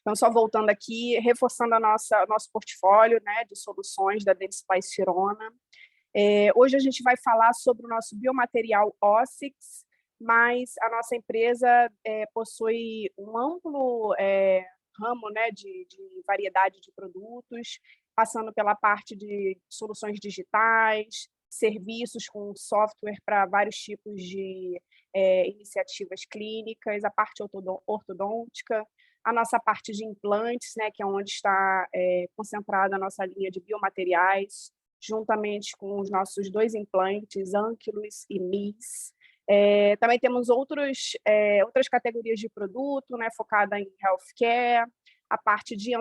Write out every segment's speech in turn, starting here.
Então, só voltando aqui, reforçando nosso portfólio, né, de soluções da Dentsply Sirona. Hoje a gente vai falar sobre o nosso biomaterial Ossix, mas a nossa empresa possui um amplo ramo, né, de variedade de produtos, passando pela parte de soluções digitais, serviços com software para vários tipos de iniciativas clínicas, a parte ortodôntica, a nossa parte de implantes, né, que é onde está concentrada a nossa linha de biomateriais, juntamente com os nossos 2 implantes, Ankylos e MIS. Também temos outras categorias de produto, né, focada em healthcare, a parte de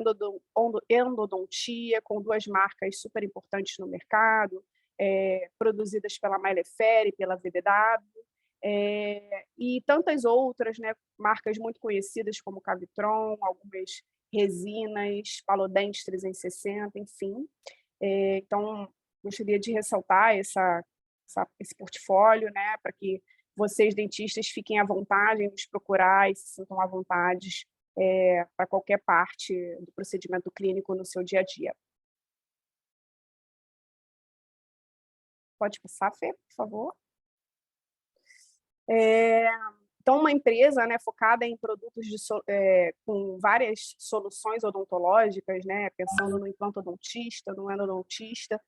endodontia, com 2 marcas super importantes no mercado, produzidas pela Maelefere e pela VDW, e tantas outras, né, marcas muito conhecidas como Cavitron, algumas resinas, Palodente 360, enfim. Então, gostaria de ressaltar esse portfólio, né, para que vocês, dentistas, fiquem à vontade em nos procurar e se sintam à vontade para qualquer parte do procedimento clínico no seu dia a dia. Pode passar, Fê, por favor. Então, uma empresa, né, focada em produtos com várias soluções odontológicas, né, pensando no implantodontista, no endodontista,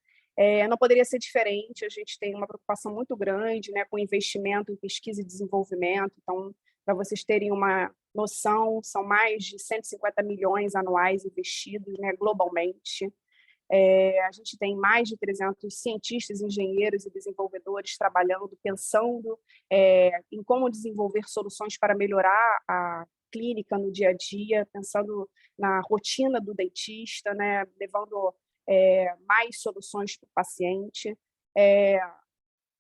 não poderia ser diferente. A gente tem uma preocupação muito grande, né, com investimento em pesquisa e desenvolvimento. Então, para vocês terem uma noção, são mais de 150 milhões anuais investidos, né, globalmente. A gente tem mais de 300 cientistas, engenheiros e desenvolvedores trabalhando, pensando em como desenvolver soluções para melhorar a clínica no dia a dia, pensando na rotina do dentista, né, levando mais soluções para o paciente,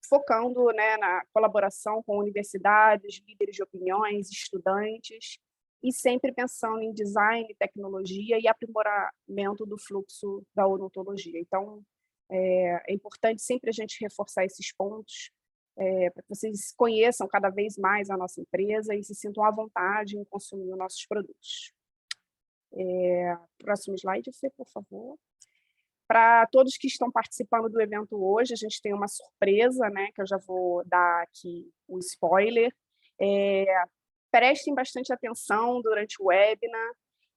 focando, né, na colaboração com universidades, líderes de opiniões, estudantes, e sempre pensando em design, tecnologia e aprimoramento do fluxo da odontologia. Então, é importante sempre a gente reforçar esses pontos, para que vocês conheçam cada vez mais a nossa empresa e se sintam à vontade em consumir os nossos produtos. Próximo slide, Fê, por favor. Para todos que estão participando do evento hoje, a gente tem uma surpresa, né, que eu já vou dar aqui o spoiler. Prestem bastante atenção durante o webinar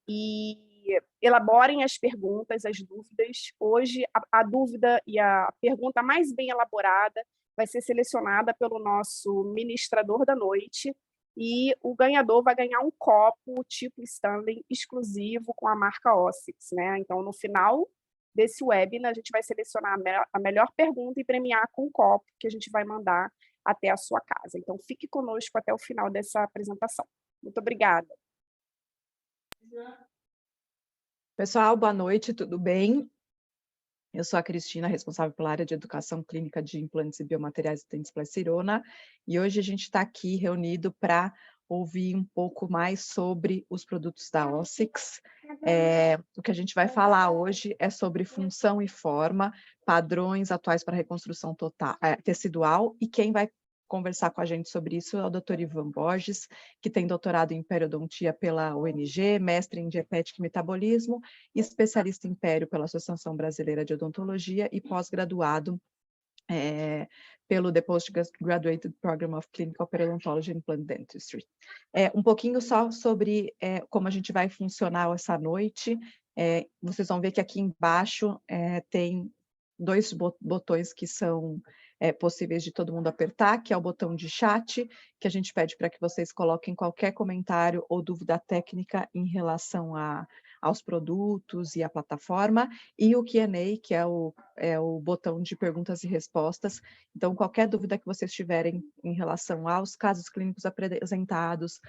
e elaborem as perguntas, as dúvidas. Hoje, a dúvida e a pergunta mais bem elaborada vai ser selecionada pelo nosso ministrador da noite, e o ganhador vai ganhar um copo tipo Stanley exclusivo com a marca Ossix, né? Então, no final desse webinar, a gente vai selecionar a melhor pergunta e premiar com um copo que a gente vai mandar até a sua casa. Então, fique conosco até o final dessa apresentação. Muito obrigada. Pessoal, boa noite, tudo bem? Eu sou a Cristina, responsável pela área de educação clínica de implantes e biomateriais da Dentsply Sirona, e hoje a gente está aqui reunido para ouvir um pouco mais sobre os produtos da Ossix. O que a gente vai falar hoje é sobre função e forma, padrões atuais para reconstrução tecidual, e quem vai conversar com a gente sobre isso é o Dr. Ivan Borges, que tem doutorado em periodontia pela UNG, mestre em dietética e metabolismo, especialista em pério pela Associação Brasileira de Odontologia e pós-graduado pelo The Postgraduate Program of Clinical Periodontology and Implant Dentistry. Um pouquinho só sobre como a gente vai funcionar essa noite. Vocês vão ver que aqui embaixo tem 2 botões que são possíveis de todo mundo apertar, que é o botão de chat, que a gente pede para que vocês coloquem qualquer comentário ou dúvida técnica em relação aos produtos e à plataforma, e o Q&A, que é o botão de perguntas e respostas. Então, qualquer dúvida que vocês tiverem em relação aos casos clínicos apresentados,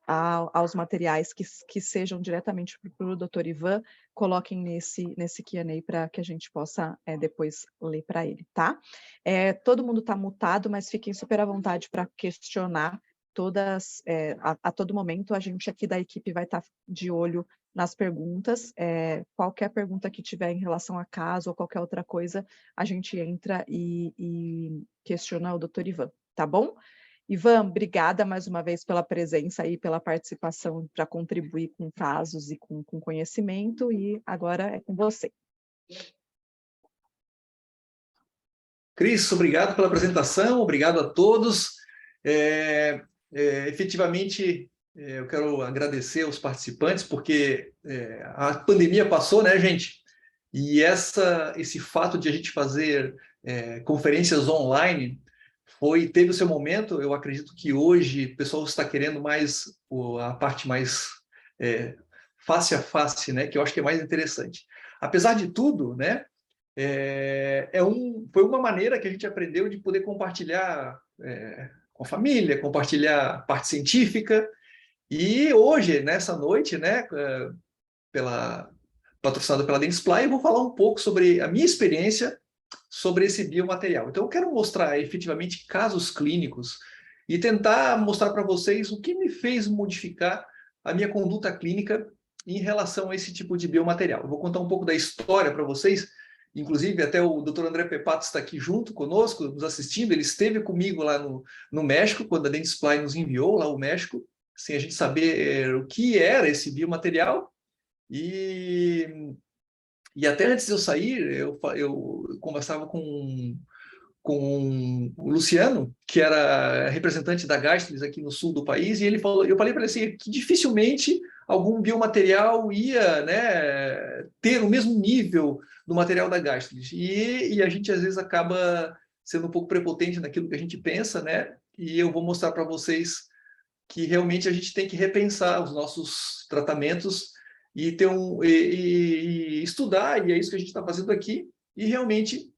aos materiais que sejam diretamente para o Dr. Ivan, coloquem nesse Q&A para que a gente possa depois ler para ele, tá? Todo mundo está mutado, mas fiquem super à vontade para questionar todas, a todo momento. A gente aqui da equipe vai estar de olho nas perguntas. Qualquer pergunta que tiver em relação a caso ou qualquer outra coisa, a gente entra e questiona o Dr. Ivan, tá bom? Ivan, obrigada mais uma vez pela presença e pela participação para contribuir com casos e com conhecimento, e agora é com você. Cris, obrigado pela apresentação, obrigado a todos. Efetivamente, eu quero agradecer aos participantes, porque a pandemia passou, né, gente? E esse fato de a gente fazer conferências online teve o seu momento. Eu acredito que hoje o pessoal está querendo mais a parte mais face a face, né? Que eu acho que é mais interessante. Apesar de tudo, né? Foi uma maneira que a gente aprendeu de poder compartilhar com a família, compartilhar parte científica. E hoje, nessa noite, né, patrocinado pela Dentsply, eu vou falar um pouco sobre a minha experiência sobre esse biomaterial. Então, eu quero mostrar efetivamente casos clínicos e tentar mostrar para vocês o que me fez modificar a minha conduta clínica em relação a esse tipo de biomaterial. Eu vou contar um pouco da história para vocês. Inclusive, até o Dr. André Pepato está aqui junto conosco, nos assistindo. Ele esteve comigo lá no México, quando a Dentsply nos enviou lá ao México, sem a gente saber o que era esse biomaterial. E até antes de eu sair, eu conversava com o Luciano, que era representante da Gastris aqui no sul do país, e eu falei para ele assim, que dificilmente algum biomaterial ia, né, ter o mesmo nível do material da Gastris. E a gente, às vezes, acaba sendo um pouco prepotente naquilo que a gente pensa, né? E eu vou mostrar para vocês que realmente a gente tem que repensar os nossos tratamentos e estudar, e é isso que a gente está fazendo aqui, e realmente,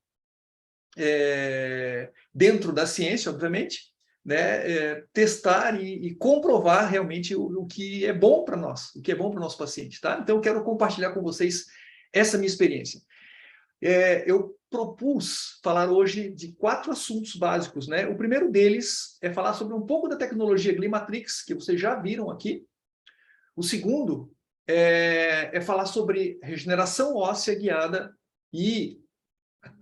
dentro da ciência, obviamente, né, testar e comprovar realmente o que é bom para nós, o que é bom para o nosso paciente. Tá? Então, eu quero compartilhar com vocês essa minha experiência. Eu propus falar hoje de 4 assuntos básicos, né? O primeiro deles é falar sobre um pouco da tecnologia Glimatrix, que vocês já viram aqui. O segundo é falar sobre regeneração óssea guiada e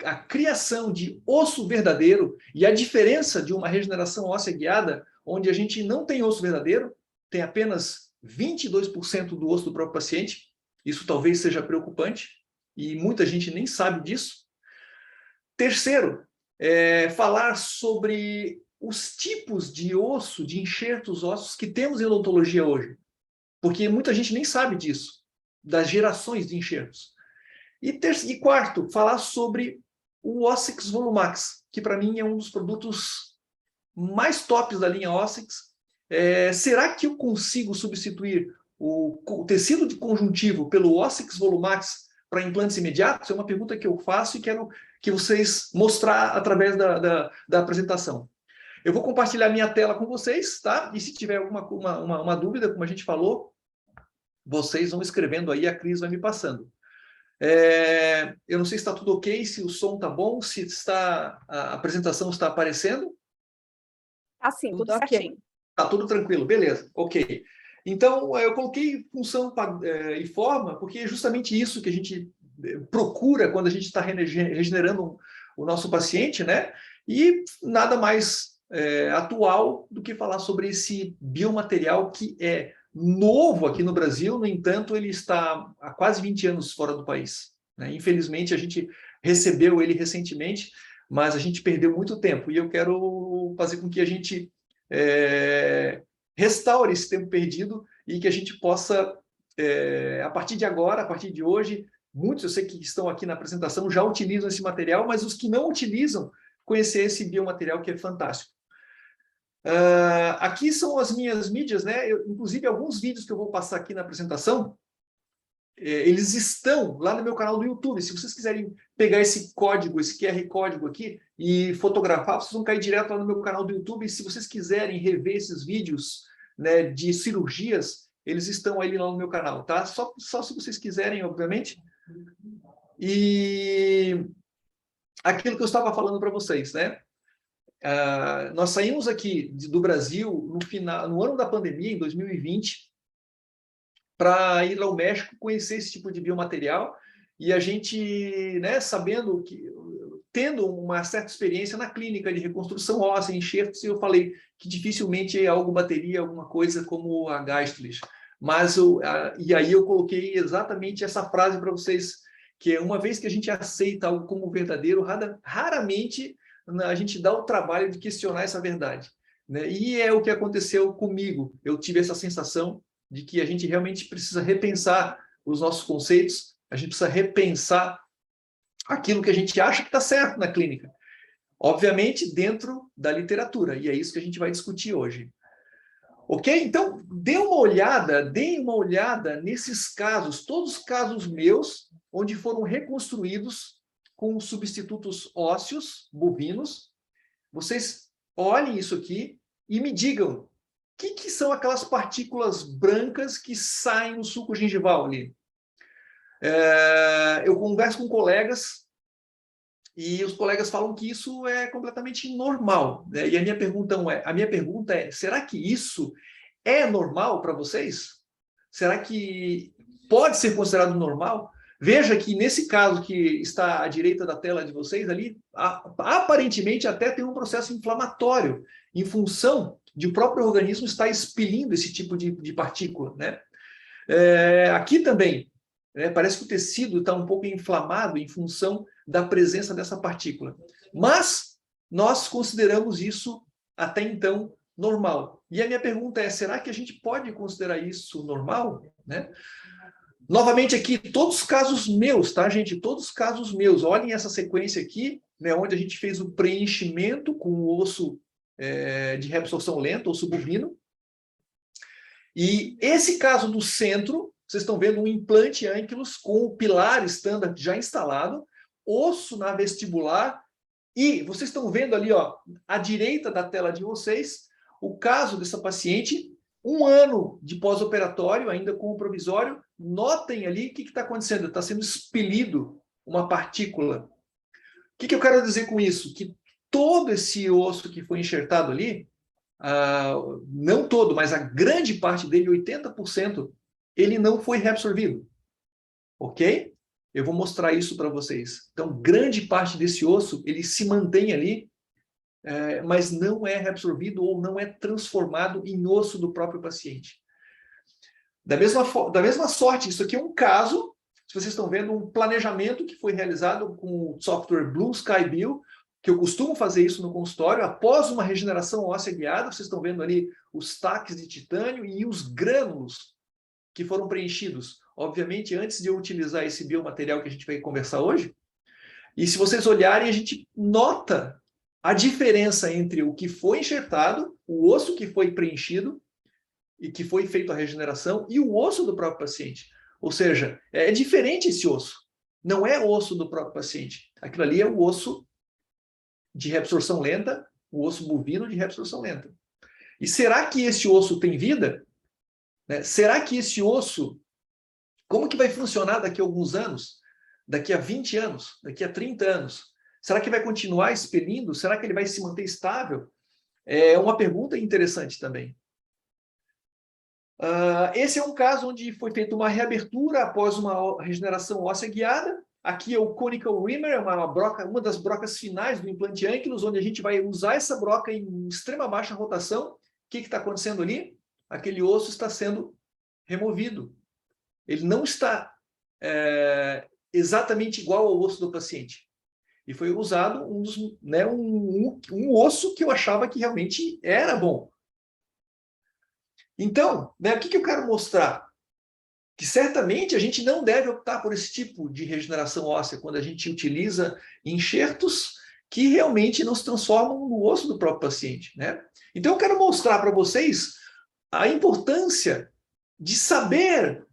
a criação de osso verdadeiro e a diferença de uma regeneração óssea guiada, onde a gente não tem osso verdadeiro, tem apenas 22% do osso do próprio paciente. Isso talvez seja preocupante e muita gente nem sabe disso. Terceiro, falar sobre os tipos de osso, de enxertos ósseos que temos em odontologia hoje. Porque muita gente nem sabe disso, das gerações de enxertos. E quarto, falar sobre o Ossix Volumax, que para mim é um dos produtos mais tops da linha Ossix. Será que eu consigo substituir o tecido de conjuntivo pelo Ossix Volumax para implantes imediatos? É uma pergunta que eu faço e quero que vocês mostrar através da apresentação. Eu vou compartilhar minha tela com vocês, tá? E se tiver uma dúvida, como a gente falou, vocês vão escrevendo aí, a Cris vai me passando. Eu não sei se está tudo ok, se o som está bom, se a apresentação está aparecendo. Assim, tudo certinho. Está tudo tranquilo, beleza, ok. Então, eu coloquei função e forma, porque é justamente isso que a gente procura quando a gente está regenerando o nosso paciente, né? E nada mais atual do que falar sobre esse biomaterial que é novo aqui no Brasil. No entanto, ele está há quase 20 anos fora do país, né? Infelizmente, a gente recebeu ele recentemente, mas a gente perdeu muito tempo, e eu quero fazer com que a gente restaure esse tempo perdido e que a gente possa, a partir de agora, a partir de hoje, muitos eu sei que estão aqui na apresentação já utilizam esse material, mas os que não utilizam, conhecer esse biomaterial que é fantástico. Aqui são as minhas mídias, né? Inclusive, alguns vídeos que eu vou passar aqui na apresentação, eles estão lá no meu canal do YouTube. Se vocês quiserem pegar esse código, esse QR código aqui, e fotografar, vocês vão cair direto lá no meu canal do YouTube. E se vocês quiserem rever esses vídeos, né, de cirurgias, eles estão aí lá no meu canal, tá? Só se vocês quiserem, obviamente. E aquilo que eu estava falando para vocês, né? Nós saímos aqui do Brasil no ano da pandemia, em 2020, para ir ao México conhecer esse tipo de biomaterial, e a gente, né, sabendo que tendo uma certa experiência na clínica de reconstrução óssea, enxertos, e eu falei que dificilmente algo bateria alguma coisa como a Geistlich. Mas e aí eu coloquei exatamente essa frase para vocês, que é: uma vez que a gente aceita algo como verdadeiro, raramente a gente dá o trabalho de questionar essa verdade, né? E é o que aconteceu comigo. Eu tive essa sensação de que a gente realmente precisa repensar os nossos conceitos, a gente precisa repensar aquilo que a gente acha que está certo na clínica. Obviamente, dentro da literatura, e é isso que a gente vai discutir hoje. Ok? Então, deem uma olhada nesses casos, todos os casos meus, onde foram reconstruídos com substitutos ósseos, bovinos. Vocês olhem isso aqui e me digam o que são aquelas partículas brancas que saem no suco gengival ali. Eu converso com colegas e os colegas falam que isso é completamente normal, né? E a minha pergunta é: será que isso é normal para vocês? Será que pode ser considerado normal? Veja que nesse caso que está à direita da tela de vocês ali, aparentemente até tem um processo inflamatório em função de o próprio organismo estar expelindo esse tipo de partícula, né? Aqui também, parece que o tecido está um pouco inflamado em função da presença dessa partícula. Mas nós consideramos isso até então normal. E a minha pergunta é: será que a gente pode considerar isso normal, né? Novamente aqui, todos os casos meus, tá, gente? Todos os casos meus. Olhem essa sequência aqui, né, onde a gente fez o preenchimento com o osso de reabsorção lenta, osso bovino. E esse caso do centro, vocês estão vendo um implante ânquilus com o pilar standard já instalado, osso na vestibular, e vocês estão vendo ali, ó, à direita da tela de vocês, o caso dessa paciente, 1 ano de pós-operatório, ainda com o provisório. Notem ali o que está acontecendo. Está sendo expelido uma partícula. O que eu quero dizer com isso? Que todo esse osso que foi enxertado ali, não todo, mas a grande parte dele, 80%, ele não foi reabsorvido. Ok? Eu vou mostrar isso para vocês. Então, grande parte desse osso, ele se mantém ali, mas não é reabsorvido ou não é transformado em osso do próprio paciente. Da mesma sorte, isso aqui é um caso, se vocês estão vendo, um planejamento que foi realizado com o software Blue Sky Bio, que eu costumo fazer isso no consultório, após uma regeneração óssea guiada. Vocês estão vendo ali os taques de titânio e os grânulos que foram preenchidos. Obviamente, antes de eu utilizar esse biomaterial que a gente vai conversar hoje. E se vocês olharem, a gente nota a diferença entre o que foi enxertado, o osso que foi preenchido e que foi feita a regeneração, e o osso do próprio paciente. Ou seja, é diferente esse osso. Não é osso do próprio paciente. Aquilo ali é o osso de reabsorção lenta, o osso bovino de reabsorção lenta. E será que esse osso tem vida? Né? Será que esse osso, como que vai funcionar daqui a alguns anos? Daqui a 20 anos? Daqui a 30 anos? Será que vai continuar expelindo? Será que ele vai se manter estável? É uma pergunta interessante também. Esse é um caso onde foi feita uma reabertura após uma regeneração óssea guiada. Aqui é o conical reamer, uma das brocas finais do implante ânquilus, onde a gente vai usar essa broca em extrema baixa rotação. O que está acontecendo ali? Aquele osso está sendo removido. Ele não está exatamente igual ao osso do paciente. E foi usado um osso que eu achava que realmente era bom. Então, o que eu quero mostrar? Que certamente a gente não deve optar por esse tipo de regeneração óssea quando a gente utiliza enxertos que realmente não se transformam no osso do próprio paciente, né? Então eu quero mostrar para vocês a importância de saber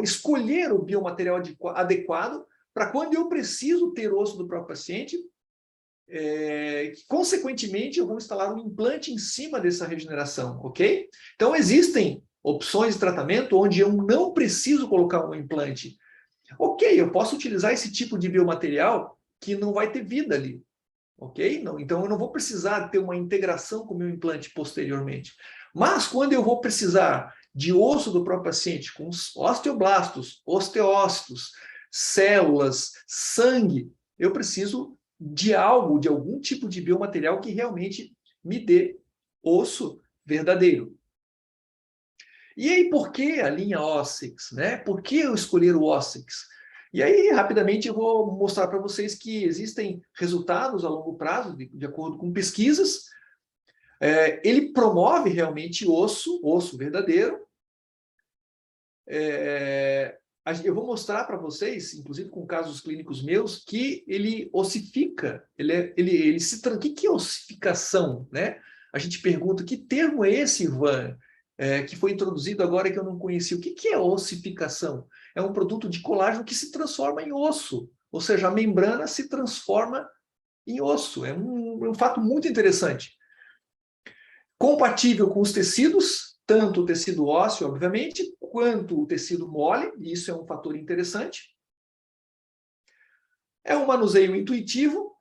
escolher o biomaterial adequado para quando eu preciso ter osso do próprio paciente, consequentemente eu vou instalar um implante em cima dessa regeneração, ok? Então existem opções de tratamento onde eu não preciso colocar um implante. Ok, eu posso utilizar esse tipo de biomaterial que não vai ter vida ali, ok? Não, então eu não vou precisar ter uma integração com o meu implante posteriormente. Mas quando eu vou precisar de osso do próprio paciente, com osteoblastos, osteócitos, células, sangue, eu preciso de algo, de algum tipo de biomaterial que realmente me dê osso verdadeiro. E aí, por que a linha OSSEX, né? Por que eu escolher o OSSEX? E aí, rapidamente, eu vou mostrar para vocês que existem resultados a longo prazo, de acordo com pesquisas. Ele promove realmente osso verdadeiro. Eu vou mostrar para vocês, inclusive com casos clínicos meus, que ele ossifica. O que é ossificação, né? A gente pergunta, que termo é esse, Ivan, que foi introduzido agora que eu não conhecia? O que é ossificação? É um produto de colágeno que se transforma em osso, ou seja, a membrana se transforma em osso. É um fato muito interessante. Compatível com os tecidos, tanto o tecido ósseo, obviamente, quanto o tecido mole, e isso é um fator interessante. É um manuseio intuitivo,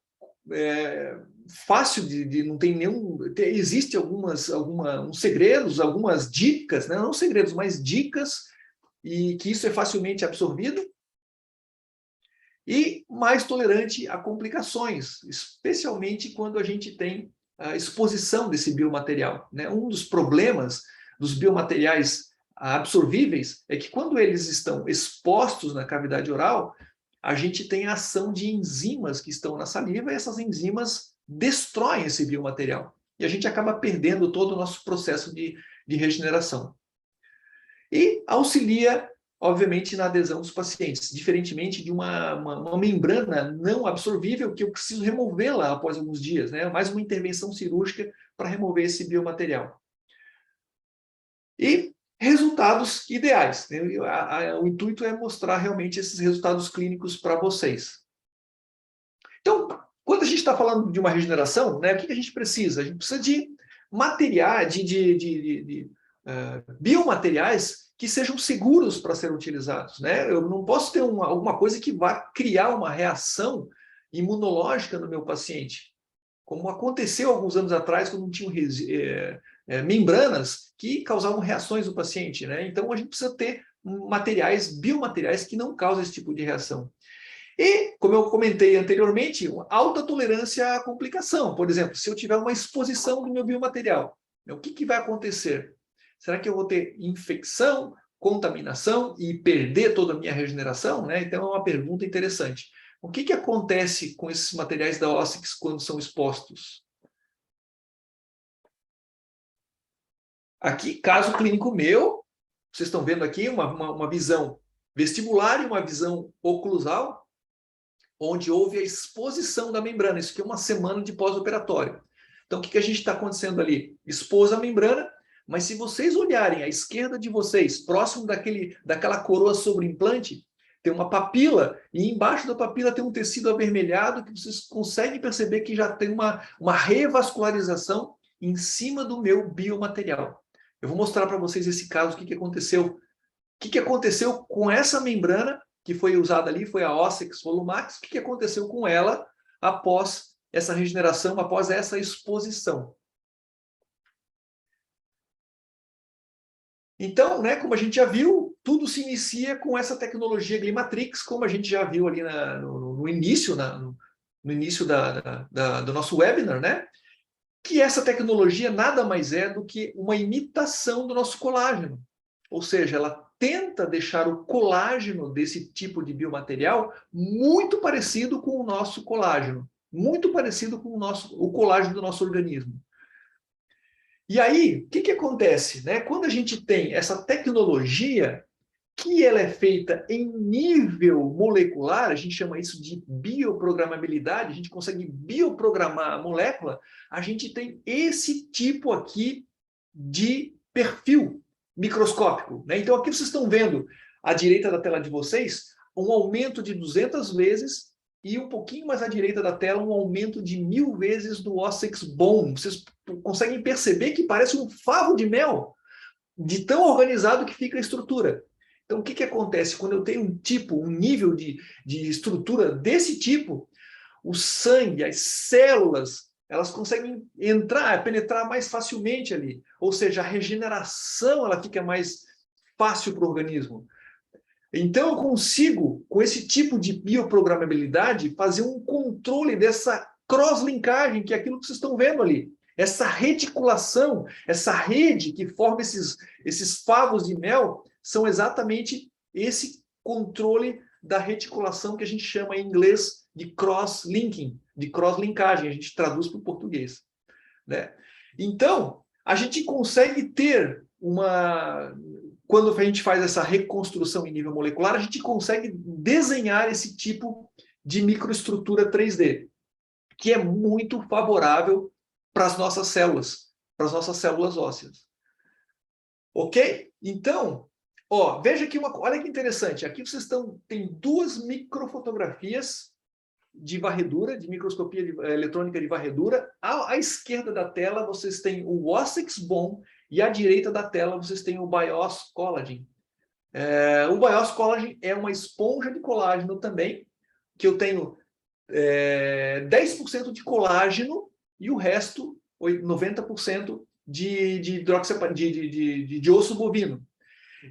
fácil não tem nenhum... Existe uns segredos, algumas dicas, né? Não segredos, mas dicas, e que isso é facilmente absorvido. E mais tolerante a complicações, especialmente quando a gente tem a exposição desse biomaterial, né? Um dos problemas dos biomateriais absorvíveis é que quando eles estão expostos na cavidade oral, a gente tem a ação de enzimas que estão na saliva e essas enzimas destroem esse biomaterial. E a gente acaba perdendo todo o nosso processo de regeneração. E auxilia, obviamente, na adesão dos pacientes, diferentemente de uma membrana não absorvível que eu preciso removê-la após alguns dias, né? Mais uma intervenção cirúrgica para remover esse biomaterial. E resultados ideais, né? O intuito é mostrar realmente esses resultados clínicos para vocês. Então, quando a gente está falando de uma regeneração, né, o que a gente precisa? A gente precisa de materiais, biomateriais que sejam seguros para serem utilizados, né? Eu não posso ter alguma coisa que vá criar uma reação imunológica no meu paciente, como aconteceu alguns anos atrás, quando tinham membranas que causavam reações no paciente, né? Então, a gente precisa ter biomateriais que não causem esse tipo de reação. E, como eu comentei anteriormente, alta tolerância à complicação. Por exemplo, se eu tiver uma exposição do meu biomaterial, o que vai acontecer? Será que eu vou ter infecção, contaminação e perder toda a minha regeneração? Né? Então, é uma pergunta interessante. O que acontece com esses materiais da OSSEX quando são expostos? Aqui, caso clínico meu, vocês estão vendo aqui uma visão vestibular e uma visão oclusal, onde houve a exposição da membrana. Isso aqui é uma semana de pós-operatório. Então, o que a gente está acontecendo ali? Expôs a membrana, mas se vocês olharem à esquerda de vocês, próximo daquela coroa sobre o implante, tem uma papila, e embaixo da papila tem um tecido avermelhado que vocês conseguem perceber que já tem uma revascularização em cima do meu biomaterial. Eu vou mostrar para vocês esse caso, o que aconteceu. O que aconteceu com essa membrana que foi usada ali, foi a OSSEX Volumax. O que aconteceu com ela após essa regeneração, após essa exposição? Então, né, como a gente já viu, tudo se inicia com essa tecnologia Glimatrix, como a gente já viu ali no início, no início do nosso webinar, né? Que essa tecnologia nada mais é do que uma imitação do nosso colágeno. Ou seja, ela tenta deixar o colágeno desse tipo de biomaterial muito parecido com o nosso colágeno, muito parecido com o colágeno do nosso organismo. E aí, o que acontece? Né? Quando a gente tem essa tecnologia, que ela é feita em nível molecular, a gente chama isso de bioprogramabilidade, a gente consegue bioprogramar a molécula, a gente tem esse tipo aqui de perfil microscópico. Né? Então, aqui vocês estão vendo, à direita da tela de vocês, um aumento de 200 vezes e um pouquinho mais à direita da tela, um aumento de 1000 vezes do OSSEX bom. Vocês conseguem perceber que parece um favo de mel, de tão organizado que fica a estrutura. Então, o que acontece? Quando eu tenho um nível de estrutura desse tipo, o sangue, as células, elas conseguem penetrar mais facilmente ali. Ou seja, a regeneração ela fica mais fácil para o organismo. Então, eu consigo, com esse tipo de bioprogramabilidade, fazer um controle dessa cross-linkagem, que é aquilo que vocês estão vendo ali. Essa reticulação, essa rede que forma esses favos de mel, são exatamente esse controle da reticulação que a gente chama em inglês de cross-linking, de cross-linkagem, a gente traduz para o português, né? Então, a gente consegue ter quando a gente faz essa reconstrução em nível molecular, a gente consegue desenhar esse tipo de microestrutura 3D, que é muito favorável para as nossas células ósseas. Ok? Então, veja aqui olha que interessante. Aqui vocês tem duas microfotografias de varredura, de microscopia eletrônica de varredura. À esquerda da tela, vocês têm o Wossex Bone e à direita da tela, vocês têm o Bios Collagen. O Bios Collagen é uma esponja de colágeno também, que eu tenho 10% de colágeno e o resto, 90%, de osso bovino.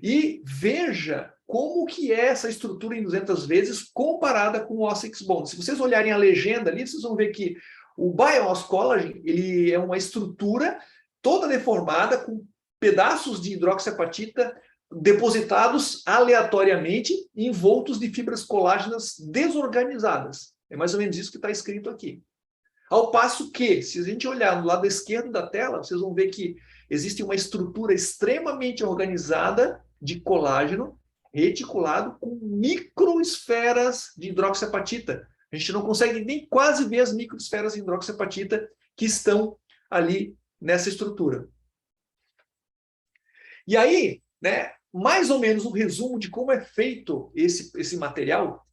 E veja como que é essa estrutura em 200 vezes comparada com o Wossex Bone. Se vocês olharem a legenda ali, vocês vão ver que o Bios Collagen, ele é uma estrutura toda deformada, com pedaços de hidroxiapatita depositados aleatoriamente, envoltos de fibras colágenas desorganizadas. É mais ou menos isso que está escrito aqui. Ao passo que, se a gente olhar no lado esquerdo da tela, vocês vão ver que existe uma estrutura extremamente organizada de colágeno reticulado com microesferas de hidroxiapatita. A gente não consegue nem quase ver as microesferas de hidroxiapatita que estão ali nessa estrutura. E aí, né, mais ou menos um resumo de como é feito esse material.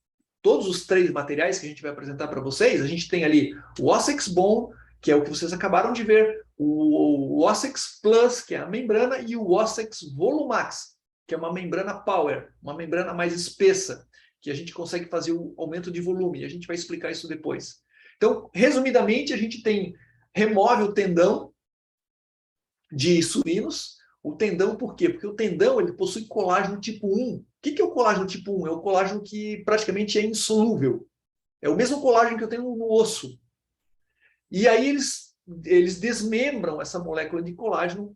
Todos os 3 materiais que a gente vai apresentar para vocês, a gente tem ali o Wossex Bone, que é o que vocês acabaram de ver, o Wossex Plus, que é a membrana, e o Wossex Volumax, que é uma membrana Power, uma membrana mais espessa, que a gente consegue fazer o aumento de volume, e a gente vai explicar isso depois. Então, resumidamente, a gente remove o tendão de suínos. O tendão, por quê? Porque o tendão ele possui colágeno tipo 1. O que é o colágeno tipo 1? É o colágeno que praticamente é insolúvel. É o mesmo colágeno que eu tenho no osso. E aí eles desmembram essa molécula de colágeno,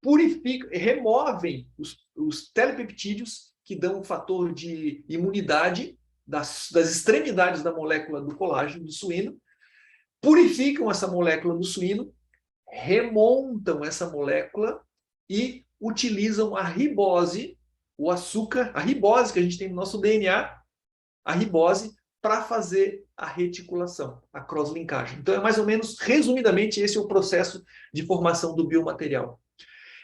purificam, removem os telepeptídeos que dão um fator de imunidade das extremidades da molécula do colágeno do suíno, purificam essa molécula do suíno, remontam essa molécula e utilizam a ribose, o açúcar, a ribose que a gente tem no nosso DNA, a ribose, para fazer a reticulação, a cross-linkagem. Então, é mais ou menos, resumidamente, esse é o processo de formação do biomaterial.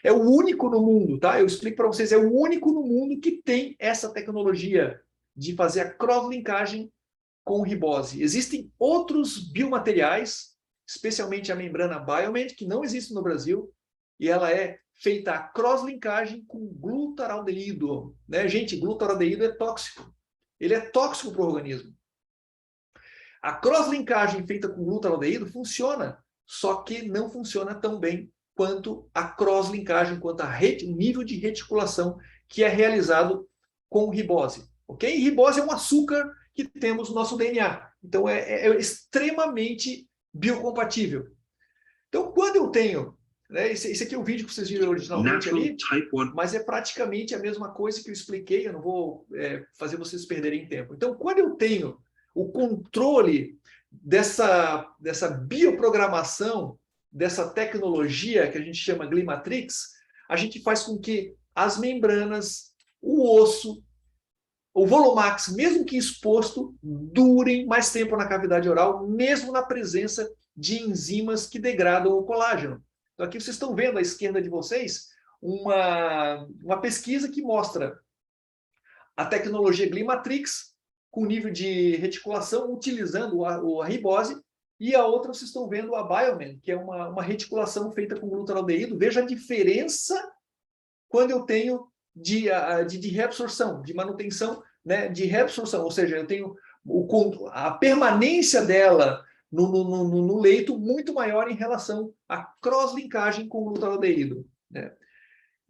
É o único no mundo, tá? Eu explico para vocês, é o único no mundo que tem essa tecnologia de fazer a cross-linkagem com ribose. Existem outros biomateriais, especialmente a membrana Biomed, que não existe no Brasil, e ela é feita a cross-linkagem com glutaraldeído. Né? Gente, glutaraldeído é tóxico. Ele é tóxico para o organismo. A cross-linkagem feita com glutaraldeído funciona, só que não funciona tão bem quanto a cross-linkagem, quanto o nível de reticulação que é realizado com ribose. Ok? E ribose é um açúcar que temos no nosso DNA. Então, é extremamente biocompatível. Então, quando eu tenho... Né, esse aqui é o vídeo que vocês viram originalmente ali, mas é praticamente a mesma coisa que eu expliquei, eu não vou fazer vocês perderem tempo. Então, quando eu tenho o controle dessa bioprogramação, dessa tecnologia que a gente chama Glimatrix, a gente faz com que as membranas, o osso, o Volumax, mesmo que exposto, durem mais tempo na cavidade oral, mesmo na presença de enzimas que degradam o colágeno. Então, aqui vocês estão vendo à esquerda de vocês uma pesquisa que mostra a tecnologia Glimatrix com nível de reticulação utilizando a ribose, e a outra vocês estão vendo a Biomed, que é uma reticulação feita com glutaraldeído. Veja a diferença quando eu tenho de reabsorção, de manutenção, né, de reabsorção, ou seja, eu tenho a permanência dela no leito muito maior em relação à cross-linkagem com o glutaraldeído. Né?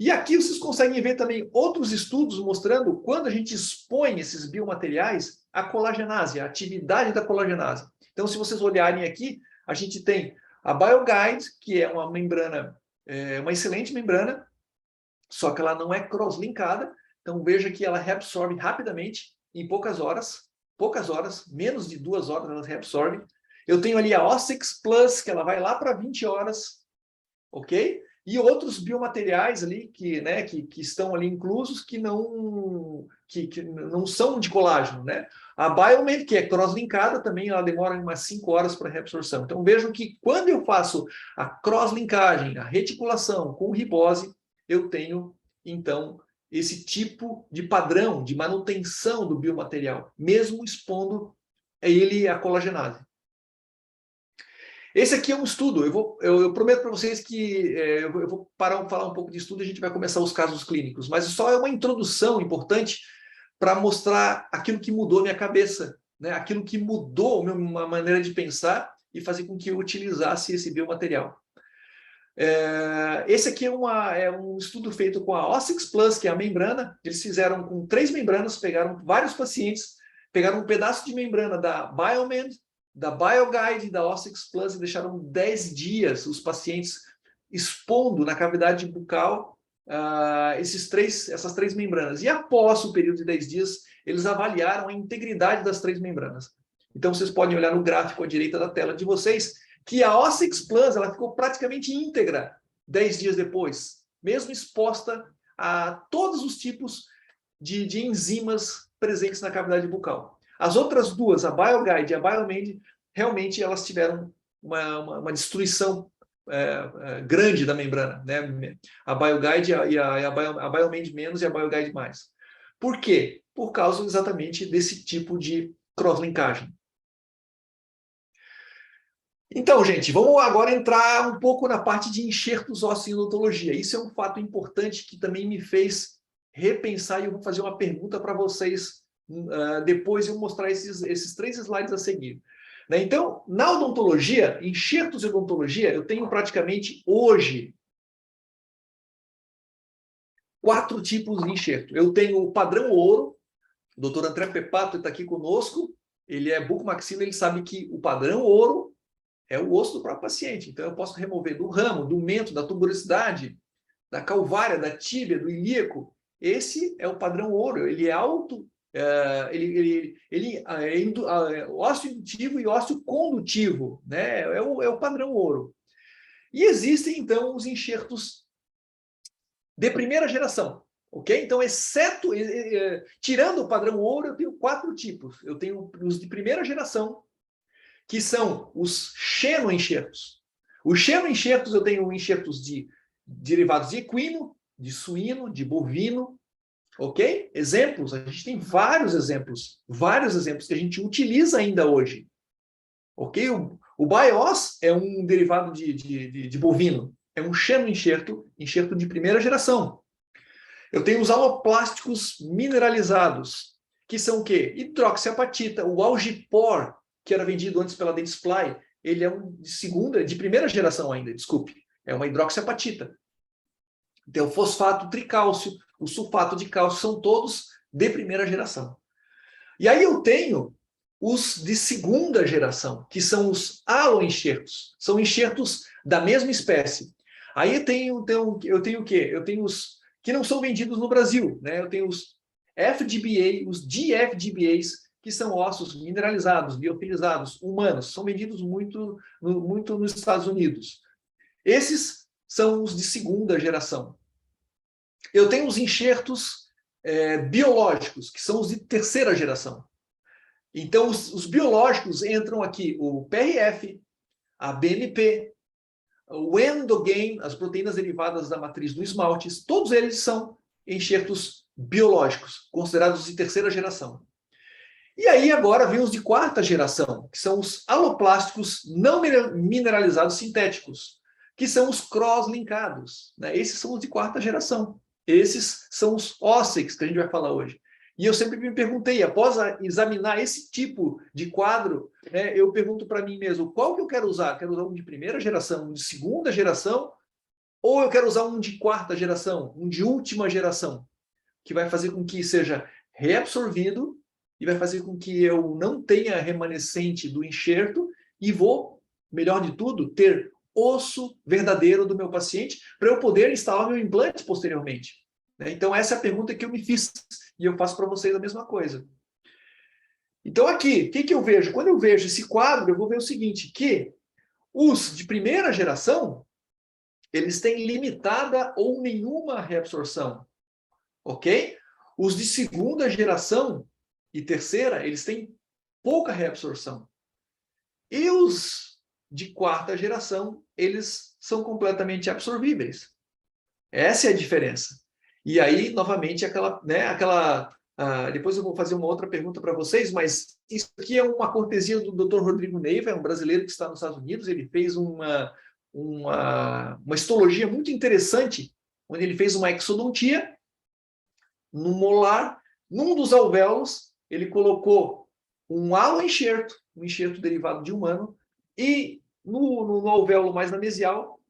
E aqui vocês conseguem ver também outros estudos mostrando quando a gente expõe esses biomateriais à colagenase, a atividade da colagenase. Então, se vocês olharem aqui, a gente tem a BioGuide, que é uma membrana, uma excelente membrana, só que ela não é cross-linkada. Então, veja que ela reabsorve rapidamente, em poucas horas, menos de 2 horas ela reabsorve. Eu tenho ali a OSSIX Plus, que ela vai lá para 20 horas, ok? E outros biomateriais ali que estão ali inclusos que não são de colágeno, né? A Biomed, que é cross-linkada, também ela demora umas 5 horas para reabsorção. Então vejam que quando eu faço a cross-linkagem, a reticulação com ribose, eu tenho, então, esse tipo de padrão de manutenção do biomaterial, mesmo expondo ele à colagenase. Esse aqui é um estudo, eu prometo para vocês que eu vou falar um pouco de estudo e a gente vai começar os casos clínicos, mas só é uma introdução importante para mostrar aquilo que mudou minha cabeça, né? Aquilo que mudou uma maneira de pensar e fazer com que eu utilizasse esse biomaterial. Esse aqui é um estudo feito com a OSSIX Plus, que é a membrana. Eles fizeram com 3 membranas, pegaram vários pacientes, pegaram um pedaço de membrana da Biomed, da BioGuide e da OSSIX Plus e deixaram 10 dias os pacientes expondo na cavidade bucal essas 3 membranas. E após o período de 10 dias, eles avaliaram a integridade das 3 membranas. Então, vocês podem olhar no gráfico à direita da tela de vocês, que a OSSIX Plus ela ficou praticamente íntegra 10 dias depois, mesmo exposta a todos os tipos de enzimas presentes na cavidade bucal. As outras duas, a BioGuide e a Biomed, realmente elas tiveram uma destruição grande da membrana, né? A BioGuide e a Biomed menos e a BioGuide mais. Por quê? Por causa exatamente desse tipo de cross-linkagem. Então, gente, vamos agora entrar um pouco na parte de enxertos ósseos em odontologia. Isso é um fato importante que também me fez repensar e eu vou fazer uma pergunta para vocês depois eu mostrar esses 3 slides a seguir. Né? Então, na odontologia, enxertos de odontologia, eu tenho praticamente hoje 4 tipos de enxerto. Eu tenho o padrão ouro, o Dr. André Pepato está aqui conosco, ele é bucomaxilo, ele sabe que o padrão ouro é o osso do próprio paciente. Então, eu posso remover do ramo, do mento, da tuberosidade, da calvária, da tíbia, do ilíaco. Esse é o padrão ouro. Ele é alto, ósseo indutivo e ósseo condutivo, né? É o padrão ouro. E existem, então, os enxertos de primeira geração. Ok? Então, tirando o padrão ouro, eu tenho 4 tipos. Eu tenho os de primeira geração, que são os xenoenxertos. Os xenoenxertos, eu tenho enxertos derivados de equino, de suíno, de bovino, ok? Exemplos, a gente tem vários exemplos que a gente utiliza ainda hoje. Ok? O BIOS é um derivado de bovino, é um xenoenxerto, enxerto de primeira geração. Eu tenho os aloplásticos mineralizados, que são o quê? Hidroxiapatita, o Algipor, que era vendido antes pela Dentsply, ele é de primeira geração ainda, desculpe. É uma hidroxiapatita. Tem o fosfato tricálcio, o sulfato de cálcio, são todos de primeira geração. E aí eu tenho os de segunda geração, que são os aloenxertos. São enxertos da mesma espécie. Aí eu tenho o quê? Eu tenho os que não são vendidos no Brasil, né? Eu tenho os FDBA, os DFDBAs, que são ossos mineralizados, liofilizados, humanos, são vendidos muito nos Estados Unidos. Esses são os de segunda geração. Eu tenho os enxertos biológicos, que são os de terceira geração. Então, os biológicos entram aqui, o PRF, a BNP, o Endogain, as proteínas derivadas da matriz do esmalte, todos eles são enxertos biológicos, considerados de terceira geração. E aí agora vem os de quarta geração, que são os aloplásticos não mineralizados sintéticos, que são os cross-linkados, né? Esses são os de quarta geração. Esses são os OSSIX, que a gente vai falar hoje. E eu sempre me perguntei, após examinar esse tipo de quadro, né, eu pergunto para mim mesmo, qual que eu quero usar? Quero usar um de primeira geração, um de segunda geração, Ou eu quero usar um de quarta geração, um de última geração, que vai fazer com que seja reabsorvido e vai fazer com que eu não tenha remanescente do enxerto e vou, melhor de tudo, ter osso verdadeiro do meu paciente para eu poder instalar meu implante posteriormente. Então, essa é a pergunta que eu me fiz e eu faço para vocês a mesma coisa. Então, aqui, o que eu vejo? Quando eu vejo esse quadro, eu vou ver o seguinte, que os de primeira geração, eles têm limitada ou nenhuma reabsorção, ok? Os de segunda geração e terceira, eles têm pouca reabsorção. E os de quarta geração, eles são completamente absorvíveis. Essa é a diferença. E aí, novamente, depois eu vou fazer uma outra pergunta para vocês, mas isso aqui é uma cortesia do Dr. Rodrigo Neiva, é um brasileiro que está nos Estados Unidos. Ele fez uma histologia muito interessante, onde ele fez uma exodontia no molar. Num dos alvéolos, ele colocou um aloenxerto, um enxerto derivado de humano, e no alvéolo mais na mesial,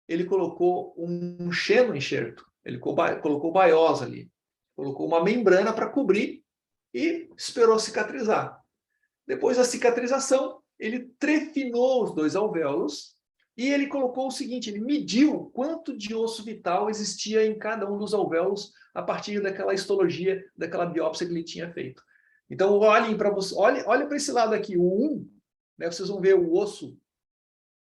ele colocou um xenoenxerto. Ele colocou baiose ali. Colocou uma membrana para cobrir e esperou cicatrizar. Depois da cicatrização, ele trefinou os dois alvéolos e ele colocou o seguinte, ele mediu quanto de osso vital existia em cada um dos alvéolos a partir daquela histologia, daquela biópsia que ele tinha feito. Então, olhem para você, olhem para esse lado aqui, o 1, né, vocês vão ver o osso,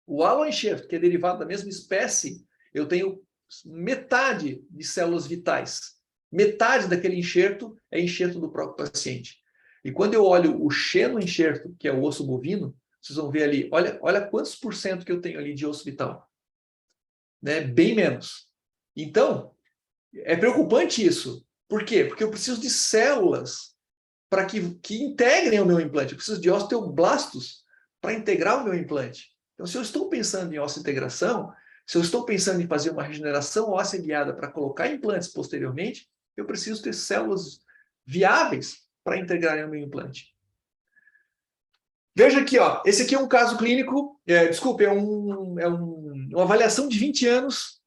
o aloenxerto, que é derivado da mesma espécie, eu tenho metade de células vitais. Metade daquele enxerto é enxerto do próprio paciente. E quando eu olho o xenoenxerto, que é o osso bovino, vocês vão ver ali, olha quantos por cento que eu tenho ali de osso vital. Né? Bem menos. Então, é preocupante isso. Por quê? Porque eu preciso de células para que integrem o meu implante. Eu preciso de osteoblastos para integrar o meu implante. Então, se eu estou pensando em osseointegração, se eu estou pensando em fazer uma regeneração óssea guiada para colocar implantes posteriormente, eu preciso ter células viáveis para integrarem o meu implante. Veja aqui, ó, esse aqui é um caso clínico, uma avaliação de 20 anos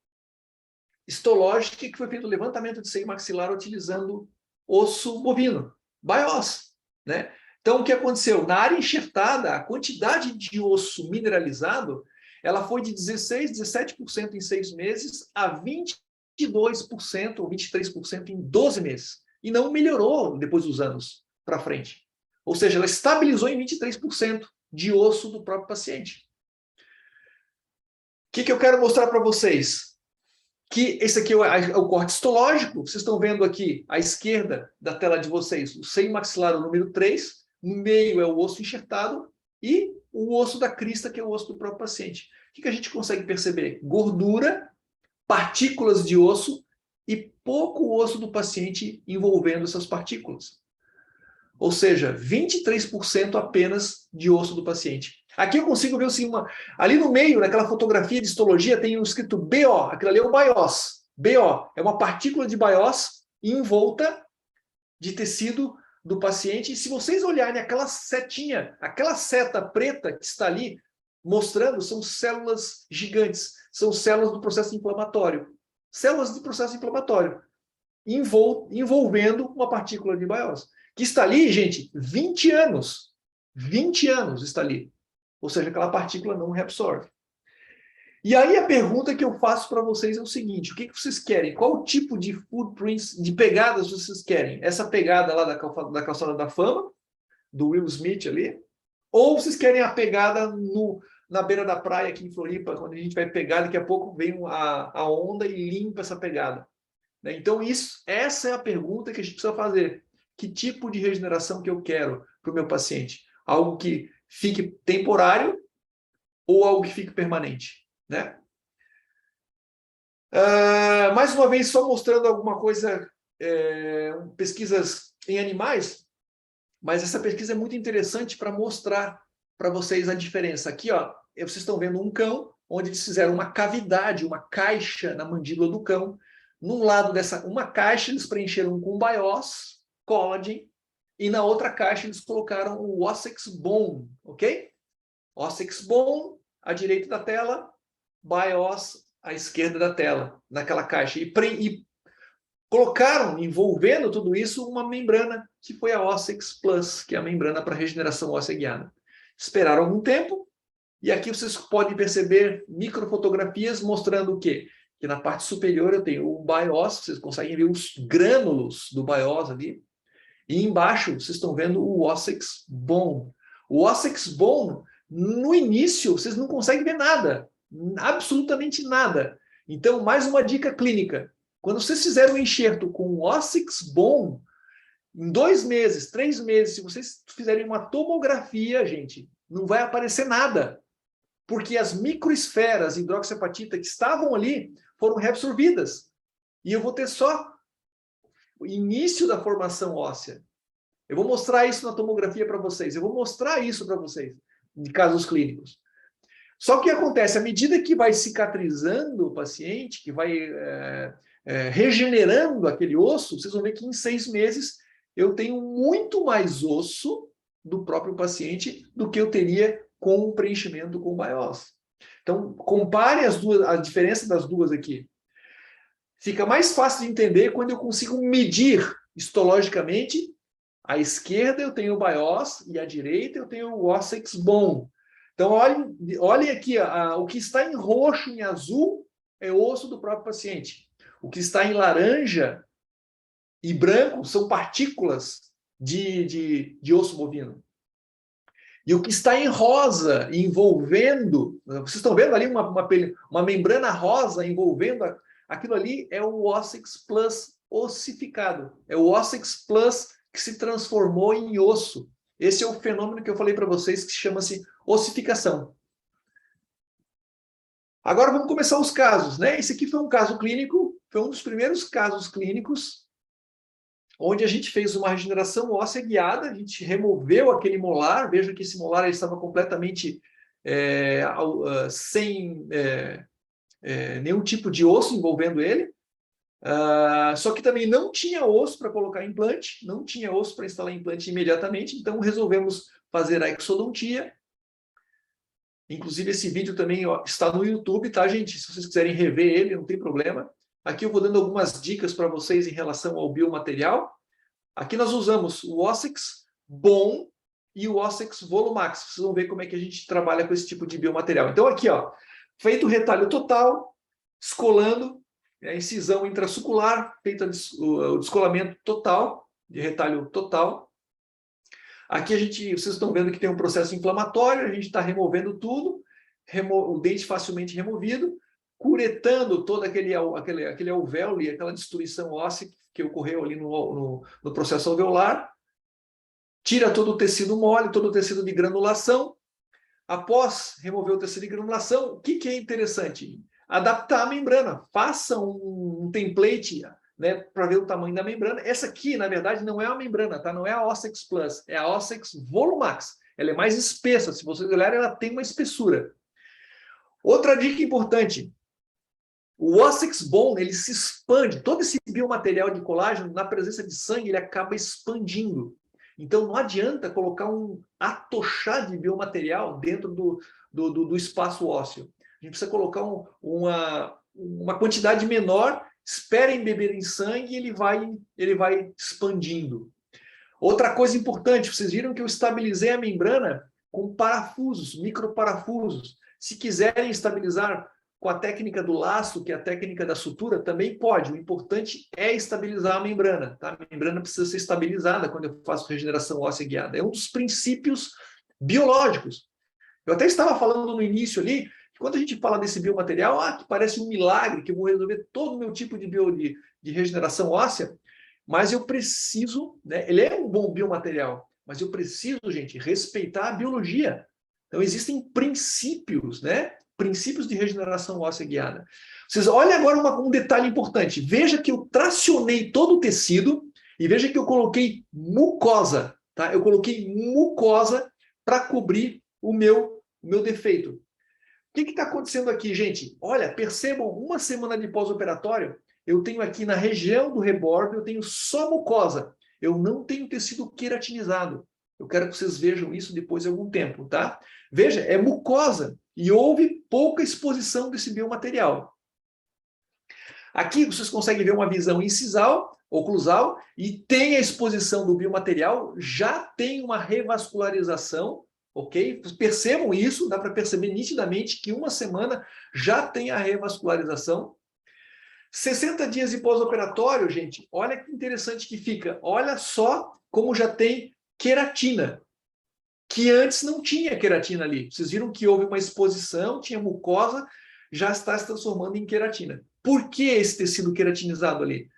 histológica que foi feito o levantamento de seio maxilar utilizando osso bovino, baiose, né? Então, o que aconteceu? Na área enxertada, a quantidade de osso mineralizado, ela foi de 16%, 17% em 6 meses a 22% ou 23% em 12 meses. E não melhorou depois dos anos para frente. Ou seja, ela estabilizou em 23% de osso do próprio paciente. O que eu quero mostrar para vocês? Que esse aqui é o corte histológico. Vocês estão vendo aqui à esquerda da tela de vocês o seio maxilar, o número 3. No meio é o osso enxertado e o osso da crista, que é o osso do próprio paciente. O que a gente consegue perceber? Gordura, partículas de osso e pouco osso do paciente envolvendo essas partículas. Ou seja, 23% apenas de osso do paciente. Aqui eu consigo ver assim, ali no meio, naquela fotografia de histologia, tem um escrito BO. Aquilo ali é o baiose. BO é uma partícula de baiose envolta de tecido do paciente. E se vocês olharem aquela setinha, aquela seta preta que está ali mostrando, são células gigantes, são células do processo inflamatório. Células do processo inflamatório envolvendo uma partícula de baiose. Que está ali, gente, 20 anos. 20 anos está ali. Ou seja, aquela partícula não reabsorve. E aí a pergunta que eu faço para vocês é o seguinte, o que vocês querem? Qual tipo de footprints, de pegadas vocês querem? Essa pegada lá da calçada da fama, do Will Smith ali? Ou vocês querem a pegada na beira da praia aqui em Floripa, quando a gente vai pegar, daqui a pouco vem a onda e limpa essa pegada? Então, essa é a pergunta que a gente precisa fazer. Que tipo de regeneração que eu quero para o meu paciente? Algo que fique temporário ou algo que fique permanente? Né? Mais uma vez, só mostrando alguma coisa, pesquisas em animais, mas essa pesquisa é muito interessante para mostrar para vocês a diferença. Aqui, ó, vocês estão vendo um cão, onde eles fizeram uma cavidade, uma caixa na mandíbula do cão. Num lado dessa uma caixa, eles preencheram com baiose, collagen, e na outra caixa eles colocaram o Ossex Bone, ok? Ossex Bone, à direita da tela, baiose à esquerda da tela, naquela caixa. E colocaram, envolvendo tudo isso, uma membrana, que foi a Ossex Plus, que é a membrana para regeneração óssea guiada. Esperaram algum tempo, e aqui vocês podem perceber microfotografias mostrando o quê? Que na parte superior eu tenho o BIOS, vocês conseguem ver os grânulos do BIOS ali, e embaixo vocês estão vendo o Ossex Bone. O Ossex Bone, no início, vocês não conseguem ver nada, absolutamente nada. Então, mais uma dica clínica. Quando vocês fizerem um enxerto com o Ossex Bone, em 2 meses, 3 meses, se vocês fizerem uma tomografia, gente, não vai aparecer nada. Porque as microesferas de hidroxiapatita que estavam ali foram reabsorvidas. E eu vou ter só o início da formação óssea. Eu vou mostrar isso na tomografia para vocês. Eu vou mostrar isso para vocês, de casos clínicos. Só que o que acontece? À medida que vai cicatrizando o paciente, que vai regenerando aquele osso, vocês vão ver que em 6 meses eu tenho muito mais osso do próprio paciente do que eu teria com o preenchimento com o BIOS. Então, compare a diferença das duas aqui. Fica mais fácil de entender quando eu consigo medir histologicamente. À esquerda eu tenho o BIOS e à direita eu tenho o Ossex Bone. Então, olhem aqui, o que está em roxo e em azul é o osso do próprio paciente. O que está em laranja e branco são partículas de osso bovino. E o que está em rosa, envolvendo, vocês estão vendo ali uma membrana rosa envolvendo, aquilo ali é o Ossex Plus ossificado. É o Ossex Plus que se transformou em osso. Esse é o fenômeno que eu falei para vocês, que chama-se ossificação. Agora vamos começar os casos, né? Esse aqui foi um caso clínico, foi um dos primeiros casos clínicos onde a gente fez uma regeneração óssea guiada, a gente removeu aquele molar, veja que esse molar ele estava completamente sem nenhum tipo de osso envolvendo ele, só que também não tinha osso para colocar implante, não tinha osso para instalar implante imediatamente, então resolvemos fazer a exodontia. Inclusive esse vídeo também está no YouTube, tá, gente? Se vocês quiserem rever ele, não tem problema. Aqui eu vou dando algumas dicas para vocês em relação ao biomaterial. Aqui nós usamos o Ossex Bone e o Ossex Volumax. Vocês vão ver como é que a gente trabalha com esse tipo de biomaterial. Então aqui, ó, feito o retalho total, escolando a incisão intrasucular, feito o descolamento total, de retalho total. Aqui vocês estão vendo que tem um processo inflamatório, a gente está removendo tudo, o dente facilmente removido, curetando todo aquele alvéolo e aquela destruição óssea que ocorreu ali no processo alveolar, tira todo o tecido mole, todo o tecido de granulação. Após remover o tecido de granulação, o que é interessante? Adaptar a membrana, faça um template, né, para ver o tamanho da membrana. Essa aqui, na verdade, não é a membrana, tá? Não é a Ossex Plus, é a Ossex Volumax. Ela é mais espessa, se vocês olharem, ela tem uma espessura. Outra dica importante, o Ossex Bone, ele se expande, todo esse biomaterial de colágeno, na presença de sangue, ele acaba expandindo. Então, não adianta colocar um atochar de biomaterial dentro do espaço ósseo. A gente precisa colocar uma quantidade menor, espera embeber em sangue e ele vai expandindo. Outra coisa importante, vocês viram que eu estabilizei a membrana com parafusos, microparafusos. Se quiserem estabilizar com a técnica do laço, que é a técnica da sutura, também pode. O importante é estabilizar a membrana. Tá? A membrana precisa ser estabilizada quando eu faço regeneração óssea guiada. É um dos princípios biológicos. Eu até estava falando no início ali, que quando a gente fala desse biomaterial, que parece um milagre, que eu vou resolver todo o meu tipo de regeneração óssea, mas eu preciso, né? Ele é um bom biomaterial, mas eu preciso, gente, respeitar a biologia. Então, existem princípios, né? Princípios de regeneração óssea guiada. Vocês olhem agora um detalhe importante. Veja que eu tracionei todo o tecido e veja que eu coloquei mucosa, tá? Eu coloquei mucosa para cobrir o meu defeito. O que está acontecendo aqui, gente? Olha, percebam, uma semana de pós-operatório, eu tenho aqui na região do rebordo, eu tenho só mucosa. Eu não tenho tecido queratinizado. Eu quero que vocês vejam isso depois de algum tempo, tá? Veja, é mucosa e houve pouca exposição desse biomaterial. Aqui vocês conseguem ver uma visão incisal, oclusal, e tem a exposição do biomaterial, já tem uma revascularização, ok? Percebam isso, dá para perceber nitidamente que uma semana já tem a revascularização. 60 dias de pós-operatório, gente, olha que interessante que fica. Olha só como já tem queratina, que antes não tinha queratina ali. Vocês viram que houve uma exposição, tinha mucosa, já está se transformando em queratina. Por que esse tecido queratinizado ali?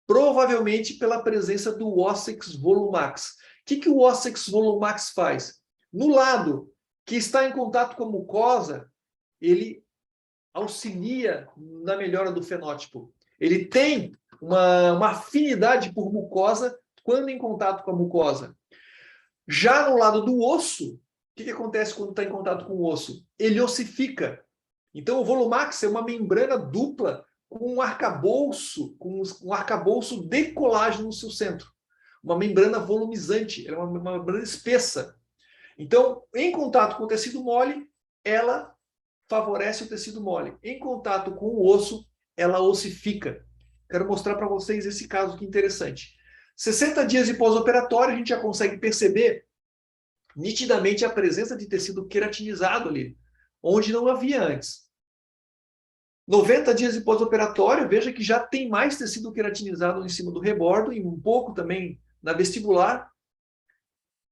Provavelmente pela presença do Ossex Volumax. O que o Ossex Volumax faz? No lado que está em contato com a mucosa, ele auxilia na melhora do fenótipo. Ele tem uma afinidade por mucosa quando em contato com a mucosa. Já no lado do osso, o que acontece quando está em contato com o osso? Ele ossifica. Então, o Volumax é uma membrana dupla com um arcabouço de colágeno no seu centro. Uma membrana volumizante, ela é uma membrana espessa. Então, em contato com o tecido mole, ela favorece o tecido mole. Em contato com o osso, ela ossifica. Quero mostrar para vocês esse caso aqui interessante. 60 dias de pós-operatório, a gente já consegue perceber nitidamente a presença de tecido queratinizado ali, onde não havia antes. 90 dias de pós-operatório, veja que já tem mais tecido queratinizado em cima do rebordo e um pouco também na vestibular.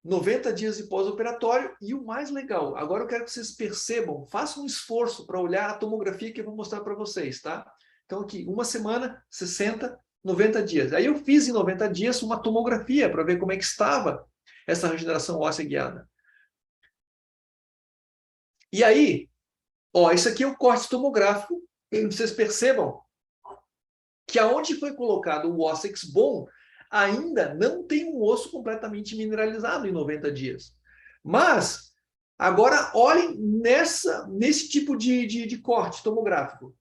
90 dias de pós-operatório e o mais legal, agora eu quero que vocês percebam, façam um esforço para olhar a tomografia que eu vou mostrar para vocês, tá? Então aqui, uma semana, 60, 90 dias. Aí eu fiz em 90 dias uma tomografia para ver como é que estava essa regeneração óssea guiada. E aí, ó, isso aqui é o corte tomográfico, e vocês percebam que aonde foi colocado o Ossex bom, ainda não tem um osso completamente mineralizado em 90 dias. Mas, agora olhem nesse tipo de corte tomográfico.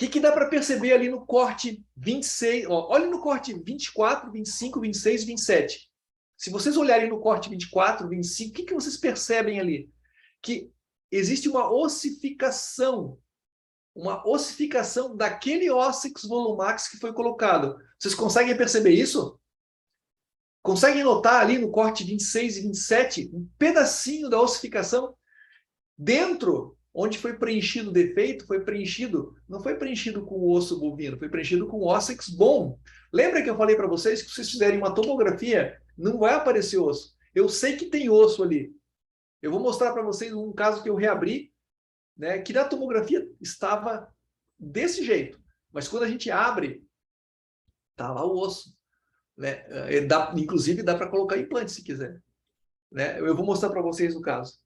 O que dá para perceber ali no corte 26? Ó, olhem no corte 24, 25, 26, 27. Se vocês olharem no corte 24, 25, o que vocês percebem ali? Que existe uma ossificação daquele Ossex Volumax que foi colocado. Vocês conseguem perceber isso? Conseguem notar ali no corte 26 e 27 um pedacinho da ossificação? Dentro, onde foi preenchido o defeito, não foi preenchido com o osso bovino, foi preenchido com o Ossex bom. Lembra que eu falei para vocês que se vocês fizerem uma tomografia, não vai aparecer osso. Eu sei que tem osso ali. Eu vou mostrar para vocês um caso que eu reabri, né, que na tomografia estava desse jeito. Mas quando a gente abre, tá lá o osso. Né? Inclusive, dá para colocar implante, se quiser. Né? Eu vou mostrar para vocês o caso.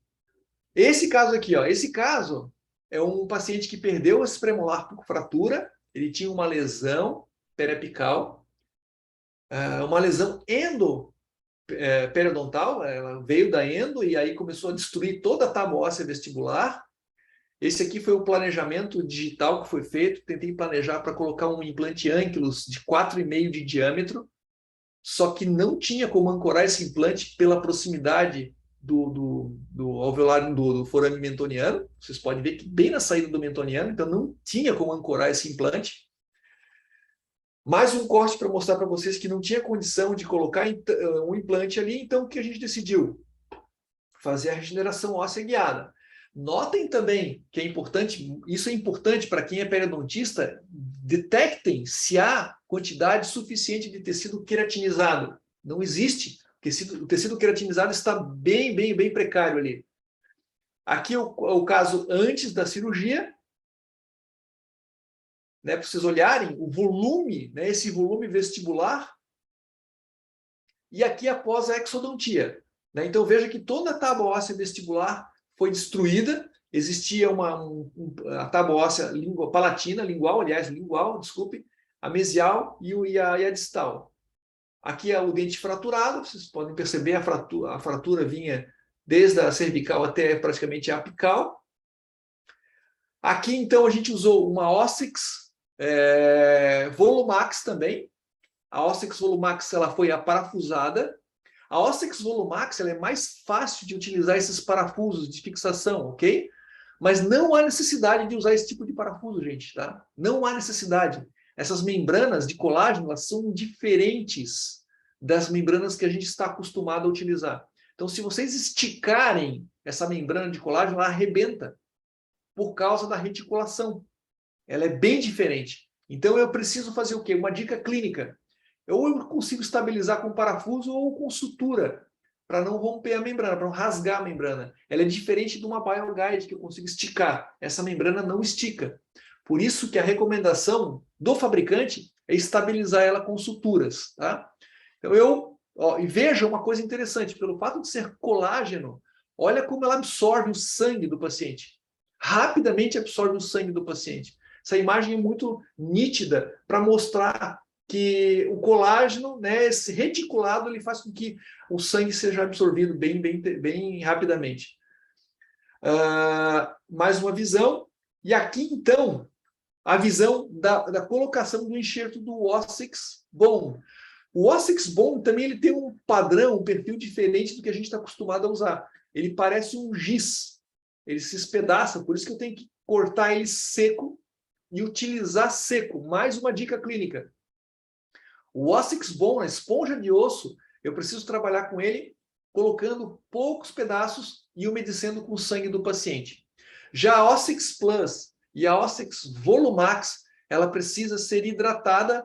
Esse caso aqui, ó, esse caso é um paciente que perdeu esse premolar por fratura, ele tinha uma lesão periapical, uma lesão periodontal, ela veio da endo e aí começou a destruir toda a tábua óssea vestibular. Esse aqui foi o planejamento digital que foi feito. Tentei planejar para colocar um implante Ankylos de 4,5 de diâmetro, só que não tinha como ancorar esse implante pela proximidade do alveolar do forame mentoniano. Vocês podem ver que bem na saída do mentoniano, então não tinha como ancorar esse implante. Mais um corte para mostrar para vocês que não tinha condição de colocar um implante ali, então o que a gente decidiu? Fazer a regeneração óssea guiada. Notem também que é importante, isso é importante para quem é periodontista, detectem se há quantidade suficiente de tecido queratinizado. Não existe. O tecido queratinizado está bem precário ali. Aqui é o caso antes da cirurgia, né, para vocês olharem o volume, né, esse volume vestibular, e aqui após a exodontia. Né? Então veja que toda a tábua óssea vestibular foi destruída, existia a tábua óssea lingual, desculpe, a mesial e a distal. Aqui é o dente fraturado, vocês podem perceber a fratura vinha desde a cervical até praticamente a apical. Aqui, então, a gente usou uma Ossex Volumax também. A Ossex Volumax ela foi aparafusada. A Ossex Volumax ela é mais fácil de utilizar esses parafusos de fixação, ok? Mas não há necessidade de usar esse tipo de parafuso, gente, tá? Não há necessidade. Essas membranas de colágeno, elas são diferentes das membranas que a gente está acostumado a utilizar. Então, se vocês esticarem essa membrana de colágeno, ela arrebenta por causa da reticulação. Ela é bem diferente. Então, eu preciso fazer o quê? Uma dica clínica. Ou eu consigo estabilizar com parafuso ou com sutura, para não romper a membrana, para não rasgar a membrana. Ela é diferente de uma BioGuide, que eu consigo esticar. Essa membrana não estica. Por isso que a recomendação do fabricante é estabilizar ela com suturas. Tá? Então, e veja uma coisa interessante, pelo fato de ser colágeno, olha como ela absorve o sangue do paciente. Rapidamente absorve o sangue do paciente. Essa imagem é muito nítida para mostrar que o colágeno, né, esse reticulado, ele faz com que o sangue seja absorvido bem rapidamente. Mais uma visão. E aqui, então, a visão da colocação do enxerto do Ossix Bone. O Ossix Bone também ele tem um padrão, um perfil diferente do que a gente está acostumado a usar. Ele parece um giz. Ele se espedaça, por isso que eu tenho que cortar ele seco e utilizar seco. Mais uma dica clínica. O Ossix Bone, a esponja de osso, eu preciso trabalhar com ele colocando poucos pedaços e umedecendo com o sangue do paciente. Já a Ossix Plus e a Ossix Volumax, ela precisa ser hidratada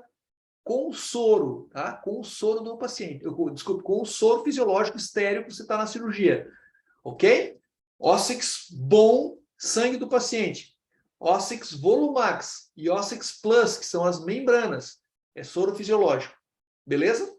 com o soro, tá? Com o soro do paciente. Desculpe, com o soro fisiológico estéril que você está na cirurgia. Ok? Ossix Bone, sangue do paciente. Ossix Volumax e Ossix Plus, que são as membranas. É soro fisiológico. Beleza?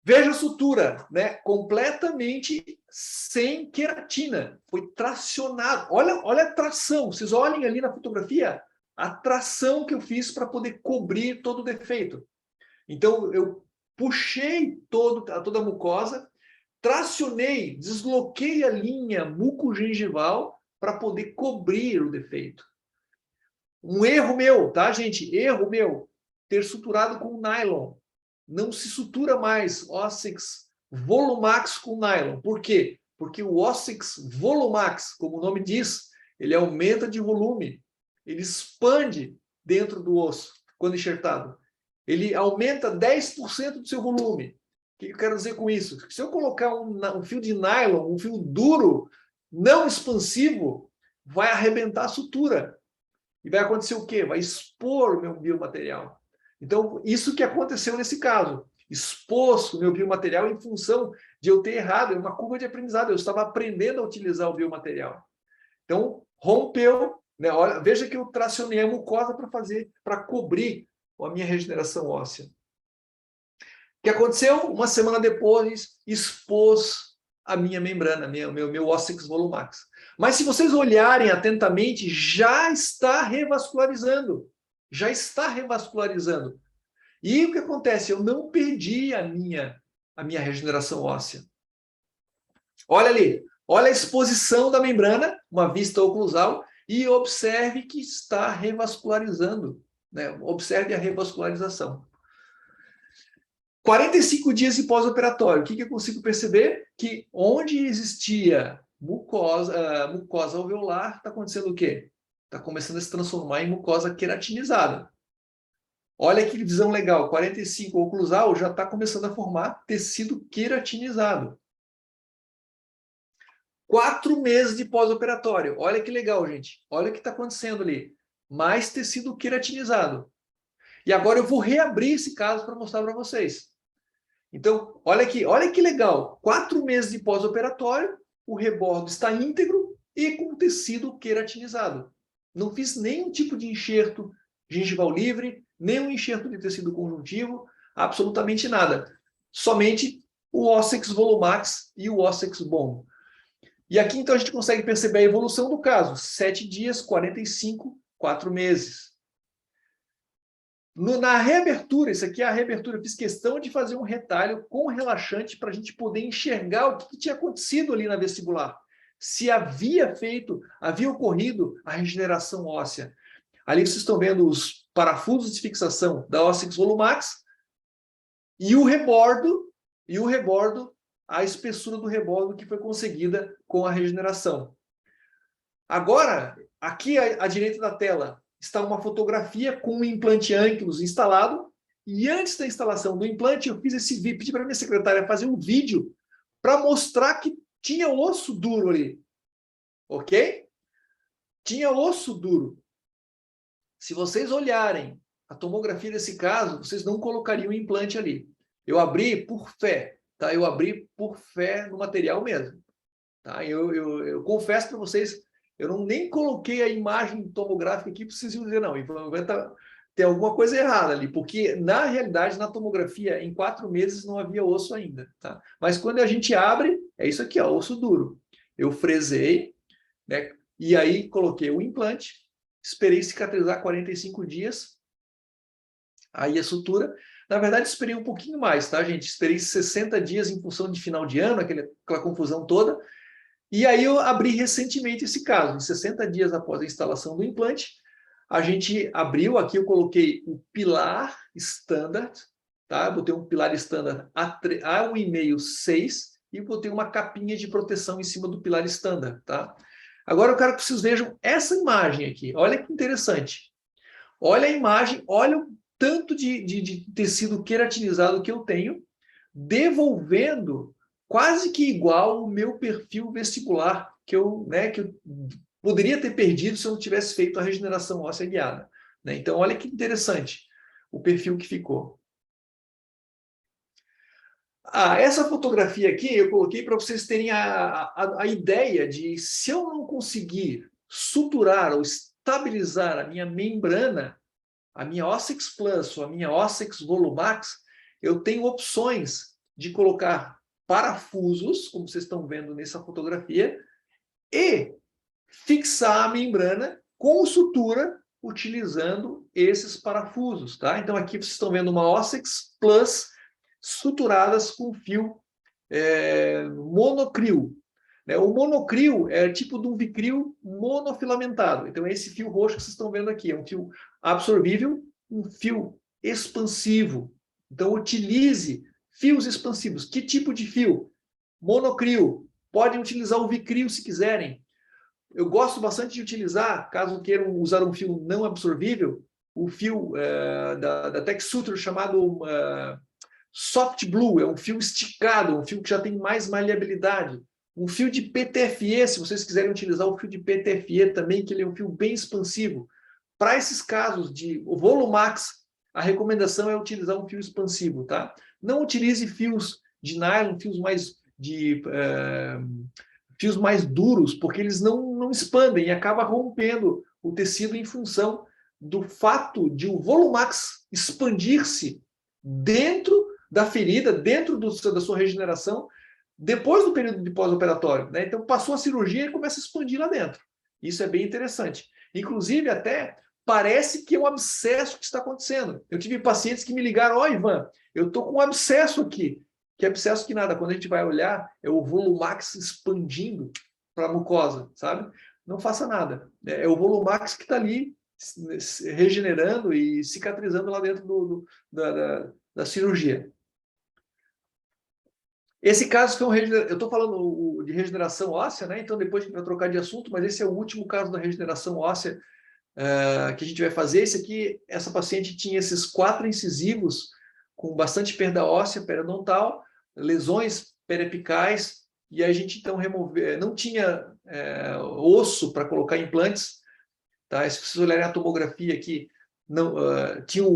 Veja a sutura, né? Completamente sem queratina. Foi tracionado. Olha a tração. Vocês olhem ali na fotografia a tração que eu fiz para poder cobrir todo o defeito. Então, eu puxei toda a mucosa, tracionei, desloquei a linha mucogengival para poder cobrir o defeito. Um erro meu, tá, gente? Erro meu. Ter suturado com nylon. Não se sutura mais Ossix Volumax com nylon. Por quê? Porque o Ossix Volumax, como o nome diz, ele aumenta de volume. Ele expande dentro do osso quando enxertado. Ele aumenta 10% do seu volume. O que eu quero dizer com isso? Se eu colocar um fio de nylon, um fio duro, não expansivo, vai arrebentar a sutura. E vai acontecer o quê? Vai expor o meu biomaterial. Então, isso que aconteceu nesse caso. Expôs o meu biomaterial em função de eu ter errado. É uma curva de aprendizado. Eu estava aprendendo a utilizar o biomaterial. Então, rompeu. Né? Olha, veja que eu tracionei a mucosa para cobrir a minha regeneração óssea. O que aconteceu? Uma semana depois, expôs a minha membrana, meu Ossix Volumax. Mas se vocês olharem atentamente, já está revascularizando. Já está revascularizando. E o que acontece? Eu não perdi a minha regeneração óssea. Olha ali. Olha a exposição da membrana, uma vista oclusal, e observe que está revascularizando. Né? Observe a revascularização. 45 dias de pós-operatório. O que eu consigo perceber? Que onde existia mucosa alveolar, está acontecendo o quê? Está começando a se transformar em mucosa queratinizada. Olha que visão legal. 45 oclusal já está começando a formar tecido queratinizado. 4 meses de pós-operatório. Olha que legal, gente. Olha o que está acontecendo ali. Mais tecido queratinizado. E agora eu vou reabrir esse caso para mostrar para vocês. Então, olha aqui, olha que legal. 4 meses de pós-operatório, o rebordo está íntegro e com tecido queratinizado. Não fiz nenhum tipo de enxerto gengival livre, nenhum enxerto de tecido conjuntivo, absolutamente nada. Somente o Ossix Volumax e o Ossix Bone. E aqui, então, a gente consegue perceber a evolução do caso. 7 dias, 45, 4 meses. Na reabertura, isso aqui é a reabertura, eu fiz questão de fazer um retalho com relaxante para a gente poder enxergar o que tinha acontecido ali na vestibular. Se havia ocorrido a regeneração óssea. Ali vocês estão vendo os parafusos de fixação da Ossix Volumax e o rebordo, a espessura do rebordo que foi conseguida com a regeneração. Agora, aqui à direita da tela, está uma fotografia com o implante Ankylus instalado. E antes da instalação do implante, eu fiz esse vídeo, pedi para minha secretária fazer um vídeo para mostrar que tinha osso duro ali. Ok? Tinha osso duro. Se vocês olharem a tomografia desse caso, vocês não colocariam o implante ali. Eu abri por fé, tá? Eu abri por fé no material mesmo. Tá? Eu confesso para vocês, eu não nem coloquei a imagem tomográfica aqui para vocês dizer, não, tem alguma coisa errada ali, porque na realidade, na tomografia, em 4 meses não havia osso ainda. Tá? Mas quando a gente abre, é isso aqui, ó, osso duro. Eu fresei, né? E aí coloquei o implante, esperei cicatrizar 45 dias, aí a sutura. Na verdade, esperei um pouquinho mais, tá, gente? Esperei 60 dias em função de final de ano, aquela confusão toda. E aí eu abri recentemente esse caso. Em 60 dias após a instalação do implante, a gente abriu, aqui eu coloquei o pilar standard, tá? Eu botei um pilar standard A1,5, 6, e botei uma capinha de proteção em cima do pilar standard, tá? Agora eu quero que vocês vejam essa imagem aqui. Olha que interessante. Olha a imagem, olha o tanto de tecido queratinizado que eu tenho, devolvendo quase que igual o meu perfil vestibular que eu poderia ter perdido se eu não tivesse feito a regeneração óssea guiada. Né? Então, olha que interessante o perfil que ficou. Essa fotografia aqui eu coloquei para vocês terem a ideia de se eu não conseguir suturar ou estabilizar a minha membrana, a minha Ossex Plus ou a minha Ossex Volumax, eu tenho opções de colocar parafusos, como vocês estão vendo nessa fotografia, e fixar a membrana com sutura utilizando esses parafusos. Tá? Então aqui vocês estão vendo uma Ossex Plus suturadas com fio monocril. Né? O monocril é tipo de um vicril monofilamentado. Então, esse fio roxo que vocês estão vendo aqui é um fio absorvível, um fio expansivo. Então, utilize fios expansivos. Que tipo de fio? Monocril. Podem utilizar o vicril se quiserem. Eu gosto bastante de utilizar, caso queiram usar um fio não absorvível, o fio da Texsuture chamado Soft Blue, é um fio esticado, um fio que já tem mais maleabilidade. Um fio de PTFE, se vocês quiserem utilizar o fio de PTFE também, que ele é um fio bem expansivo. Para esses casos de Volumax, a recomendação é utilizar um fio expansivo, tá? Não utilize fios de nylon, fios mais duros, porque eles não expandem e acaba rompendo o tecido em função do fato de o Volumax expandir-se dentro da ferida, dentro da sua regeneração, depois do período de pós-operatório. Né? Então, passou a cirurgia e começa a expandir lá dentro. Isso é bem interessante. Inclusive, até parece que é um abscesso que está acontecendo. Eu tive pacientes que me ligaram, Ivan, eu estou com um abscesso aqui. Que abscesso que nada, quando a gente vai olhar, é o Volumax expandindo para a mucosa, sabe? Não faça nada. É o Volumax que está ali regenerando e cicatrizando lá dentro da cirurgia. Esse caso foi eu estou falando de regeneração óssea, né? Então depois a gente vai trocar de assunto, mas esse é o último caso da regeneração óssea que a gente vai fazer. Essa paciente tinha esses 4 incisivos com bastante perda óssea periodontal, lesões periapicais, e a gente então não tinha osso para colocar implantes. Tá? Se vocês olharem a tomografia aqui, tinha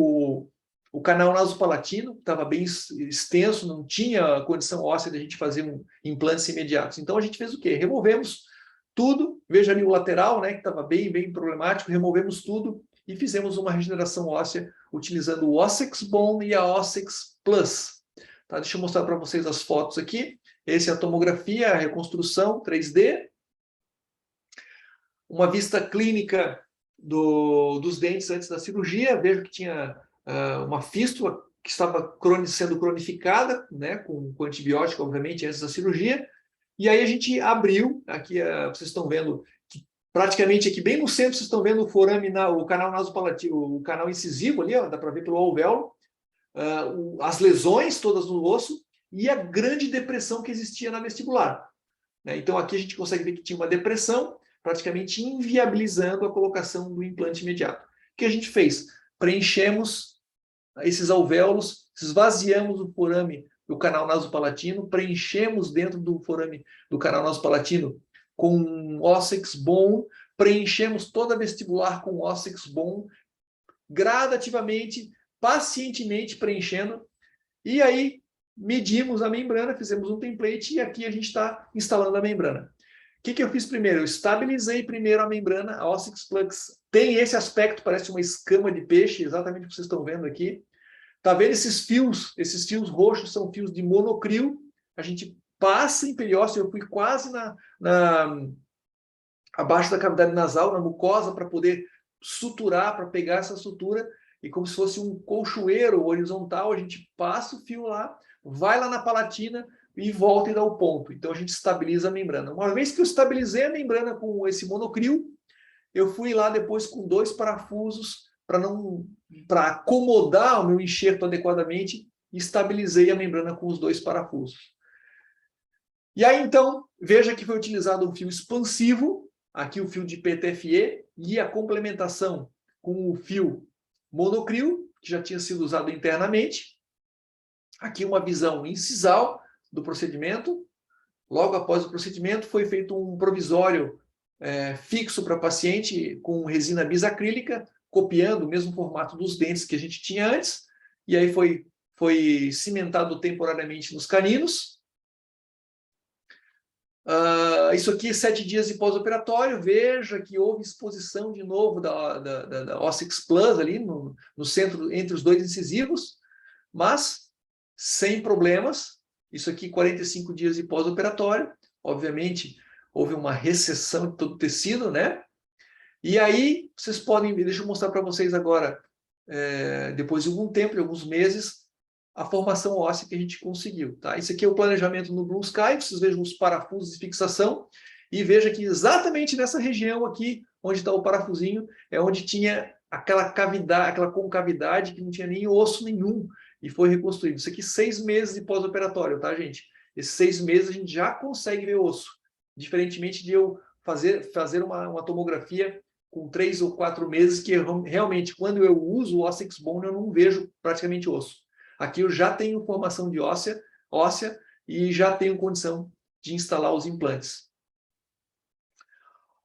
o canal nasopalatino, que estava bem extenso, não tinha condição óssea de a gente fazer implantes imediatos. Então a gente fez o quê? Removemos tudo, veja ali o lateral, né, que estava bem problemático, removemos tudo e fizemos uma regeneração óssea utilizando o Ossex Bone e a Ossex Plus. Tá? Deixa eu mostrar para vocês as fotos aqui. Essa é a tomografia, a reconstrução 3D. Uma vista clínica dos dentes antes da cirurgia. Vejo que tinha uma fístula que estava sendo cronificada, né, com antibiótico, obviamente, antes da cirurgia. E aí a gente abriu, aqui vocês estão vendo, que praticamente aqui bem no centro, vocês estão vendo o canal nasopalatino, o canal incisivo ali, ó, dá para ver pelo alvéolo, as lesões todas no osso e a grande depressão que existia na vestibular. Né? Então aqui a gente consegue ver que tinha uma depressão, praticamente inviabilizando a colocação do implante imediato. O que a gente fez? Preenchemos esses alvéolos, esvaziamos o forame do canal nasopalatino, preenchemos dentro do forame do canal nasopalatino com Ossex Bone, preenchemos toda a vestibular com Ossex Bone, gradativamente, pacientemente preenchendo, e aí medimos a membrana, fizemos um template, e aqui a gente está instalando a membrana. O que eu fiz primeiro? Eu estabilizei primeiro a membrana. A Ossex Plux tem esse aspecto, parece uma escama de peixe, exatamente o que vocês estão vendo aqui. Tá vendo esses fios? Esses fios roxos são fios de monocrio. A gente passa em periósteo, eu fui quase abaixo da cavidade nasal, na mucosa, para poder suturar, para pegar essa sutura, e como se fosse um colchoeiro horizontal, a gente passa o fio lá, vai lá na palatina e volta e dá o ponto. Então a gente estabiliza a membrana. Uma vez que eu estabilizei a membrana com esse monocrio, eu fui lá depois com 2 parafusos para acomodar o meu enxerto adequadamente, e estabilizei a membrana com os 2 parafusos. E aí então, veja que foi utilizado um fio expansivo, aqui o fio de PTFE, e a complementação com o fio monocrio, que já tinha sido usado internamente. Aqui uma visão incisal do procedimento. Logo após o procedimento, foi feito um provisório fixo para paciente com resina bisacrílica, copiando o mesmo formato dos dentes que a gente tinha antes, e aí foi cimentado temporariamente nos caninos. Isso aqui, 7 dias de pós-operatório. Veja que houve exposição de novo da Ossex Plus ali no centro, entre os 2 incisivos, mas sem problemas. Isso aqui, 45 dias de pós-operatório. Obviamente, houve uma recessão de todo o tecido, né? E aí, vocês podem ver, deixa eu mostrar para vocês agora, depois de algum tempo, de alguns meses, a formação óssea que a gente conseguiu. Tá? Esse aqui é o planejamento no Blue Sky, vocês vejam os parafusos de fixação, e veja que exatamente nessa região aqui, onde está o parafusinho, é onde tinha aquela cavidade, aquela concavidade que não tinha nem osso nenhum, e foi reconstruído. Isso aqui 6 meses de pós-operatório, tá, gente? Esses 6 meses a gente já consegue ver osso, diferentemente de eu fazer uma tomografia com 3 ou 4 meses, que realmente, quando eu uso o Ossex Bone, eu não vejo praticamente osso. Aqui eu já tenho formação de óssea e já tenho condição de instalar os implantes.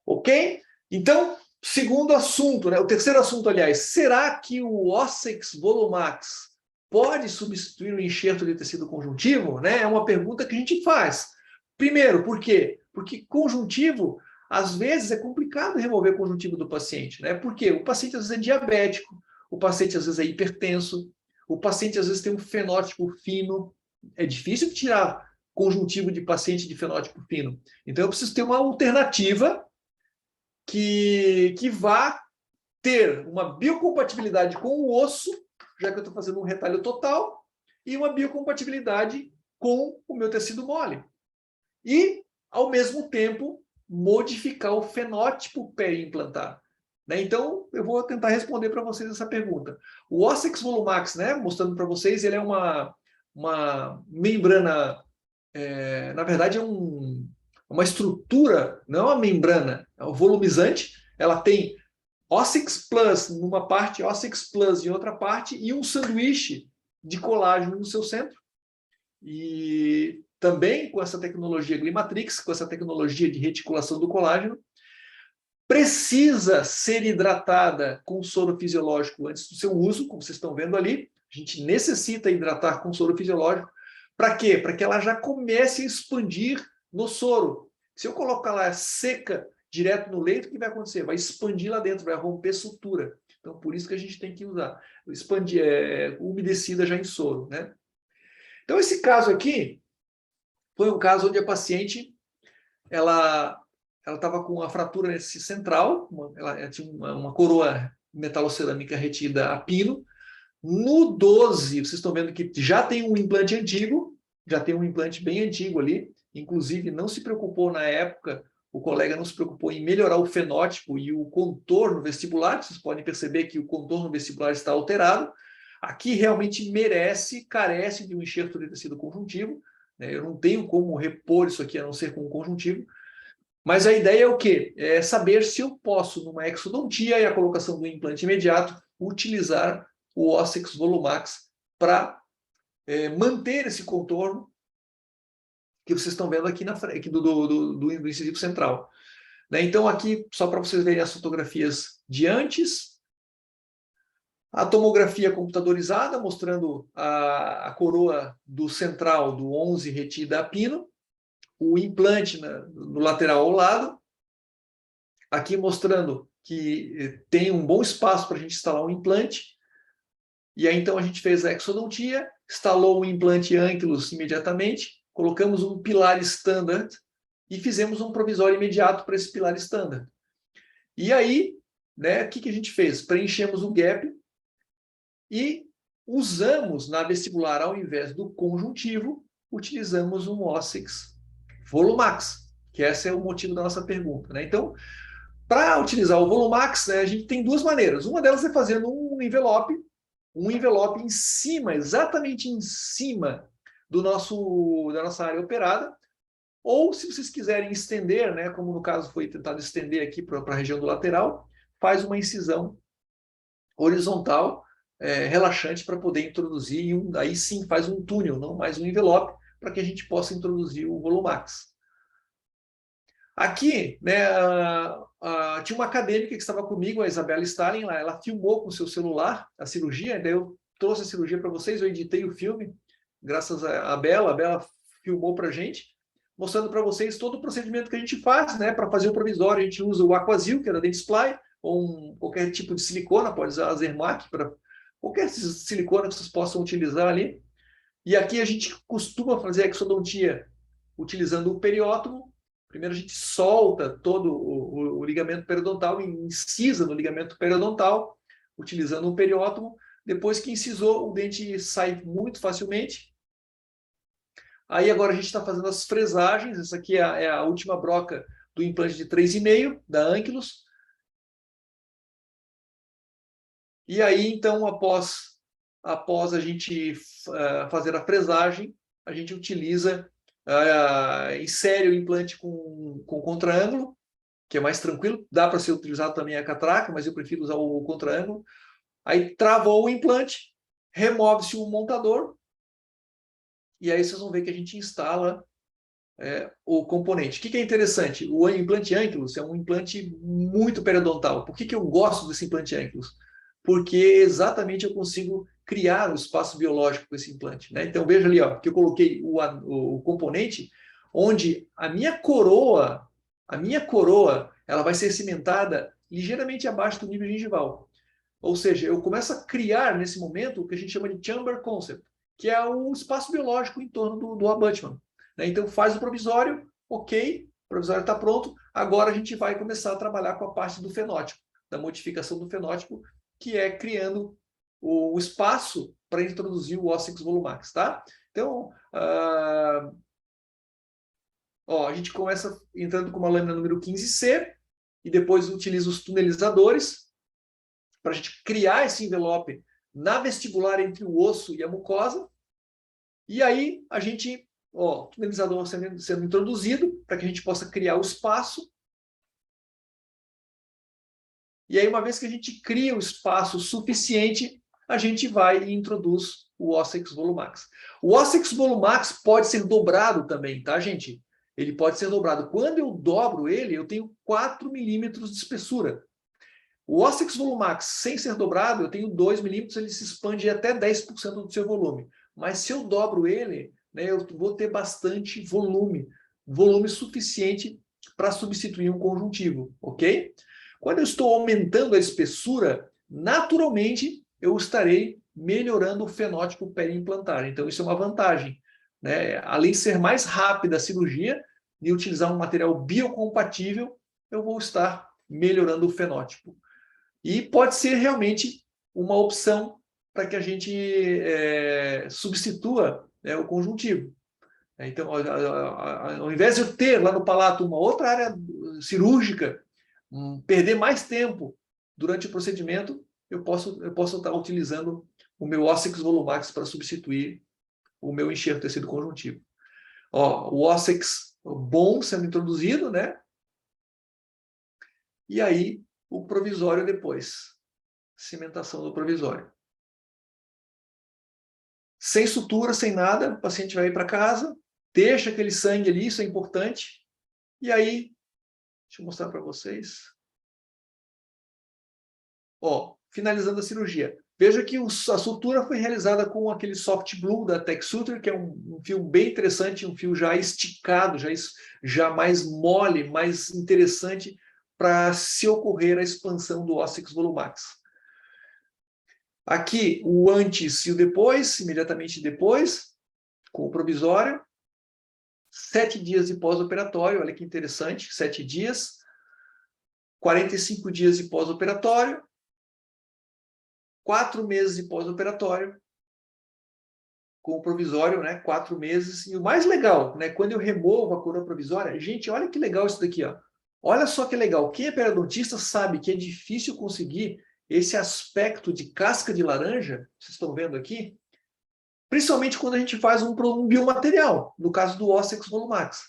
Ok? Então, segundo assunto, né? O terceiro assunto, aliás, será que o Ossex Volumax pode substituir o enxerto de tecido conjuntivo? Né? É uma pergunta que a gente faz. Primeiro, por quê? Porque conjuntivo, às vezes, é complicado remover conjuntivo do paciente. Né? Por quê? O paciente, às vezes, é diabético, o paciente, às vezes, é hipertenso, o paciente, às vezes, tem um fenótipo fino. É difícil tirar conjuntivo de paciente de fenótipo fino. Então, eu preciso ter uma alternativa que vá ter uma biocompatibilidade com o osso, já que eu estou fazendo um retalho total, e uma biocompatibilidade com o meu tecido mole. E, ao mesmo tempo, modificar o fenótipo peri-implantar. Né? Então, eu vou tentar responder para vocês essa pergunta. O Ossex Volumax, né, mostrando para vocês, ele é uma membrana, na verdade é uma estrutura, não é uma membrana, é um volumizante. Ela tem Ossex Plus numa parte, Ossex Plus em outra parte, e um sanduíche de colágeno no seu centro. E também com essa tecnologia Glimatrix, com essa tecnologia de reticulação do colágeno, precisa ser hidratada com soro fisiológico antes do seu uso, como vocês estão vendo ali. A gente necessita hidratar com soro fisiológico. Para quê? Para que ela já comece a expandir no soro. Se eu colocar lá seca direto no leito, o que vai acontecer? Vai expandir lá dentro, vai romper sutura. Então, por isso que a gente tem que usar. Expandir, umedecida já em soro. Né? Então, esse caso aqui foi um caso onde a paciente ela estava com a fratura nesse central, ela tinha uma coroa metalocerâmica retida a pino. No 12, vocês estão vendo que já tem um implante antigo, já tem um implante bem antigo ali, inclusive não se preocupou na época, o colega não se preocupou em melhorar o fenótipo e o contorno vestibular. Vocês podem perceber que o contorno vestibular está alterado. Aqui realmente carece de um enxerto de tecido conjuntivo, né? Eu não tenho como repor isso aqui a não ser com um conjuntivo. Mas a ideia é o quê? É saber se eu posso, numa exodontia e a colocação do implante imediato, utilizar o Ossex Volumax para manter esse contorno que vocês estão vendo aqui na frente, do incisivo central. Né? Então, aqui, só para vocês verem as fotografias de antes, a tomografia computadorizada, mostrando a coroa do central do 11 retida a pino, o implante no lateral ao lado, aqui mostrando que tem um bom espaço para a gente instalar um implante, e aí então a gente fez a exodontia, instalou o implante Ankylos imediatamente, colocamos um pilar standard e fizemos um provisório imediato para esse pilar standard. E aí, né, o que a gente fez? Preenchemos o gap e usamos na vestibular, ao invés do conjuntivo, utilizamos um Ossex Volumax, que esse é o motivo da nossa pergunta. Né? Então, para utilizar o Volumax, né, a gente tem duas maneiras. Uma delas é fazendo um envelope em cima, exatamente em cima da nossa área operada, ou se vocês quiserem estender, né, como no caso foi tentado estender aqui para a região do lateral, faz uma incisão horizontal, relaxante, para poder introduzir, aí sim faz um túnel, não mais um envelope, para que a gente possa introduzir o Volumax. Aqui, né, tinha uma acadêmica que estava comigo, a Isabela Stalin, ela filmou com o seu celular a cirurgia, daí eu trouxe a cirurgia para vocês, eu editei o filme, graças a Bela filmou para a gente, mostrando para vocês todo o procedimento que a gente faz, né, para fazer o provisório. A gente usa o Aquasil, que é da Dentsply, ou qualquer tipo de silicona, pode usar a Zermatt, para qualquer silicona que vocês possam utilizar ali. E aqui a gente costuma fazer a exodontia utilizando o periótomo. Primeiro a gente solta todo o ligamento periodontal e incisa no ligamento periodontal, utilizando o periótomo. Depois que incisou, o dente sai muito facilmente. Aí agora a gente está fazendo as fresagens. Essa aqui é a última broca do implante de 3,5, da Ankylos. E aí, então, após a gente fazer a fresagem, a gente utiliza, insere o implante com contraângulo, que é mais tranquilo. Dá para ser utilizado também a catraca, mas eu prefiro usar o contraângulo. Aí travou o implante, remove-se o montador, e aí vocês vão ver que a gente instala o componente. O que é interessante? O implante Ankylos é um implante muito periodontal. Por que eu gosto desse implante Ankylos? Porque exatamente eu consigo criar um espaço biológico com esse implante. Né? Então veja ali, ó, que eu coloquei o componente onde a minha coroa, ela vai ser cimentada ligeiramente abaixo do nível gengival. Ou seja, eu começo a criar nesse momento o que a gente chama de chamber concept, que é o espaço biológico em torno do abutment. Né? Então faz o provisório, ok, o provisório está pronto, agora a gente vai começar a trabalhar com a parte do fenótipo, da modificação do fenótipo, que é criando o espaço para introduzir o Ossex Volumax. Tá? Então, a gente começa entrando com uma lâmina número 15C, e depois utiliza os tunelizadores, para a gente criar esse envelope na vestibular entre o osso e a mucosa. E aí a gente, o tunelizador sendo introduzido, para que a gente possa criar o espaço. E aí, uma vez que a gente cria o espaço suficiente, a gente vai e introduz o Ossex Volumax. O Ossex Volumax pode ser dobrado também, tá, gente? Ele pode ser dobrado. Quando eu dobro ele, eu tenho 4 milímetros de espessura. O Ossex Volumax, sem ser dobrado, eu tenho 2 milímetros, ele se expande até 10% do seu volume. Mas se eu dobro ele, né, eu vou ter bastante volume suficiente para substituir um conjuntivo, ok? Quando eu estou aumentando a espessura, naturalmente eu estarei melhorando o fenótipo periimplantar. Então isso é uma vantagem. Né? Além de ser mais rápida a cirurgia e utilizar um material biocompatível, eu vou estar melhorando o fenótipo. E pode ser realmente uma opção para que a gente substitua, né, o conjuntivo. Então, ao invés de eu ter lá no palato uma outra área cirúrgica, perder mais tempo durante o procedimento, eu posso estar utilizando o meu Ossex Volumax para substituir o meu enxerto tecido conjuntivo. O Ossex bom sendo introduzido, né? e aí o provisório depois. Cimentação do provisório. Sem sutura, sem nada, o paciente vai ir para casa, deixa aquele sangue ali, isso é importante, e aí, deixa eu mostrar para vocês. Ó, finalizando a cirurgia. Veja que a sutura foi realizada com aquele soft blue da Tech Suture, que é um fio bem interessante, um fio já esticado, já mais mole, mais interessante para se ocorrer a expansão do Ossix Volumax. Aqui o antes e o depois, imediatamente depois, com o provisório. 7 dias de pós-operatório, olha que interessante, 7 dias. 45 dias de pós-operatório. 4 meses de pós-operatório, com o provisório, né? 4 meses. E o mais legal, né? Quando eu removo a coroa provisória, gente, olha que legal isso daqui, ó. Olha só que legal. Quem é periodontista sabe que é difícil conseguir esse aspecto de casca de laranja, vocês estão vendo aqui, principalmente quando a gente faz um biomaterial, no caso do Ossix Volumax.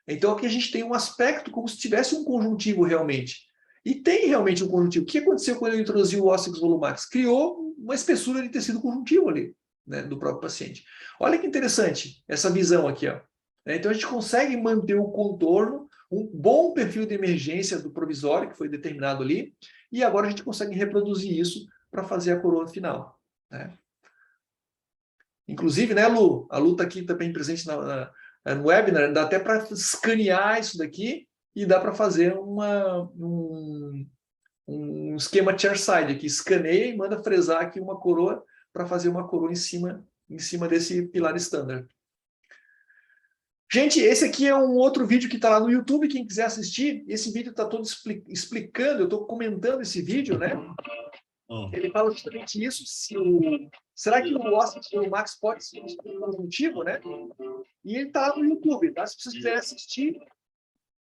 Então aqui a gente tem um aspecto como se tivesse um conjuntivo realmente. E tem realmente um conjuntivo. O que aconteceu quando eu introduzi o Ossix Volumax? Criou uma espessura de tecido conjuntivo ali, né, do próprio paciente. Olha que interessante essa visão aqui, ó. Então a gente consegue manter o contorno, um bom perfil de emergência do provisório que foi determinado ali, e agora a gente consegue reproduzir isso para fazer a coroa final, né? Inclusive, né, Lu? A Lu está aqui também presente no webinar, dá até para escanear isso daqui e dá para fazer um esquema chairside aqui, escaneia e manda fresar aqui uma coroa para fazer uma coroa em cima desse pilar standard. Gente, esse aqui é um outro vídeo que está lá no YouTube, quem quiser assistir, esse vídeo está todo explicando, eu estou comentando esse vídeo, né? Ele fala justamente isso, será que o Ossix Volumax pode ser um conjuntivo, né? E ele está lá no YouTube, tá? Se vocês quiserem assistir,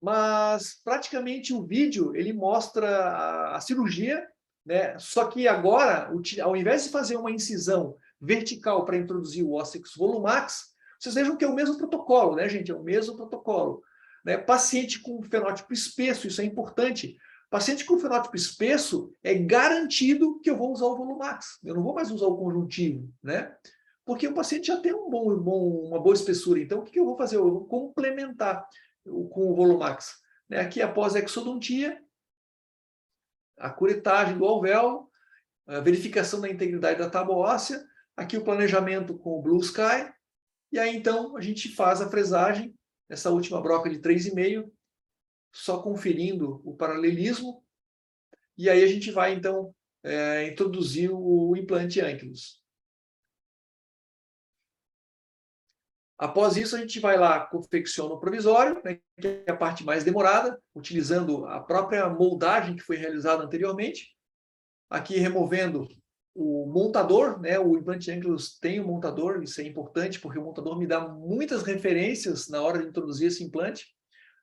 mas praticamente o vídeo, ele mostra a cirurgia, né? Só que agora, ao invés de fazer uma incisão vertical para introduzir o Ossix Volumax, vocês vejam que é o mesmo protocolo, né, gente? É o mesmo protocolo, né? Paciente com fenótipo espesso, isso é importante. Paciente com fenótipo espesso, é garantido que eu vou usar o Volumax. Eu não vou mais usar o conjuntivo, né? Porque o paciente já tem uma boa espessura. Então, o que eu vou fazer? Eu vou complementar com o Volumax. Né? Aqui, após a exodontia, a curetagem do alvéolo, a verificação da integridade da tábua óssea, aqui o planejamento com o Blue Sky, e aí, então, a gente faz a fresagem, essa última broca de 3,5, só conferindo o paralelismo, e aí a gente vai, então, introduzir o implante Ankylos. Após isso, a gente vai lá, confecciona o provisório, né, que é a parte mais demorada, utilizando a própria moldagem que foi realizada anteriormente. Aqui, removendo o montador, né, o implante Ankylos tem um montador, isso é importante, porque o montador me dá muitas referências na hora de introduzir esse implante.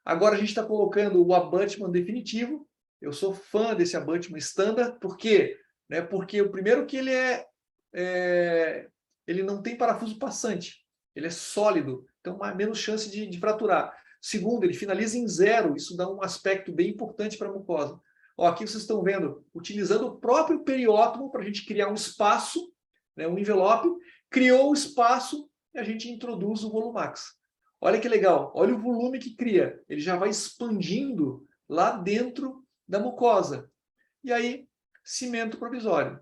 Agora a gente está colocando o abutment definitivo. Eu sou fã desse abutment standard. Por quê? Né, porque o primeiro que ele não tem parafuso passante. Ele é sólido, então menos chance de fraturar. Segundo, ele finaliza em 0. Isso dá um aspecto bem importante para a mucosa. Ó, aqui vocês estão vendo, utilizando o próprio periótomo para a gente criar um espaço, né, um envelope, criou o espaço e a gente introduz o Volumax. Olha que legal, olha o volume que cria. Ele já vai expandindo lá dentro da mucosa. E aí, cimento provisório.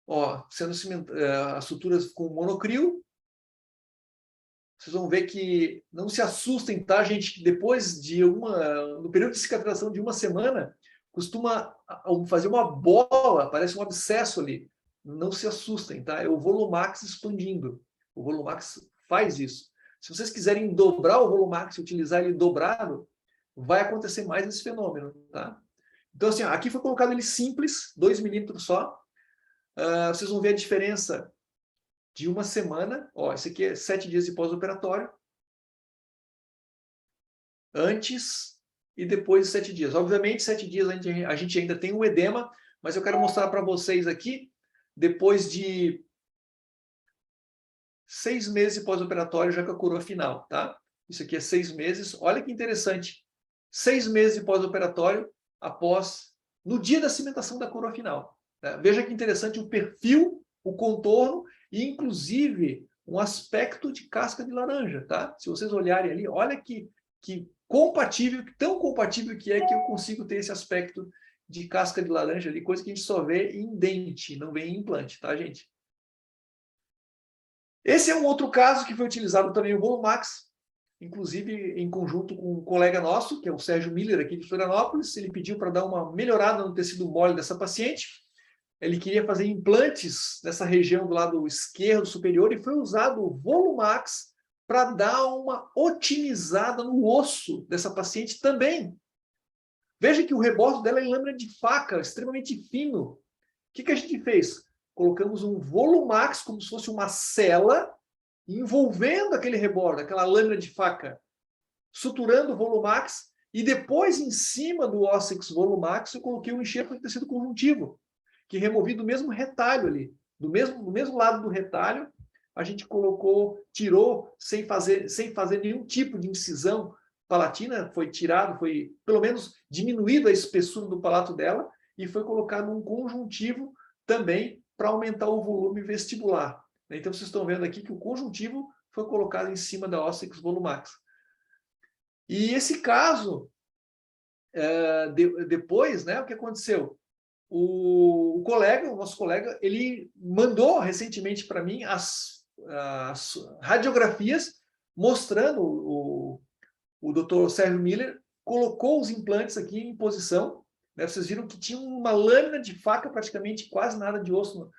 Ó, sendo as suturas com monocrio. Vocês vão ver que não se assustem, tá, gente? Depois no período de cicatrização de uma semana, costuma fazer uma bola, parece um abscesso ali. Não se assustem, tá? É o Volumax expandindo. O Volumax faz isso. Se vocês quiserem dobrar o Volumax e utilizar ele dobrado, vai acontecer mais esse fenômeno, tá? Então, assim, aqui foi colocado ele simples, 2 milímetros só. Vocês vão ver a diferença de uma semana. Ó, esse aqui é 7 dias de pós-operatório. Antes e depois de 7 dias. Obviamente, 7 dias a gente ainda tem um edema, mas eu quero mostrar para vocês aqui, depois de 6 meses de pós-operatório, já com a coroa final, tá? Isso aqui é 6 meses. Olha que interessante. 6 meses de pós-operatório no dia da cimentação da coroa final. Né? Veja que interessante o perfil, o contorno e, inclusive, um aspecto de casca de laranja. Tá? Se vocês olharem ali, olha que compatível, tão compatível que é que eu consigo ter esse aspecto de casca de laranja ali, coisa que a gente só vê em dente, não vê em implante, tá, gente? Esse é um outro caso que foi utilizado também o Volumax, inclusive em conjunto com um colega nosso, que é o Sérgio Miller, aqui de Florianópolis. Ele pediu para dar uma melhorada no tecido mole dessa paciente. Ele queria fazer implantes nessa região do lado esquerdo superior e foi usado o Volumax para dar uma otimizada no osso dessa paciente também. Veja que o rebordo dela é em lâmina de faca, extremamente fino. O que a gente fez? Colocamos um Volumax como se fosse uma cela envolvendo aquele rebordo, aquela lâmina de faca, suturando o Volumax, e depois, em cima do Ossix Volumax, eu coloquei um enxerto de tecido conjuntivo, que removi do mesmo retalho ali, do mesmo lado do retalho, a gente tirou sem fazer nenhum tipo de incisão palatina, foi tirado, foi pelo menos diminuído a espessura do palato dela, e foi colocado um conjuntivo também para aumentar o volume vestibular. Então, vocês estão vendo aqui que o conjuntivo foi colocado em cima da Ossix Volumax. E esse caso, depois, né, o que aconteceu? O nosso colega, ele mandou recentemente para mim as radiografias mostrando o Dr. Sérgio Miller colocou os implantes aqui em posição. Né, vocês viram que tinha uma lâmina de faca, praticamente quase nada de osso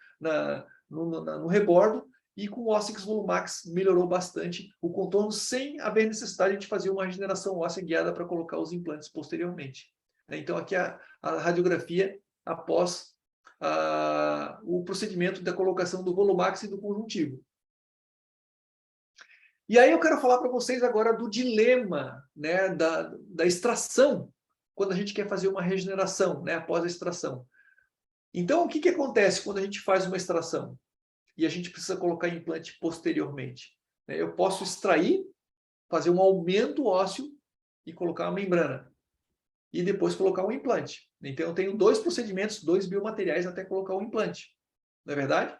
no rebordo, e com o Ossix Volumax melhorou bastante o contorno sem haver necessidade de fazer uma regeneração óssea guiada para colocar os implantes posteriormente. Então, aqui a radiografia após o procedimento da colocação do Volumax e do conjuntivo. E aí eu quero falar para vocês agora do dilema, né, da extração, quando a gente quer fazer uma regeneração, né, após a extração. Então, o que acontece quando a gente faz uma extração e a gente precisa colocar implante posteriormente? Eu posso extrair, fazer um aumento ósseo e colocar uma membrana. E depois colocar um implante. Então, eu tenho 2 procedimentos, 2 biomateriais até colocar um implante. Não é verdade?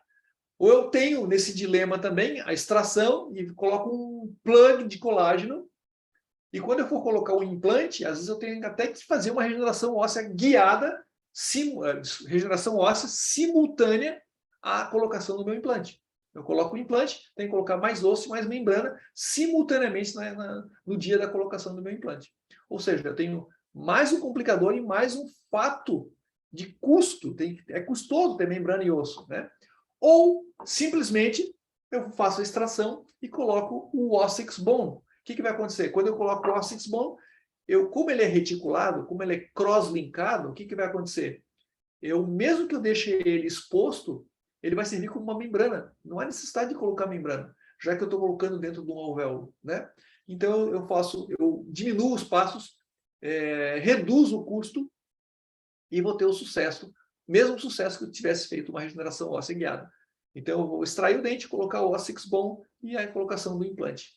Ou eu tenho, nesse dilema também, a extração e coloco um plug de colágeno. E quando eu for colocar um implante, às vezes eu tenho até que fazer uma regeneração óssea guiada, regeneração óssea simultânea à colocação do meu implante. Eu coloco o implante, tenho que colocar mais osso e mais membrana simultaneamente no dia da colocação do meu implante. Ou seja, eu tenho mais um complicador e mais um fato de custo. É custoso ter membrana e osso, né? Ou, simplesmente, eu faço a extração e coloco o Ossix Bone. O que vai acontecer? Quando eu coloco o Ossix Bone, como ele é reticulado, como ele é cross-linkado, o que vai acontecer? Mesmo que eu deixe ele exposto, ele vai servir como uma membrana. Não há necessidade de colocar membrana, já que eu estou colocando dentro de um alvéolo, né? Então, eu diminuo os passos, reduzo o custo e vou ter o sucesso, mesmo sucesso que eu tivesse feito uma regeneração óssea guiada. Então, eu vou extrair o dente, colocar o Ossix Bone e a colocação do implante.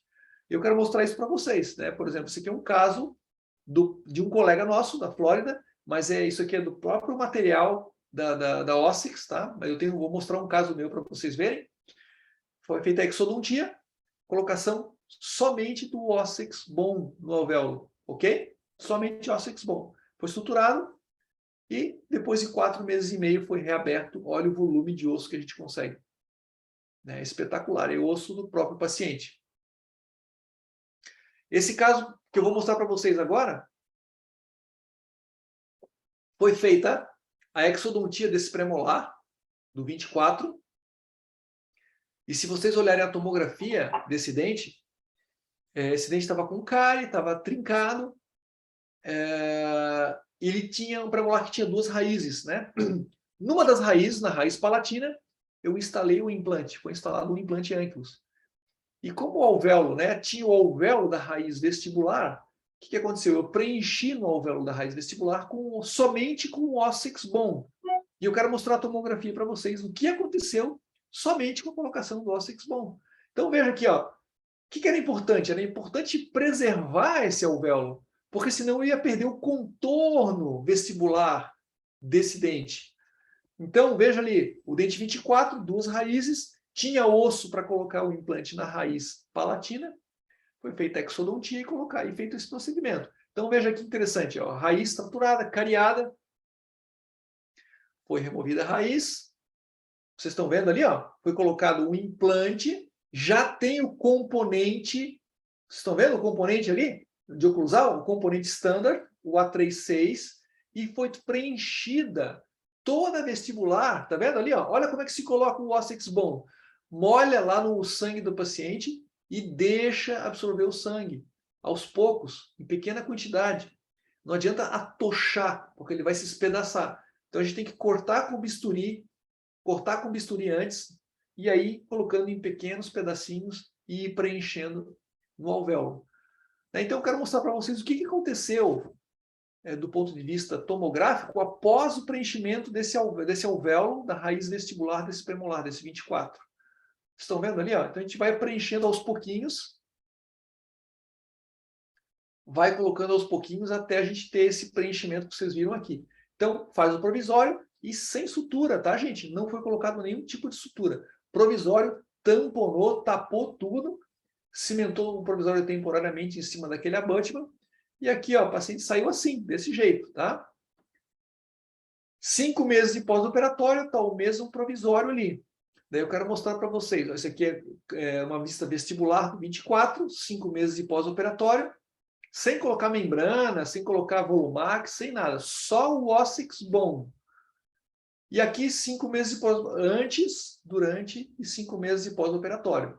Eu quero mostrar isso para vocês, né? Por exemplo, esse aqui é um caso de um colega nosso da Flórida, mas isso aqui é do próprio material da Ossix, tá? Mas vou mostrar um caso meu para vocês verem. Foi feita a exodontia, colocação somente do Ossix Bone no alvéolo, ok? Somente Ossix Bone. Foi suturado e depois de 4 meses e meio foi reaberto. Olha o volume de osso que a gente consegue. É espetacular, é o osso do próprio paciente. Esse caso que eu vou mostrar para vocês agora, foi feita a exodontia desse premolar, do 24. E se vocês olharem a tomografia desse dente, esse dente estava com cárie, estava trincado. Ele tinha um premolar que tinha 2 raízes, né? Numa das raízes, na raiz palatina, eu instalei um implante. Foi instalado um implante Ankylus. E como o alvéolo, né, tinha o alvéolo da raiz vestibular, o que aconteceu? Eu preenchi no alvéolo da raiz vestibular somente com o Ossix Bone. E eu quero mostrar a tomografia para vocês o que aconteceu somente com a colocação do Ossix Bone. Então veja aqui, ó, que era importante? Era importante preservar esse alvéolo, porque senão eu ia perder o contorno vestibular desse dente. Então, veja ali, o dente 24, 2 raízes, tinha osso para colocar o implante na raiz palatina, foi feita a exodontia e feito esse procedimento. Então, veja que interessante, ó, raiz traturada, cariada, foi removida a raiz, vocês estão vendo ali, ó, foi colocado um implante, já tem o componente, vocês estão vendo o componente ali, de oclusal, o componente standard, o A36, e foi preenchida toda a vestibular, tá vendo ali, ó? Olha como é que se coloca o Ossex Bone. Molha lá no sangue do paciente e deixa absorver o sangue, aos poucos, em pequena quantidade. Não adianta atochar, porque ele vai se espedaçar. Então a gente tem que cortar com bisturi antes, e aí colocando em pequenos pedacinhos e ir preenchendo no alvéolo. Então eu quero mostrar para vocês o que aconteceu do ponto de vista tomográfico após o preenchimento desse alvéolo da raiz vestibular desse premolar, desse 24. Estão vendo ali? Ó? Então a gente vai preenchendo aos pouquinhos, vai colocando aos pouquinhos até a gente ter esse preenchimento que vocês viram aqui. Então faz o provisório e sem sutura, tá, gente? Não foi colocado nenhum tipo de sutura. Provisório, tamponou, tapou tudo, cimentou o provisório temporariamente em cima daquele abutment. E aqui, ó, o paciente saiu assim, desse jeito, tá? 5 meses de pós-operatório, tá o mesmo provisório ali. Daí eu quero mostrar para vocês. Esse aqui é uma vista vestibular do 24, 5 meses de pós-operatório, sem colocar membrana, sem colocar Volumax, sem nada. Só o Ossex Bone. E aqui 5 meses de antes, durante e 5 meses de pós-operatório.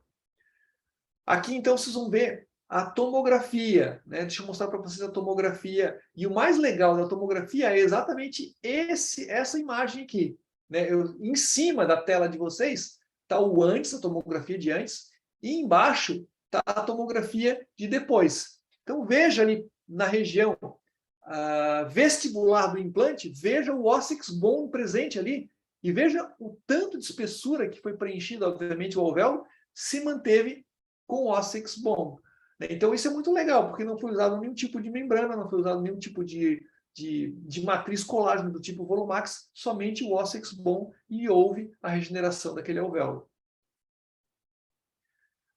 Aqui, então, vocês vão ver a tomografia, né? Deixa eu mostrar para vocês a tomografia. E o mais legal da tomografia é exatamente essa imagem aqui. Né? Em cima da tela de vocês está o antes, a tomografia de antes, e embaixo está a tomografia de depois. Então, veja ali na região vestibular do implante, veja o Ossex Bone presente ali, e veja o tanto de espessura que foi preenchido, obviamente, o alvéolo, se manteve com o Ossex Bone. Então, isso é muito legal, porque não foi usado nenhum tipo de membrana, não foi usado nenhum tipo de matriz colágeno do tipo Volumax, somente o Ossex Bone, e houve a regeneração daquele alvéolo.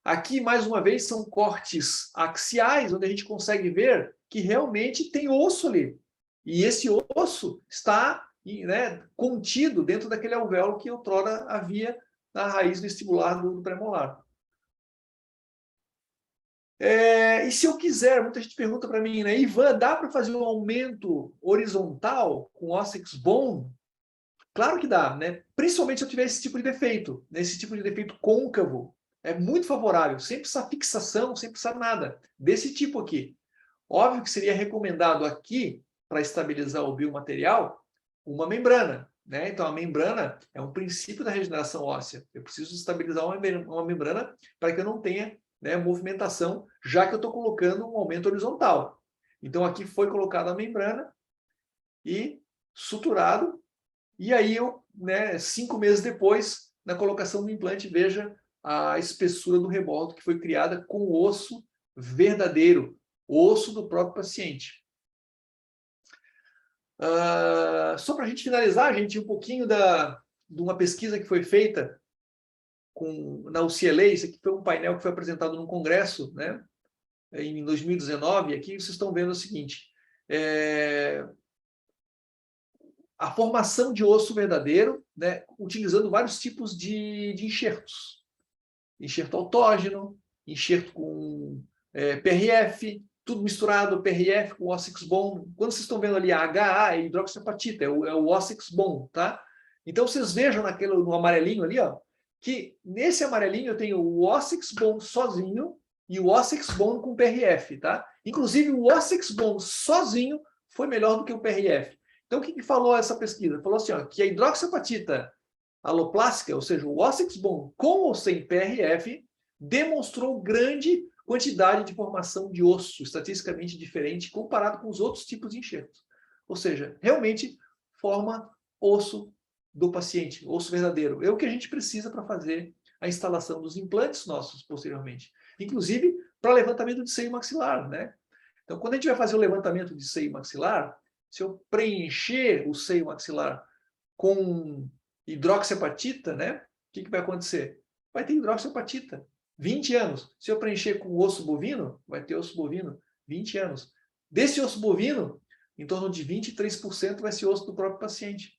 Aqui, mais uma vez, são cortes axiais, onde a gente consegue ver que realmente tem osso ali. E esse osso está, né, contido dentro daquele alvéolo que outrora havia na raiz vestibular do premolar. E se eu quiser, muita gente pergunta para mim, né, Ivan, dá para fazer um aumento horizontal com Ossex Bone? Claro que dá, né? Principalmente se eu tiver esse tipo de defeito, né? Esse tipo de defeito côncavo. É muito favorável, sem precisar fixação, sem precisar nada. Desse tipo aqui. Óbvio que seria recomendado aqui, para estabilizar o biomaterial, uma membrana. Né? Então, a membrana é um princípio da regeneração óssea. Eu preciso estabilizar uma membrana para que eu não tenha, né, movimentação, já que eu estou colocando um aumento horizontal. Então, aqui foi colocada a membrana e suturado. E aí, né, 5 meses depois, na colocação do implante, veja a espessura do rebordo que foi criada com o osso verdadeiro, osso do próprio paciente. Só para a gente finalizar, gente, um pouquinho de uma pesquisa que foi feita na UCLA. Isso aqui foi um painel que foi apresentado num congresso, né, em 2019, e aqui vocês estão vendo o seguinte, a formação de osso verdadeiro, né, utilizando vários tipos de enxertos. Enxerto autógeno, enxerto com PRF, tudo misturado, PRF com Ossex Bone. Quando vocês estão vendo ali a HA, é hidroxiapatita, é o Ossex Bone, tá? Então vocês vejam no amarelinho ali, ó, que nesse amarelinho eu tenho o Ossex Bone sozinho e o Ossex Bone com PRF, tá? Inclusive o Ossex Bone sozinho foi melhor do que o PRF. Então o que falou essa pesquisa? Falou assim, ó, que a hidroxiapatita aloplásica, ou seja, o Ossex Bone com ou sem PRF, demonstrou grande quantidade de formação de osso, estatisticamente diferente, comparado com os outros tipos de enxertos. Ou seja, realmente forma osso do paciente, osso verdadeiro. É o que a gente precisa para fazer a instalação dos implantes nossos posteriormente. inclusive para levantamento de seio maxilar, né? Então, quando a gente vai fazer o levantamento de seio maxilar, se eu preencher o seio maxilar com hidroxiapatita, né? O que vai acontecer? Vai ter hidroxiapatita. 20 anos. Se eu preencher com osso bovino, vai ter osso bovino. 20 anos. Desse osso bovino, em torno de 23% vai ser osso do próprio paciente.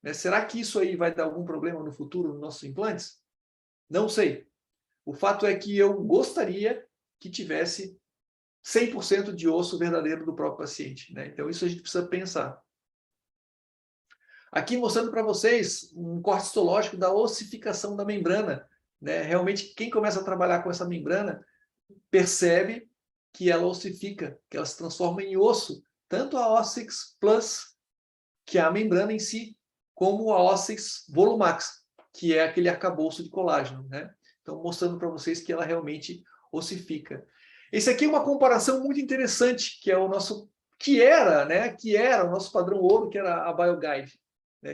Né? Será que isso aí vai dar algum problema no futuro nos nossos implantes? Não sei. O fato é que eu gostaria que tivesse 100% de osso verdadeiro do próprio paciente. Né? Então, isso a gente precisa pensar. Aqui mostrando para vocês um corte histológico da ossificação da membrana. Né? Realmente, quem começa a trabalhar com essa membrana percebe que ela ossifica, que ela se transforma em osso. Tanto a Ossix Plus, que é a membrana em si, como a Ossix Volumax, que é aquele arcabouço de colágeno. Né? Então, mostrando para vocês que ela realmente ossifica. Esse aqui é uma comparação muito interessante, que é o nosso, que era o nosso padrão ouro, que era a BioGuide.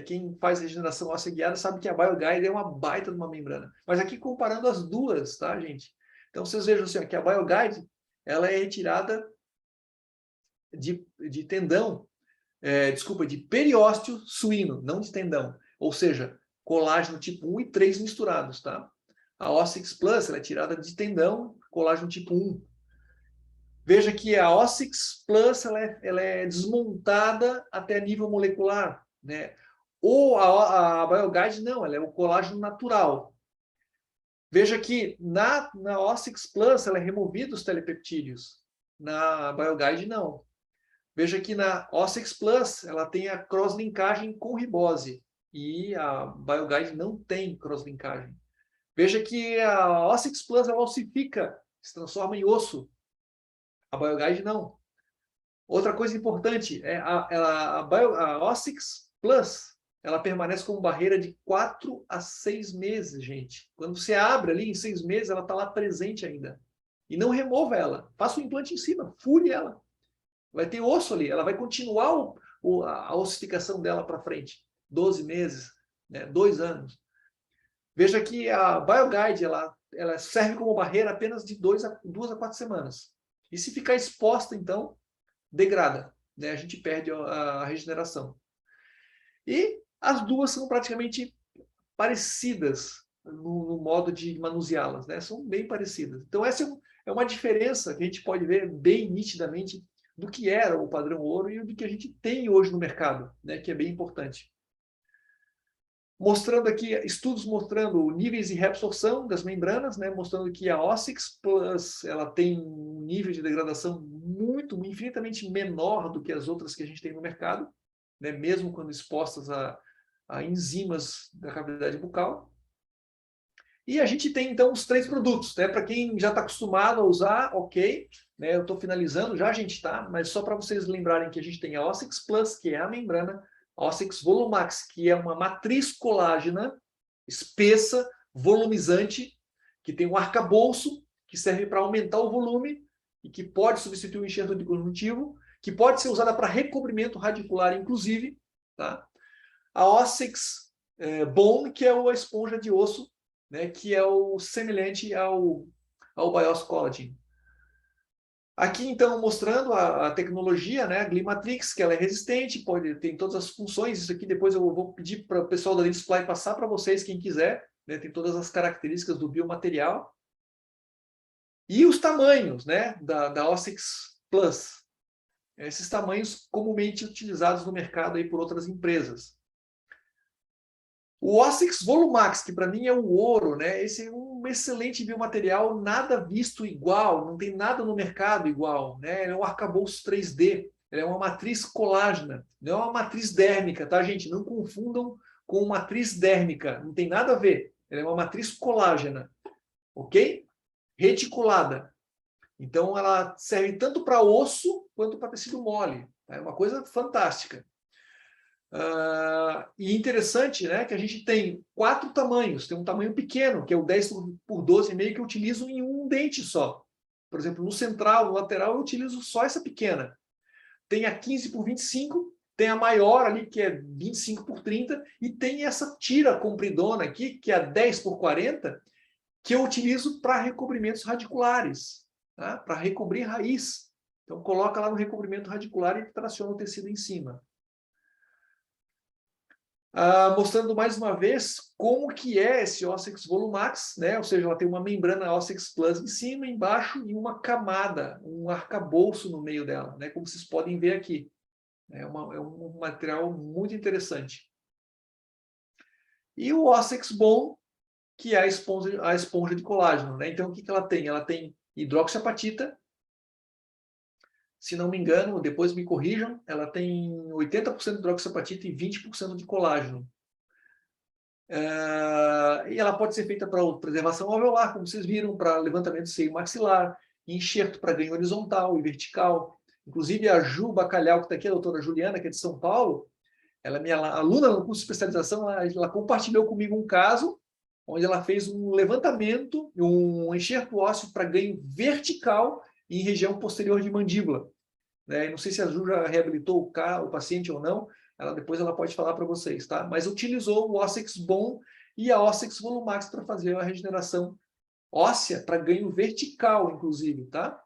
Quem faz regeneração óssea guiada sabe que a BioGuide é uma baita de uma membrana. Mas aqui comparando as duas, tá, gente? Então, vocês vejam assim, que a BioGuide, ela é retirada de tendão, de periósteo suíno, não de tendão. Ou seja, colágeno tipo 1 e 3 misturados, tá? A Ossix Plus, ela é tirada de tendão, colágeno tipo 1. Veja que a Ossix Plus, ela é desmontada até nível molecular, né? Ou a BioGuide, não, ela é o colágeno natural. Veja que na Ossix Plus, ela é removida os telepeptídeos. Na BioGuide, não. Veja que na Ossix Plus, ela tem a cross-linkagem com ribose. E a BioGuide não tem cross-linkagem. Veja que a Ossix Plus, ela ossifica, se transforma em osso. A BioGuide, não. Outra coisa importante, a Ossix Plus, ela permanece como barreira de 4 a 6 meses, gente. Quando você abre ali, em 6 meses, ela está lá presente ainda. E não remova ela. Faça o implante em cima, fure ela. Vai ter osso ali, ela vai continuar a ossificação dela para frente. 12 meses, né? 2 anos. Veja que a BioGuide, ela serve como barreira apenas de 2 a 4 semanas. E se ficar exposta, então, degrada, né? A gente perde a regeneração. E as duas são praticamente parecidas no modo de manuseá-las, né? São bem parecidas. Então, essa é uma diferença que a gente pode ver bem nitidamente do que era o padrão ouro e do que a gente tem hoje no mercado, né? Que é bem importante. Mostrando aqui, estudos mostrando níveis de reabsorção das membranas, né? Mostrando que a Ossix Plus, ela tem um nível de degradação infinitamente menor do que as outras que a gente tem no mercado, né? Mesmo quando expostas a enzimas da cavidade bucal. E a gente tem, então, os 3 produtos, né? Para quem já está acostumado a usar, ok, né? Eu estou finalizando já, gente, tá? Mas só para vocês lembrarem que a gente tem a Ossix Plus, que é a membrana, a Ossix Volumax, que é uma matriz colágena espessa, volumizante, que tem um arcabouço, que serve para aumentar o volume e que pode substituir o enxerto de conjuntivo, que pode ser usada para recobrimento radicular, inclusive, tá? A Ossix Bone, que é a esponja de osso, né, que é o semelhante ao Bios Collagen. Aqui, então, mostrando a tecnologia, né, a Glimatrix, que ela é resistente, tem todas as funções. Isso aqui depois eu vou pedir para o pessoal da Dentsply passar para vocês, quem quiser. Né, tem todas as características do biomaterial. E os tamanhos, né, da Ossix Plus. Esses tamanhos comumente utilizados no mercado aí por outras empresas. O Ossix Volumax, que para mim é o ouro, né? Esse é um excelente biomaterial, nada visto igual, não tem nada no mercado igual, né? Ele é um arcabouço 3D, ele é uma matriz colágena, não é uma matriz dérmica, tá, gente? Não confundam com matriz dérmica, não tem nada a ver. Ela é uma matriz colágena, ok? Reticulada. Então, ela serve tanto para osso quanto para tecido mole. É uma coisa fantástica. E interessante, né, que a gente tem 4 tamanhos. Tem um tamanho pequeno, que é o 10 por 12,5, que eu utilizo em um dente só. Por exemplo, no central, no lateral, eu utilizo só essa pequena. Tem a 15 por 25, tem a maior ali, que é 25 por 30, e tem essa tira compridona aqui, que é a 10 por 40, que eu utilizo para recobrimentos radiculares, tá? Para recobrir raiz. Então, coloca lá no recobrimento radicular e traciona o tecido em cima. Mostrando mais uma vez como que é esse Ossex Volumax, né? Ou seja, ela tem uma membrana Ossex Plus em cima, embaixo, e uma camada, um arcabouço no meio dela, né? Como vocês podem ver aqui. É um material muito interessante. E o Ossex Bone, que é a esponja de colágeno, né? Então, o que que ela tem? Ela tem hidroxiapatita, se não me engano, depois me corrijam, ela tem 80% de hidroxiapatita e 20% de colágeno. E ela pode ser feita para preservação alveolar, como vocês viram, para levantamento de seio maxilar, enxerto para ganho horizontal e vertical. Inclusive, a Ju Bacalhau, que está aqui, a doutora Juliana, que é de São Paulo, ela é minha aluna no curso de especialização, ela compartilhou comigo um caso onde ela fez um levantamento, um enxerto ósseo para ganho vertical em região posterior de mandíbula. Né? Não sei se a Ju já reabilitou o paciente ou não, depois ela pode falar para vocês, tá? Mas utilizou o Ossex Bone e a Ossex Volumax para fazer a regeneração óssea para ganho vertical, inclusive, tá?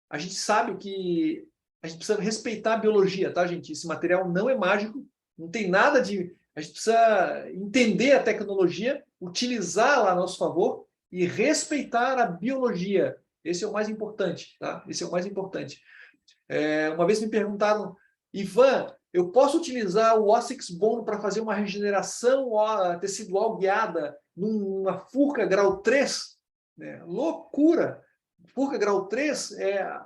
A gente sabe que a gente precisa respeitar a biologia, tá, gente? Esse material não é mágico, não tem nada de... A gente precisa entender a tecnologia, utilizá-la a nosso favor e respeitar a biologia. Esse é o mais importante, tá? Esse é o mais importante. Uma vez me perguntaram, Ivan, eu posso utilizar o Ossex Bone para fazer uma regeneração tecidual guiada numa FURCA grau 3? Loucura! FURCA grau 3,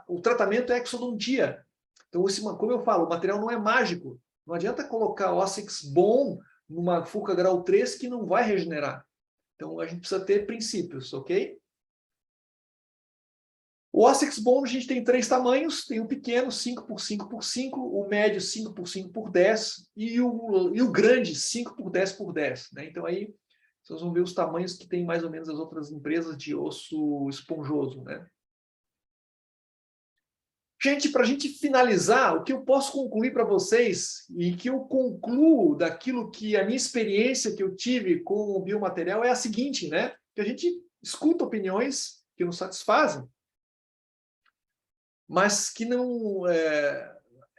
o tratamento é exodontia. Então, como eu falo, o material não é mágico. Não adianta colocar Ossex Bone numa FURCA grau 3 que não vai regenerar. Então, a gente precisa ter princípios, ok? O Ossex Bone a gente tem 3 tamanhos, tem o pequeno 5x5x5, o médio 5x5x10 e o grande 5x10x10. Né? Então aí vocês vão ver os tamanhos que tem mais ou menos as outras empresas de osso esponjoso. Né? Gente, para a gente finalizar, o que eu posso concluir para vocês e que eu concluo daquilo que a minha experiência que eu tive com o biomaterial é a seguinte, né? Que a gente escuta opiniões que nos satisfazem, mas que não,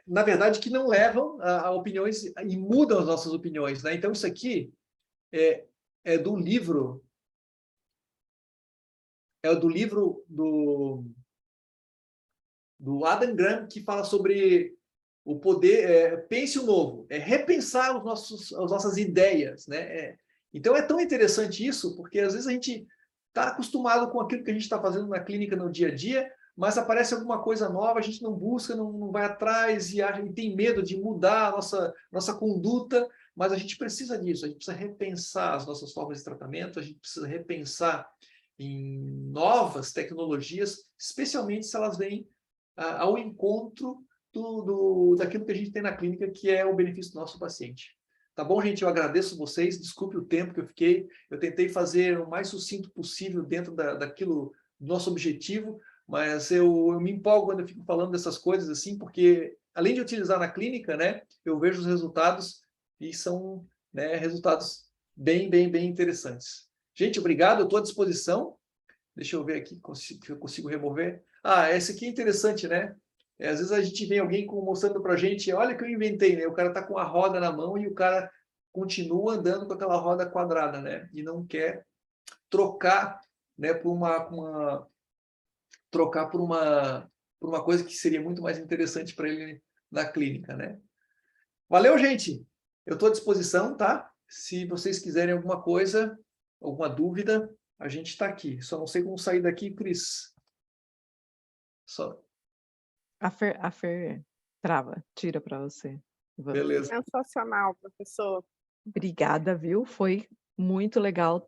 na verdade, que não levam a opiniões e mudam as nossas opiniões. Né? Então, isso aqui é do livro do Adam Grant, que fala sobre o poder, pense o novo, repensar as nossas ideias. Né? Então, é tão interessante isso, porque às vezes a gente está acostumado com aquilo que a gente está fazendo na clínica no dia a dia, mas aparece alguma coisa nova, a gente não busca, não vai atrás e tem medo de mudar a nossa conduta, mas a gente precisa disso, a gente precisa repensar as nossas formas de tratamento, a gente precisa repensar em novas tecnologias, especialmente se elas vêm ao encontro daquilo que a gente tem na clínica, que é o benefício do nosso paciente. Tá bom, gente? Eu agradeço vocês, desculpe o tempo que eu fiquei, eu tentei fazer o mais sucinto possível dentro daquilo, do nosso objetivo, mas eu me empolgo quando eu fico falando dessas coisas assim, porque além de utilizar na clínica, né, eu vejo os resultados e são, né, resultados bem interessantes. Gente, obrigado, eu estou à disposição. Deixa eu ver aqui se eu consigo remover. Esse aqui é interessante, né? Às vezes a gente vê alguém mostrando para a gente, olha o que eu inventei, né? O cara está com a roda na mão e o cara continua andando com aquela roda quadrada, né? E não quer trocar, né, por uma coisa que seria muito mais interessante para ele na clínica, né? Valeu, gente! Eu estou à disposição, tá? Se vocês quiserem alguma coisa, alguma dúvida, a gente está aqui. Só não sei como sair daqui, Cris. Só. A Fer trava, tira para você. Beleza. Sensacional, professor. Obrigada, viu? Foi muito legal.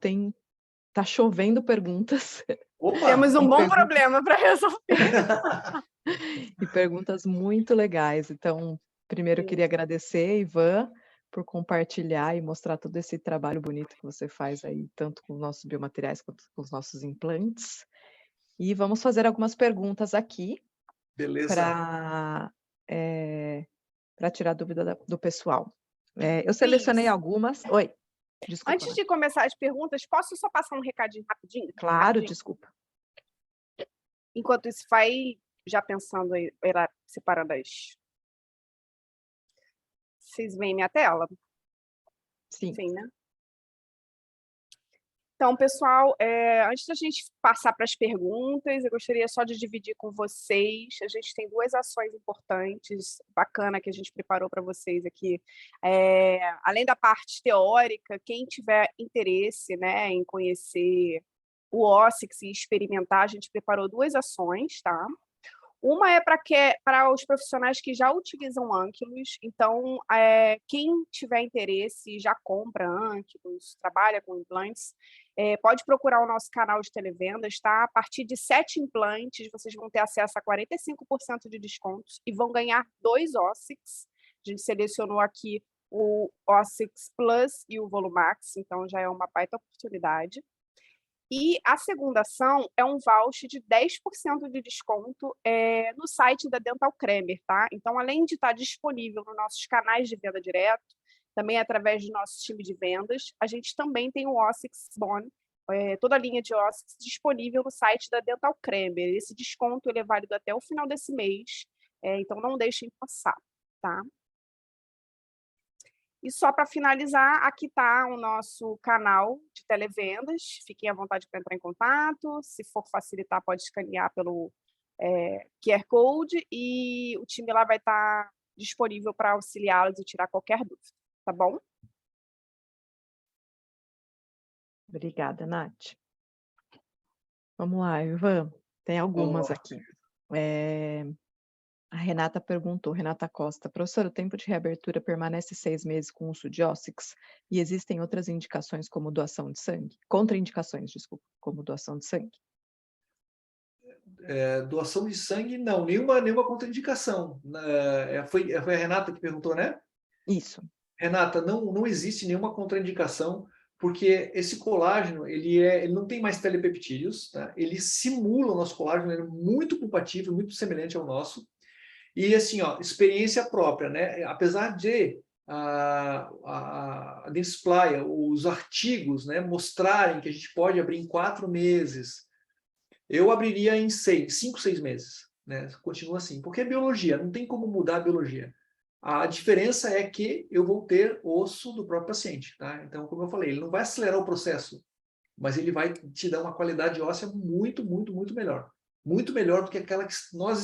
Tá chovendo perguntas. Opa! Temos um bom problema para resolver. E perguntas muito legais. Então, primeiro eu queria agradecer, Ivan, por compartilhar e mostrar todo esse trabalho bonito que você faz aí, tanto com os nossos biomateriais quanto com os nossos implantes. E vamos fazer algumas perguntas aqui. Beleza. Para tirar dúvida do pessoal. Eu selecionei algumas. Oi. Desculpa, Antes de começar as perguntas, posso só passar um recadinho rapidinho? Claro, Rapidinho? desculpa. Enquanto isso, vai já pensando aí, separando as... Vocês veem minha tela? Sim. Sim, né? Então, pessoal, antes da gente passar para as perguntas, eu gostaria só de dividir com vocês. A gente tem 2 ações importantes, bacana, que a gente preparou para vocês aqui. Além da parte teórica, quem tiver interesse, né, em conhecer o OSSIX e experimentar, a gente preparou 2 ações, tá? Uma é para os profissionais que já utilizam Ankylos, então, quem tiver interesse e já compra Ankylos, trabalha com implantes, pode procurar o nosso canal de televendas, tá? A partir de 7 implantes, vocês vão ter acesso a 45% de descontos e vão ganhar 2 OSSIX. A gente selecionou aqui o OSSIX Plus e o Volumax, então já é uma baita oportunidade. E a segunda ação é um voucher de 10% de desconto no site da Dental Cremer, tá? Então, além de estar disponível nos nossos canais de venda direto, também através do nosso time de vendas, a gente também tem o OSSIX Bone, toda a linha de OSSIX disponível no site da Dental Cremer. Esse desconto ele é válido até o final desse mês, então não deixem passar, tá? E só para finalizar, aqui está o nosso canal de televendas. Fiquem à vontade para entrar em contato. Se for facilitar, pode escanear pelo QR Code e o time lá vai estar disponível para auxiliá-los e tirar qualquer dúvida, tá bom? Obrigada, Nath. Vamos lá, Ivan. Tem algumas aqui. A Renata perguntou, Renata Costa, professor, o tempo de reabertura permanece 6 meses com o uso de OSSIX e existem outras indicações como doação de sangue? Contraindicações, desculpa, como doação de sangue? Doação de sangue, não, nenhuma contraindicação. Foi a Renata que perguntou, né? Isso. Renata, não existe nenhuma contraindicação, porque esse colágeno, ele não tem mais telepeptídeos, tá? Ele simula o nosso colágeno, ele é muito compatível, muito semelhante ao nosso. E assim, ó, experiência própria, né? Apesar de a Dentsply, os artigos, né, mostrarem que a gente pode abrir em 4 meses, eu abriria em 5, 6 meses, né? Continua assim, porque é biologia, não tem como mudar a biologia. A diferença é que eu vou ter osso do próprio paciente, tá? Então, como eu falei, ele não vai acelerar o processo, mas ele vai te dar uma qualidade óssea muito, muito, muito melhor. Muito melhor do que aquela que nós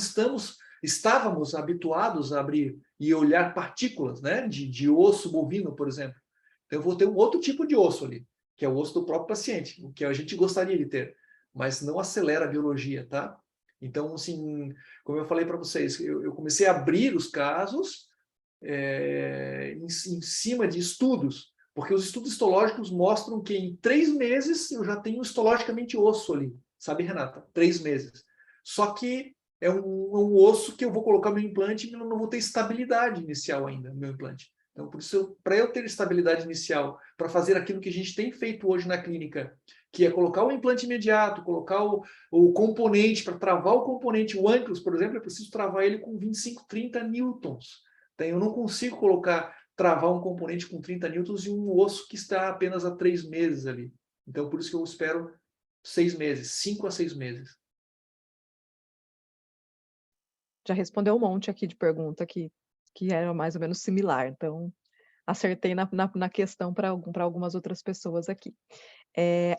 estávamos habituados a abrir e olhar partículas, né? De osso bovino, por exemplo. Então, eu vou ter um outro tipo de osso ali, que é o osso do próprio paciente, o que a gente gostaria de ter, mas não acelera a biologia, tá? Então, assim, como eu falei para vocês, eu comecei a abrir os casos em cima de estudos, porque os estudos histológicos mostram que em 3 meses eu já tenho histologicamente osso ali, sabe, Renata? 3 meses. Só que é um osso que eu vou colocar no implante e eu não vou ter estabilidade inicial ainda no meu implante. Então, por isso, para eu ter estabilidade inicial, para fazer aquilo que a gente tem feito hoje na clínica, que é colocar o implante imediato, colocar o componente, para travar o componente, o Ankylos, por exemplo, eu preciso travar ele com 25, 30 newtons. Então, eu não consigo travar um componente com 30 newtons e um osso que está apenas há 3 meses ali. Então, por isso que eu espero 6 meses, 5 a 6 meses. Já respondeu um monte aqui de pergunta que era mais ou menos similar, então acertei na questão para algumas outras pessoas aqui.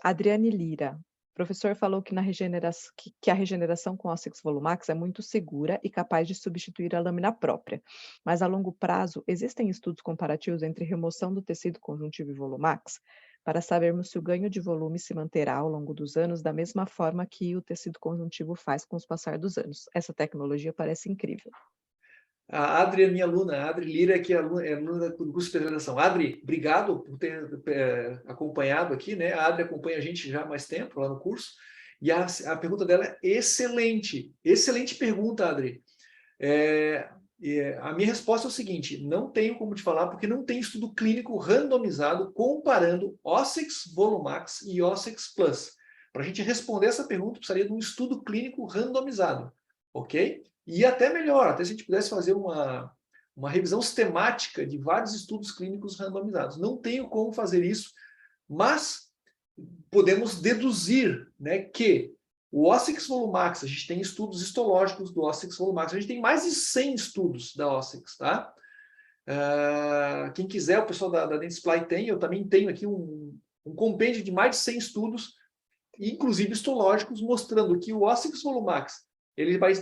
Adriane Lira, o professor falou que a regeneração com OSSIX Volumax é muito segura e capaz de substituir a lâmina própria, mas a longo prazo existem estudos comparativos entre remoção do tecido conjuntivo e Volumax para sabermos se o ganho de volume se manterá ao longo dos anos da mesma forma que o tecido conjuntivo faz com o passar dos anos. Essa tecnologia parece incrível. A Adri é minha aluna, a Adri Lira, que é aluna do curso de especialização. Adri, obrigado por ter acompanhado aqui, né? A Adri acompanha a gente já há mais tempo lá no curso, e a pergunta dela é excelente. Excelente pergunta, Adri. A minha resposta é o seguinte, não tenho como te falar, porque não tem estudo clínico randomizado comparando OSSIX Volumax e OSSIX Plus. Para a gente responder essa pergunta, precisaria de um estudo clínico randomizado, ok? E até melhor, até se a gente pudesse fazer uma revisão sistemática de vários estudos clínicos randomizados. Não tenho como fazer isso, Mas podemos deduzir, né, que o Ossix volumax, a gente tem estudos histológicos do Ossix volumax, a gente tem mais de 100 estudos da Ossix, tá? Quem quiser, o pessoal da Dentsply tem, eu também tenho aqui um compêndio de mais de 100 estudos, inclusive histológicos, mostrando que o Ossix volumax, ele vai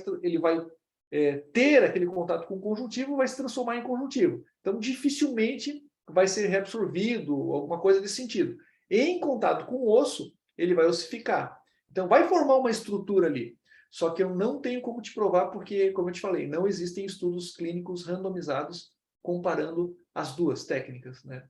ter aquele contato com o conjuntivo, vai se transformar em conjuntivo. Então, dificilmente vai ser reabsorvido, alguma coisa desse sentido. Em contato com o osso, ele vai ossificar. Então, vai formar uma estrutura ali. Só que eu não tenho como te provar, porque, como eu te falei, não existem estudos clínicos randomizados comparando as duas técnicas, né?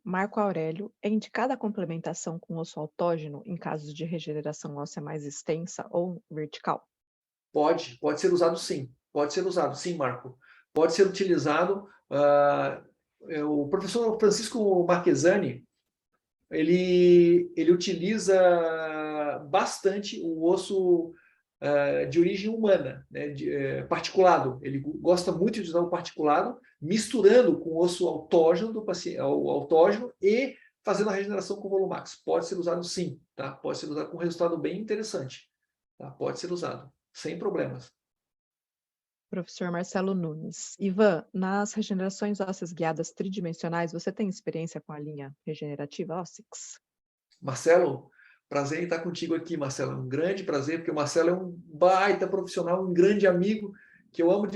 Marco Aurélio, é indicada a complementação com osso autógeno em casos de regeneração óssea mais extensa ou vertical? Pode ser usado sim. Pode ser usado sim, Marco. Pode ser utilizado. O professor Francisco Marquesani, ele utiliza bastante o osso de origem humana, né, particulado. Ele gosta muito de usar o particulado, misturando com o osso autógeno do paciente, o autógeno, e fazendo a regeneração com o volumax. Pode ser usado sim, tá? Pode ser usado com um resultado bem interessante. Tá? Pode ser usado, sem problemas. Professor Marcelo Nunes. Ivan, nas regenerações ósseas guiadas tridimensionais, você tem experiência com a linha regenerativa Ossix? Marcelo, prazer em estar contigo aqui, Marcelo. Um grande prazer, porque o Marcelo é um baita profissional, um grande amigo, que eu amo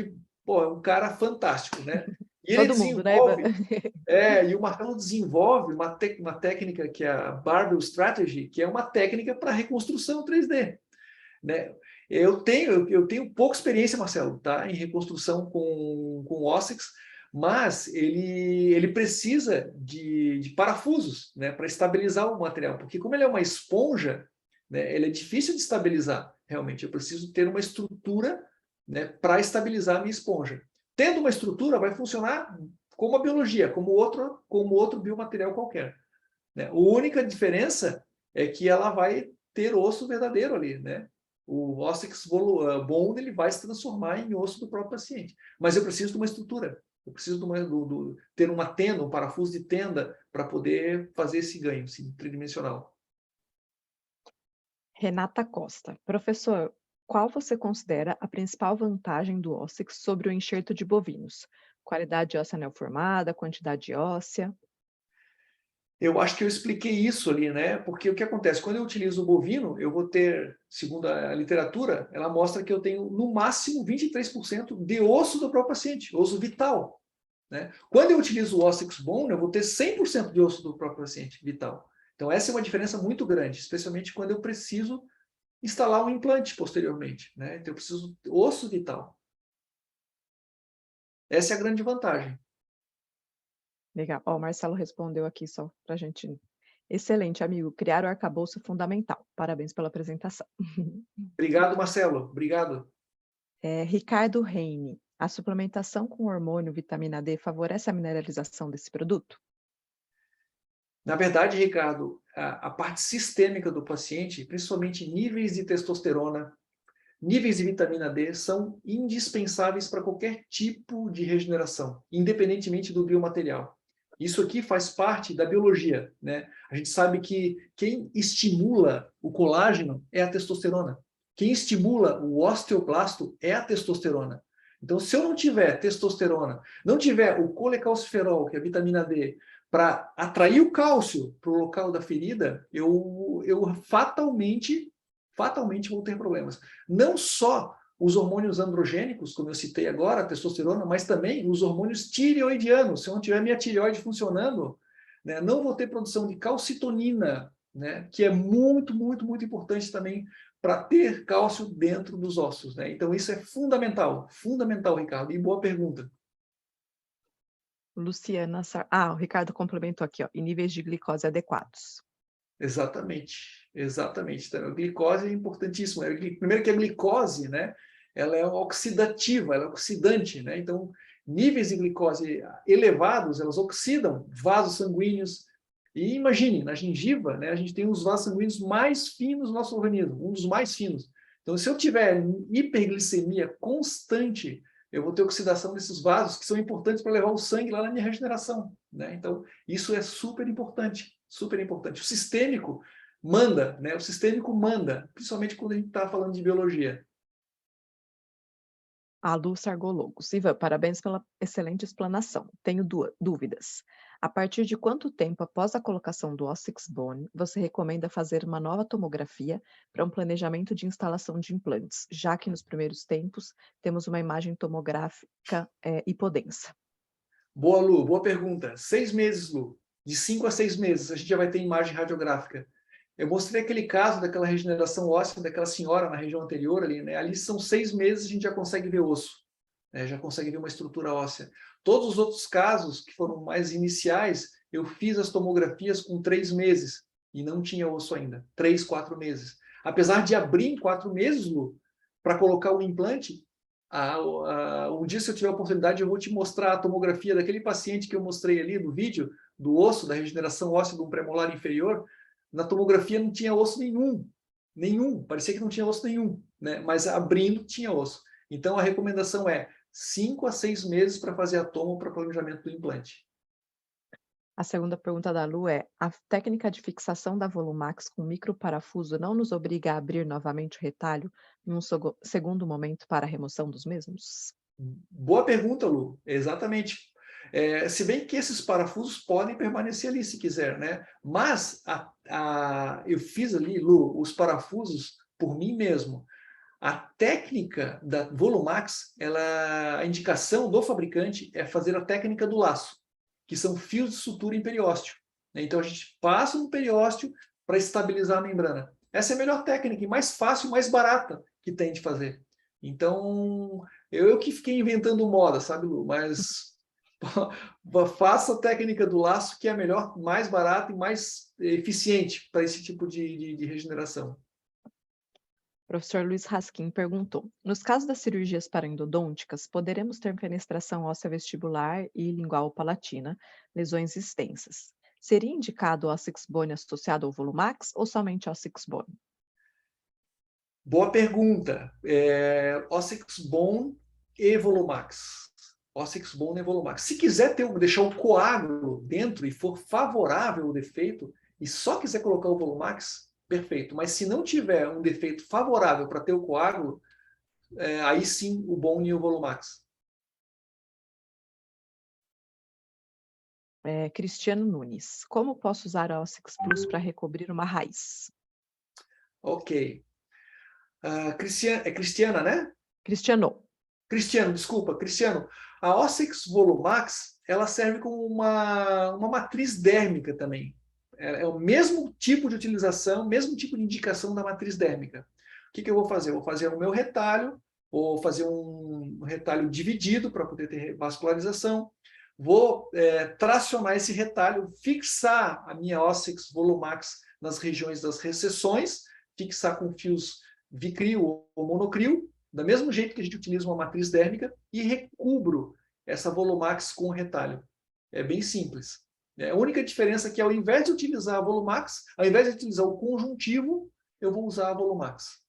é um cara fantástico, né? E ele Todo mundo, né, Ivan? e o Marcelo desenvolve uma técnica que é a Barbell Strategy, que é uma técnica para reconstrução 3D, né? Eu tenho pouca experiência, Marcelo, tá, em reconstrução com Ossix, mas ele precisa de parafusos, né, para estabilizar o material, porque como ele é uma esponja, né, ele é difícil de estabilizar, realmente. Eu preciso ter uma estrutura, né, para estabilizar a minha esponja. Tendo uma estrutura, vai funcionar como a biologia, como outro biomaterial qualquer, né? A única diferença é que ela vai ter osso verdadeiro ali, né? O Ossix Bond, ele vai se transformar em osso do próprio paciente. Mas eu preciso de uma estrutura. Eu preciso ter uma tenda, um parafuso de tenda, para poder fazer esse ganho, assim, tridimensional. Renata Costa. Professor, qual você considera a principal vantagem do Ossix sobre o enxerto de bovinos? Qualidade óssea neoformada, quantidade óssea? Eu acho que eu expliquei isso ali, né? Porque o que acontece? Quando eu utilizo o bovino, eu vou ter, segundo a literatura, ela mostra que eu tenho, no máximo, 23% de osso do próprio paciente, osso vital, né? Quando eu utilizo o Ossix Bone, eu vou ter 100% de osso do próprio paciente vital. Então, essa é uma diferença muito grande, especialmente quando eu preciso instalar um implante posteriormente, né? Então, eu preciso de osso vital. Essa é a grande vantagem. Legal. Ó, o Marcelo respondeu aqui só para a gente. Excelente, amigo. Criar o arcabouço fundamental. Parabéns pela apresentação. Obrigado, Marcelo. Obrigado. Ricardo Reine. A suplementação com hormônio vitamina D favorece a mineralização desse produto? Na verdade, Ricardo, a parte sistêmica do paciente, principalmente níveis de testosterona, níveis de vitamina D, são indispensáveis para qualquer tipo de regeneração, independentemente do biomaterial. Isso aqui faz parte da biologia, né? A gente sabe que quem estimula o colágeno é a testosterona. Quem estimula o osteoclasto é a testosterona. Então, se eu não tiver testosterona, não tiver o colecalciferol, que é a vitamina D, para atrair o cálcio para o local da ferida, eu fatalmente vou ter problemas. Não só os hormônios androgênicos, como eu citei agora, a testosterona, mas também os hormônios tireoidianos. Se eu não tiver minha tireoide funcionando, né, não vou ter produção de calcitonina, né, que é muito, muito, muito importante também para ter cálcio dentro dos ossos, né? Então, isso é fundamental, Ricardo, e boa pergunta. Luciana o Ricardo complementou aqui, ó, em níveis de glicose adequados. Exatamente. Então, a glicose é importantíssima. Primeiro que a glicose, né, ela é oxidativa, ela é oxidante, né? Então, níveis de glicose elevados, elas oxidam vasos sanguíneos. E imagine, na gengiva, né, a gente tem os vasos sanguíneos mais finos do nosso organismo, um dos mais finos. Então, se eu tiver hiperglicemia constante, eu vou ter oxidação desses vasos que são importantes para levar o sangue lá na minha regeneração, né? Então, isso é super importante, super importante. O sistêmico manda, né? O sistêmico manda, principalmente quando a gente está falando de biologia. A Lu Sargologos. Ivan, parabéns pela excelente explanação. Tenho dúvidas. A partir de quanto tempo após a colocação do Ossix Bone você recomenda fazer uma nova tomografia para um planejamento de instalação de implantes, já que nos primeiros tempos temos uma imagem tomográfica hipodensa? Boa, Lu, boa pergunta. 6 meses, Lu. De 5 a 6 meses, a gente já vai ter imagem radiográfica. Eu mostrei aquele caso daquela regeneração óssea daquela senhora na região anterior ali, né? Ali são 6 meses, a gente já consegue ver osso, né? Já consegue ver uma estrutura óssea. Todos os outros casos que foram mais iniciais, eu fiz as tomografias com 3 meses e não tinha osso ainda. 3, 4 meses. Apesar de abrir em 4 meses, Lu, para colocar o implante, um dia, se eu tiver a oportunidade, eu vou te mostrar a tomografia daquele paciente que eu mostrei ali no vídeo, do osso, da regeneração óssea do premolar inferior. Na tomografia não tinha osso nenhum, parecia que não tinha osso nenhum, né? Mas abrindo tinha osso. Então a recomendação é 5 a 6 meses para fazer a tomo para planejamento do implante. A segunda pergunta da Lu é: a técnica de fixação da Volumax com microparafuso não nos obriga a abrir novamente o retalho em um segundo momento para a remoção dos mesmos? Boa pergunta, Lu. Exatamente. Se bem que esses parafusos podem permanecer ali se quiser, né? Mas eu fiz ali, Lu, os parafusos por mim mesmo. A técnica da Volumax, a indicação do fabricante é fazer a técnica do laço, que são fios de sutura em periósteo, né? Então a gente passa no periósteo para estabilizar a membrana. Essa é a melhor técnica, e mais fácil e mais barata que tem de fazer. Então, eu que fiquei inventando moda, sabe, Lu? Mas faça a técnica do laço, que é a melhor, mais barata e mais eficiente para esse tipo de regeneração. O professor Luiz Raskin perguntou: nos casos das cirurgias paraendodônticas, poderemos ter fenestração óssea vestibular e lingual palatina, lesões extensas. Seria indicado o Ossix Bone associado ao Volumax ou somente Ossix Bone? Boa pergunta. Ossix Bone e Volumax. Ossix Bone e Volumax. Se quiser deixar o coágulo dentro e for favorável o defeito, e só quiser colocar o Volumax, perfeito. Mas se não tiver um defeito favorável para ter o coágulo, aí sim o Bone e o Volumax. Cristiano Nunes: como posso usar a Ossix Plus para recobrir uma raiz? Ok. Cristiana, né? Cristiano. Cristiano, desculpa, Cristiano. A Ossix Volumax, ela serve como uma matriz dérmica também. É o mesmo tipo de utilização, mesmo tipo de indicação da matriz dérmica. O que eu vou fazer? Eu vou fazer o meu retalho, vou fazer um retalho dividido para poder ter vascularização. Vou tracionar esse retalho, fixar a minha Ossix Volumax nas regiões das recessões, fixar com fios vicrio ou monocrio, do mesmo jeito que a gente utiliza uma matriz dérmica, e recubro essa Volumax com o retalho. É bem simples. A única diferença é que, ao invés de utilizar a Volumax, ao invés de utilizar o conjuntivo, eu vou usar a Volumax.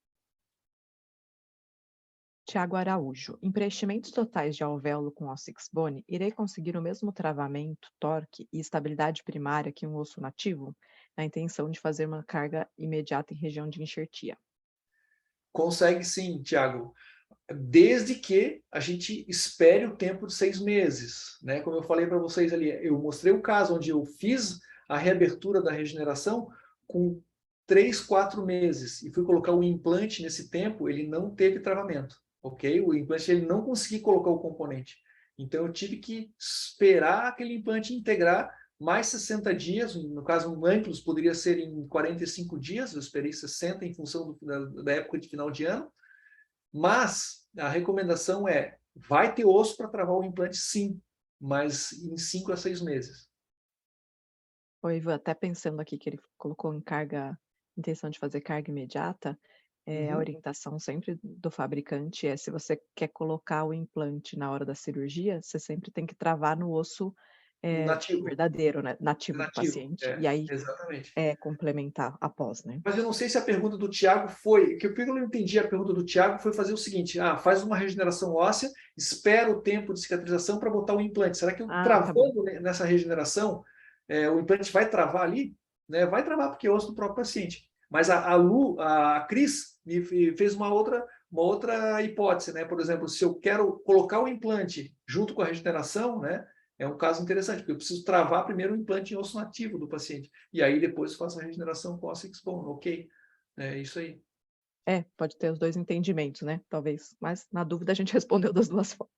Tiago Araújo: em preenchimentos totais de alvéolo com Ossix Bone, irei conseguir o mesmo travamento, torque e estabilidade primária que um osso nativo, na intenção de fazer uma carga imediata em região de enxertia? Consegue sim, Tiago, desde que a gente espere o tempo de 6 meses, né? Como eu falei para vocês ali, eu mostrei o caso onde eu fiz a reabertura da regeneração com 3, 4 meses e fui colocar o implante nesse tempo, ele não teve travamento, ok? O implante, ele não conseguiu colocar o componente. Então eu tive que esperar aquele implante integrar mais 60 dias, no caso um Amplos poderia ser em 45 dias, eu esperei 60 em função da época de final de ano, mas a recomendação vai ter osso para travar o implante sim, mas em 5 a 6 meses. Oi, Ivan, até pensando aqui que ele colocou em intenção de fazer carga imediata, a orientação sempre do fabricante se você quer colocar o implante na hora da cirurgia, você sempre tem que travar no osso nativo. verdadeiro, né? Nativo do Nativo, paciente. E aí exatamente. complementar após, né? Mas eu não sei se a pergunta do Tiago foi, que eu não entendi a pergunta do Tiago, foi fazer o seguinte, faz uma regeneração óssea, espera o tempo de cicatrização para botar o implante. Será que eu travando nessa regeneração, o implante vai travar ali? Né? Vai travar, porque é osso do próprio paciente. Mas a Cris me fez uma outra hipótese, né? Por exemplo, se eu quero colocar o implante junto com a regeneração, né? É um caso interessante, porque eu preciso travar primeiro o implante em osso nativo do paciente. E aí depois faço a regeneração com ossix bone. Ok. É isso aí. Pode ter os dois entendimentos, né? Talvez. Mas, na dúvida, a gente respondeu das duas formas.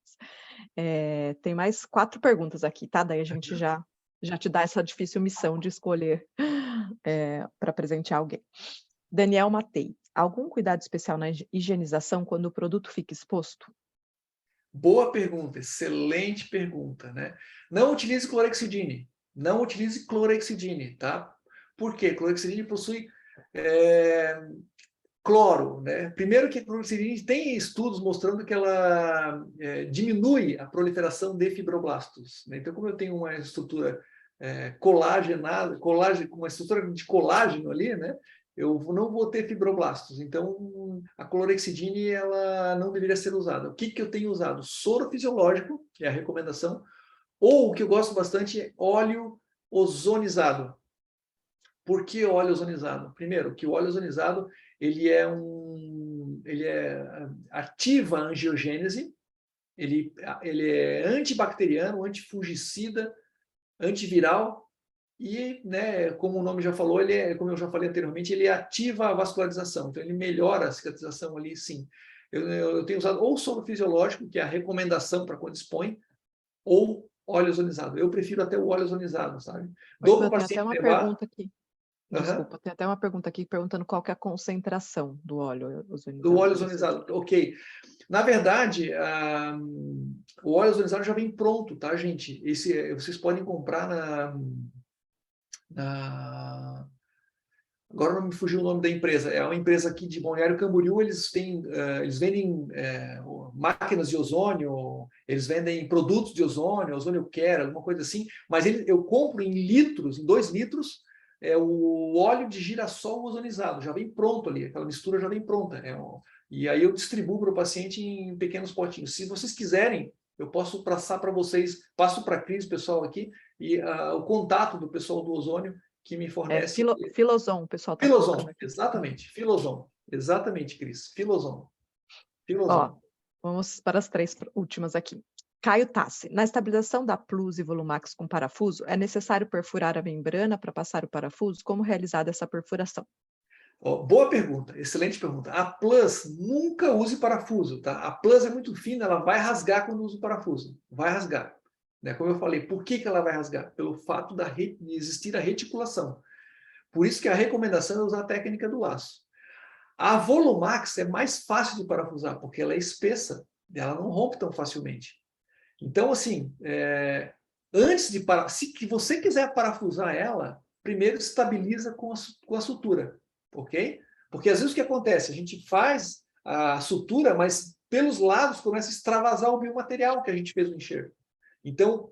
Tem mais 4 perguntas aqui, tá? Daí a gente já te dá essa difícil missão de escolher para presentear alguém. Daniel Matei. Algum cuidado especial na higienização quando o produto fica exposto? Boa pergunta, excelente pergunta, né? Não utilize clorexidine, não utilize clorexidine, tá? Por quê? Clorexidine possui cloro, né? Primeiro que a clorexidine tem estudos mostrando que ela diminui a proliferação de fibroblastos, né? Então, como eu tenho uma estrutura colagenada, com uma estrutura de colágeno ali, né? Eu não vou ter fibroblastos. Então, a clorexidine ela não deveria ser usada. O que eu tenho usado? Soro fisiológico, que é a recomendação, ou o que eu gosto bastante é óleo ozonizado. Por que óleo ozonizado? Primeiro, que o óleo ozonizado ele ativa a angiogênese, ele é antibacteriano, antifungicida, antiviral, e, né, como o nome já falou, como eu já falei anteriormente, ele ativa a vascularização, então ele melhora a cicatrização ali, sim. Eu tenho usado ou soro fisiológico, que é a recomendação para quando expõe, ou óleo ozonizado. Eu prefiro até o óleo ozonizado, sabe? Dou para o Tem até paciente uma levar. pergunta aqui. Desculpa, tem até uma pergunta aqui perguntando qual que é a concentração do óleo ozonizado. Do óleo ozonizado, ok. Na verdade, o óleo ozonizado já vem pronto, tá, gente? Vocês podem comprar agora não me fugiu o nome da empresa. É uma empresa aqui de Balneário Camboriú. Eles vendem máquinas de ozônio, eles vendem produtos de ozônio, ozônio care, alguma coisa assim. Mas eu compro em litros, em 2 litros, o óleo de girassol ozonizado. Já vem pronto ali, aquela mistura já vem pronta. E aí eu distribuo para o paciente em pequenos potinhos. Se vocês quiserem, eu posso passar para vocês, passo para a Cris, pessoal aqui, e o contato do pessoal do ozônio que me fornece. Filoson, o pessoal está colocando aqui. Exatamente, Filoson. Exatamente, Cris. Filoson. Vamos para as 3 últimas aqui. Caio Tassi. Na estabilização da Plus e Volumax com parafuso, é necessário perfurar a membrana para passar o parafuso? Como realizar essa perfuração? Boa pergunta, excelente pergunta. A Plus, nunca use parafuso, tá? A Plus é muito fina, ela vai rasgar quando usa o parafuso. Vai rasgar. Né? Como eu falei, por que ela vai rasgar? Pelo fato de existir a reticulação. Por isso que a recomendação é usar a técnica do laço. A Volumax é mais fácil de parafusar, porque ela é espessa, ela não rompe tão facilmente. Então, assim, se você quiser parafusar ela, primeiro estabiliza com a sutura, ok? Porque às vezes o que acontece? A gente faz a sutura, mas pelos lados começa a extravasar o biomaterial que a gente fez no enxerto. Então,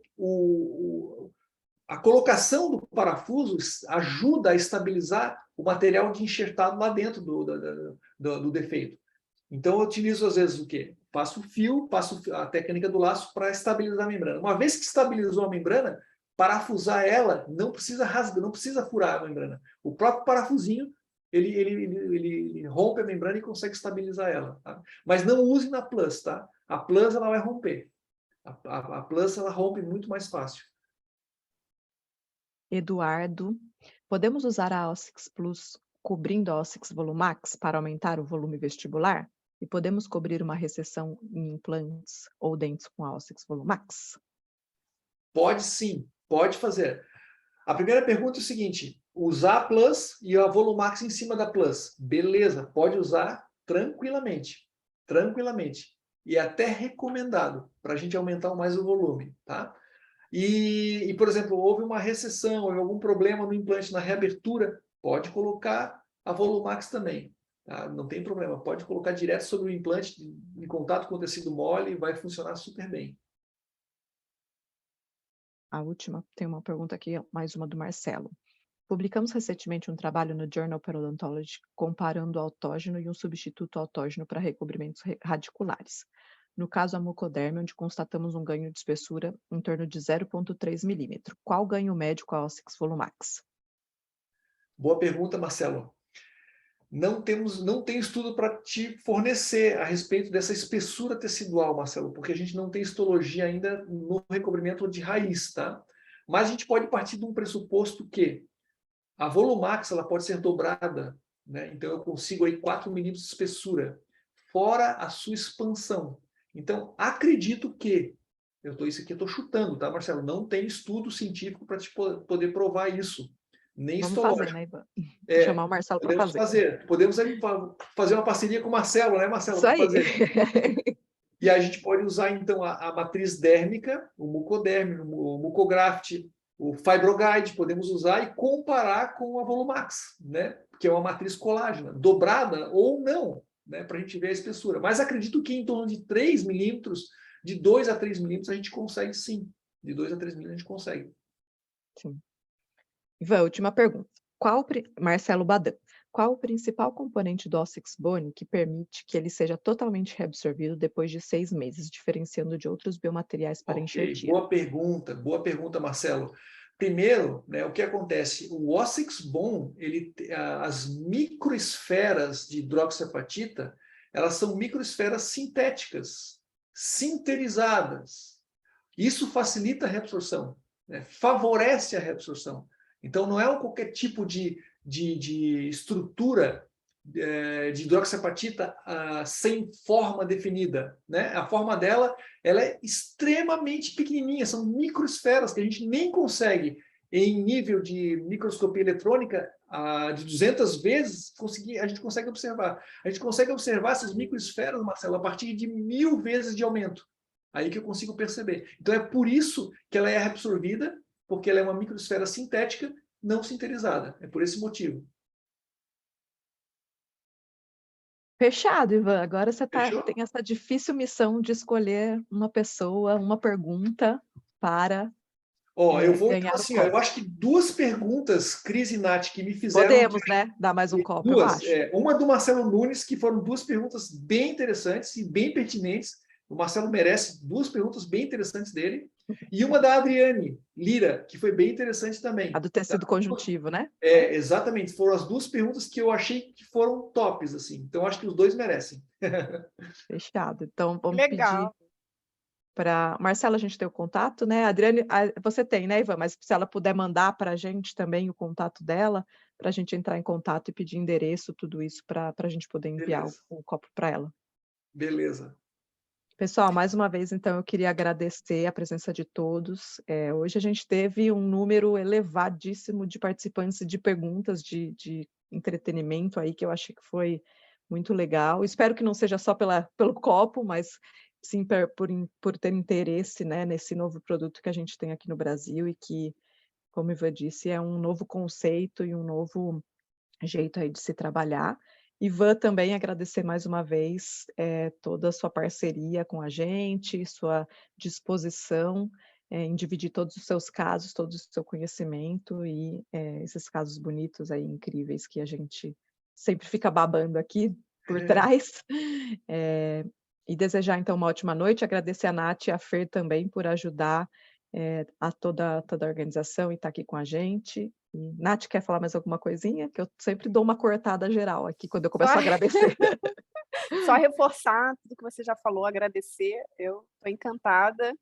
a colocação do parafuso ajuda a estabilizar o material de enxertado lá dentro do defeito. Então, eu utilizo, às vezes, o quê? Passo o fio, passo a técnica do laço para estabilizar a membrana. Uma vez que estabilizou a membrana, parafusar ela não precisa rasgar, não precisa furar a membrana. O próprio parafusinho, ele rompe a membrana e consegue estabilizar ela. Tá? Mas não use na Plus, tá? A Plus, ela vai romper. A Plus, ela rompe muito mais fácil. Eduardo, podemos usar a Ossix Plus cobrindo a Ossix Volumax para aumentar o volume vestibular? E podemos cobrir uma recessão em implantes ou dentes com a Ossix Volumax? Pode sim, pode fazer. A primeira pergunta é o seguinte: usar a Plus e a Volumax em cima da Plus. Beleza, pode usar tranquilamente. Tranquilamente. E é até recomendado para a gente aumentar mais o volume, tá? E, por exemplo, houve uma recessão, houve algum problema no implante, na reabertura, pode colocar a Volumax também. Tá? Não tem problema, pode colocar direto sobre o implante, em contato com o tecido mole, vai funcionar super bem. a última, tem uma pergunta aqui, mais uma do Marcelo. Publicamos recentemente um trabalho no Journal Parodontology comparando o autógeno e um substituto autógeno para recobrimentos radiculares. No caso, a mucoderme, onde constatamos um ganho de espessura em torno de 0,3 milímetro. Qual ganho médio com a Ossix Volumax? Boa pergunta, Marcelo. Não tem estudo para te fornecer a respeito dessa espessura tecidual, Marcelo, porque a gente não tem histologia ainda no recobrimento de raiz, tá? Mas a gente pode partir de um pressuposto que a Volumax ela pode ser dobrada, né? Então eu consigo aí 4 milímetros de espessura, fora a sua expansão. Então, acredito que, isso aqui eu estou chutando, tá, Marcelo? Não tem estudo científico para te poder provar isso, nem Vamos histológico. fazer, né, Ivan? É, chamar o Marcelo para fazer. Podemos fazer uma parceria com o Marcelo, né, Marcelo? Isso aí. E a gente pode usar, então, a matriz dérmica, o mucoderme, o mucograft, o fibroguide, podemos usar e comparar com a Volumax, né? Que é uma matriz colágena, dobrada ou não, né? Para a gente ver a espessura. Mas acredito que em torno de 3 milímetros, de 2 a 3 milímetros, a gente consegue sim. De 2 a 3 milímetros a gente consegue. Sim. Ivan, última pergunta. Marcelo Badan, qual o principal componente do Ossix Bone que permite que ele seja totalmente reabsorvido depois de 6 meses, diferenciando de outros biomateriais para enxertia? Boa pergunta, Marcelo. Primeiro, né, o que acontece? O Ossix Bone, as microesferas de hidroxiapatita, elas são microesferas sintéticas, sinterizadas. Isso facilita a reabsorção, né, favorece a reabsorção. Então, não é qualquer tipo de estrutura de hidroxiapatita sem forma definida, né? A forma dela ela é extremamente pequenininha, são microesferas que a gente nem consegue, em nível de microscopia eletrônica, de 200 vezes, a gente consegue observar. A gente consegue observar essas microesferas, Marcelo, a partir de 1000 vezes de aumento. Aí que eu consigo perceber. Então é por isso que ela é reabsorvida, porque ela é uma microesfera sintética não sinterizada. É por esse motivo. Fechado, Ivan. Agora você Fechou? tem essa difícil missão de escolher uma pessoa, uma pergunta para eu vou ganhar então, assim, eu acho que 2 perguntas, Cris e Nath, que me fizeram... Podemos, né? Dar mais um copo, eu acho. Uma do Marcelo Nunes, que foram 2 perguntas bem interessantes e bem pertinentes. O Marcelo merece 2 perguntas bem interessantes dele. E uma da Adriane Lira, que foi bem interessante também. A do tecido conjuntivo, né? Exatamente. Foram as 2 perguntas que eu achei que foram tops, assim. Então, acho que os 2 merecem. Fechado. Então, vamos Legal. pedir para... Marcela, a gente tem o contato, né? Adriane, você tem, né, Ivan? Mas se ela puder mandar para a gente também o contato dela, para a gente entrar em contato e pedir endereço, tudo isso, para a gente poder enviar o copo para ela. Beleza. Pessoal, mais uma vez, então, eu queria agradecer a presença de todos. Hoje a gente teve um número elevadíssimo de participantes e de perguntas de entretenimento aí, que eu achei que foi muito legal. Espero que não seja só pelo copo, mas sim por ter interesse, né, nesse novo produto que a gente tem aqui no Brasil e que, como o Ivan disse, é um novo conceito e um novo jeito aí de se trabalhar. Ivan, também agradecer mais uma vez toda a sua parceria com a gente, sua disposição em dividir todos os seus casos, todo o seu conhecimento e esses casos bonitos aí, incríveis, que a gente sempre fica babando aqui por trás. E desejar, então, uma ótima noite, agradecer a Nath e a Fer também por ajudar a toda a organização e estar aqui com a gente. E, Nath, quer falar mais alguma coisinha? Que eu sempre dou uma cortada geral aqui quando eu começo a agradecer. Só reforçar tudo que você já falou, agradecer. Eu estou encantada.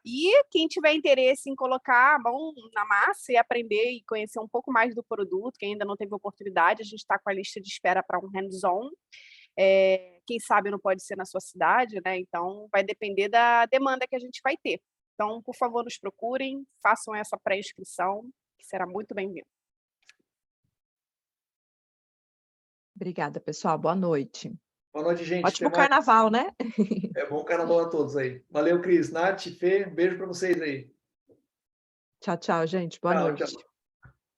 E quem tiver interesse em colocar a mão na massa e aprender e conhecer um pouco mais do produto, quem ainda não teve oportunidade, a gente está com a lista de espera para um hands-on. Quem sabe não pode ser na sua cidade, né? Então vai depender da demanda que a gente vai ter. Então, por favor, nos procurem, façam essa pré-inscrição, que será muito bem-vindo. Obrigada, pessoal. Boa noite. Boa noite, gente. Ótimo carnaval, né? Bom carnaval a todos aí. Valeu, Cris, Nath, Fê, beijo para vocês aí. Tchau, tchau, gente. Boa noite. Tchau.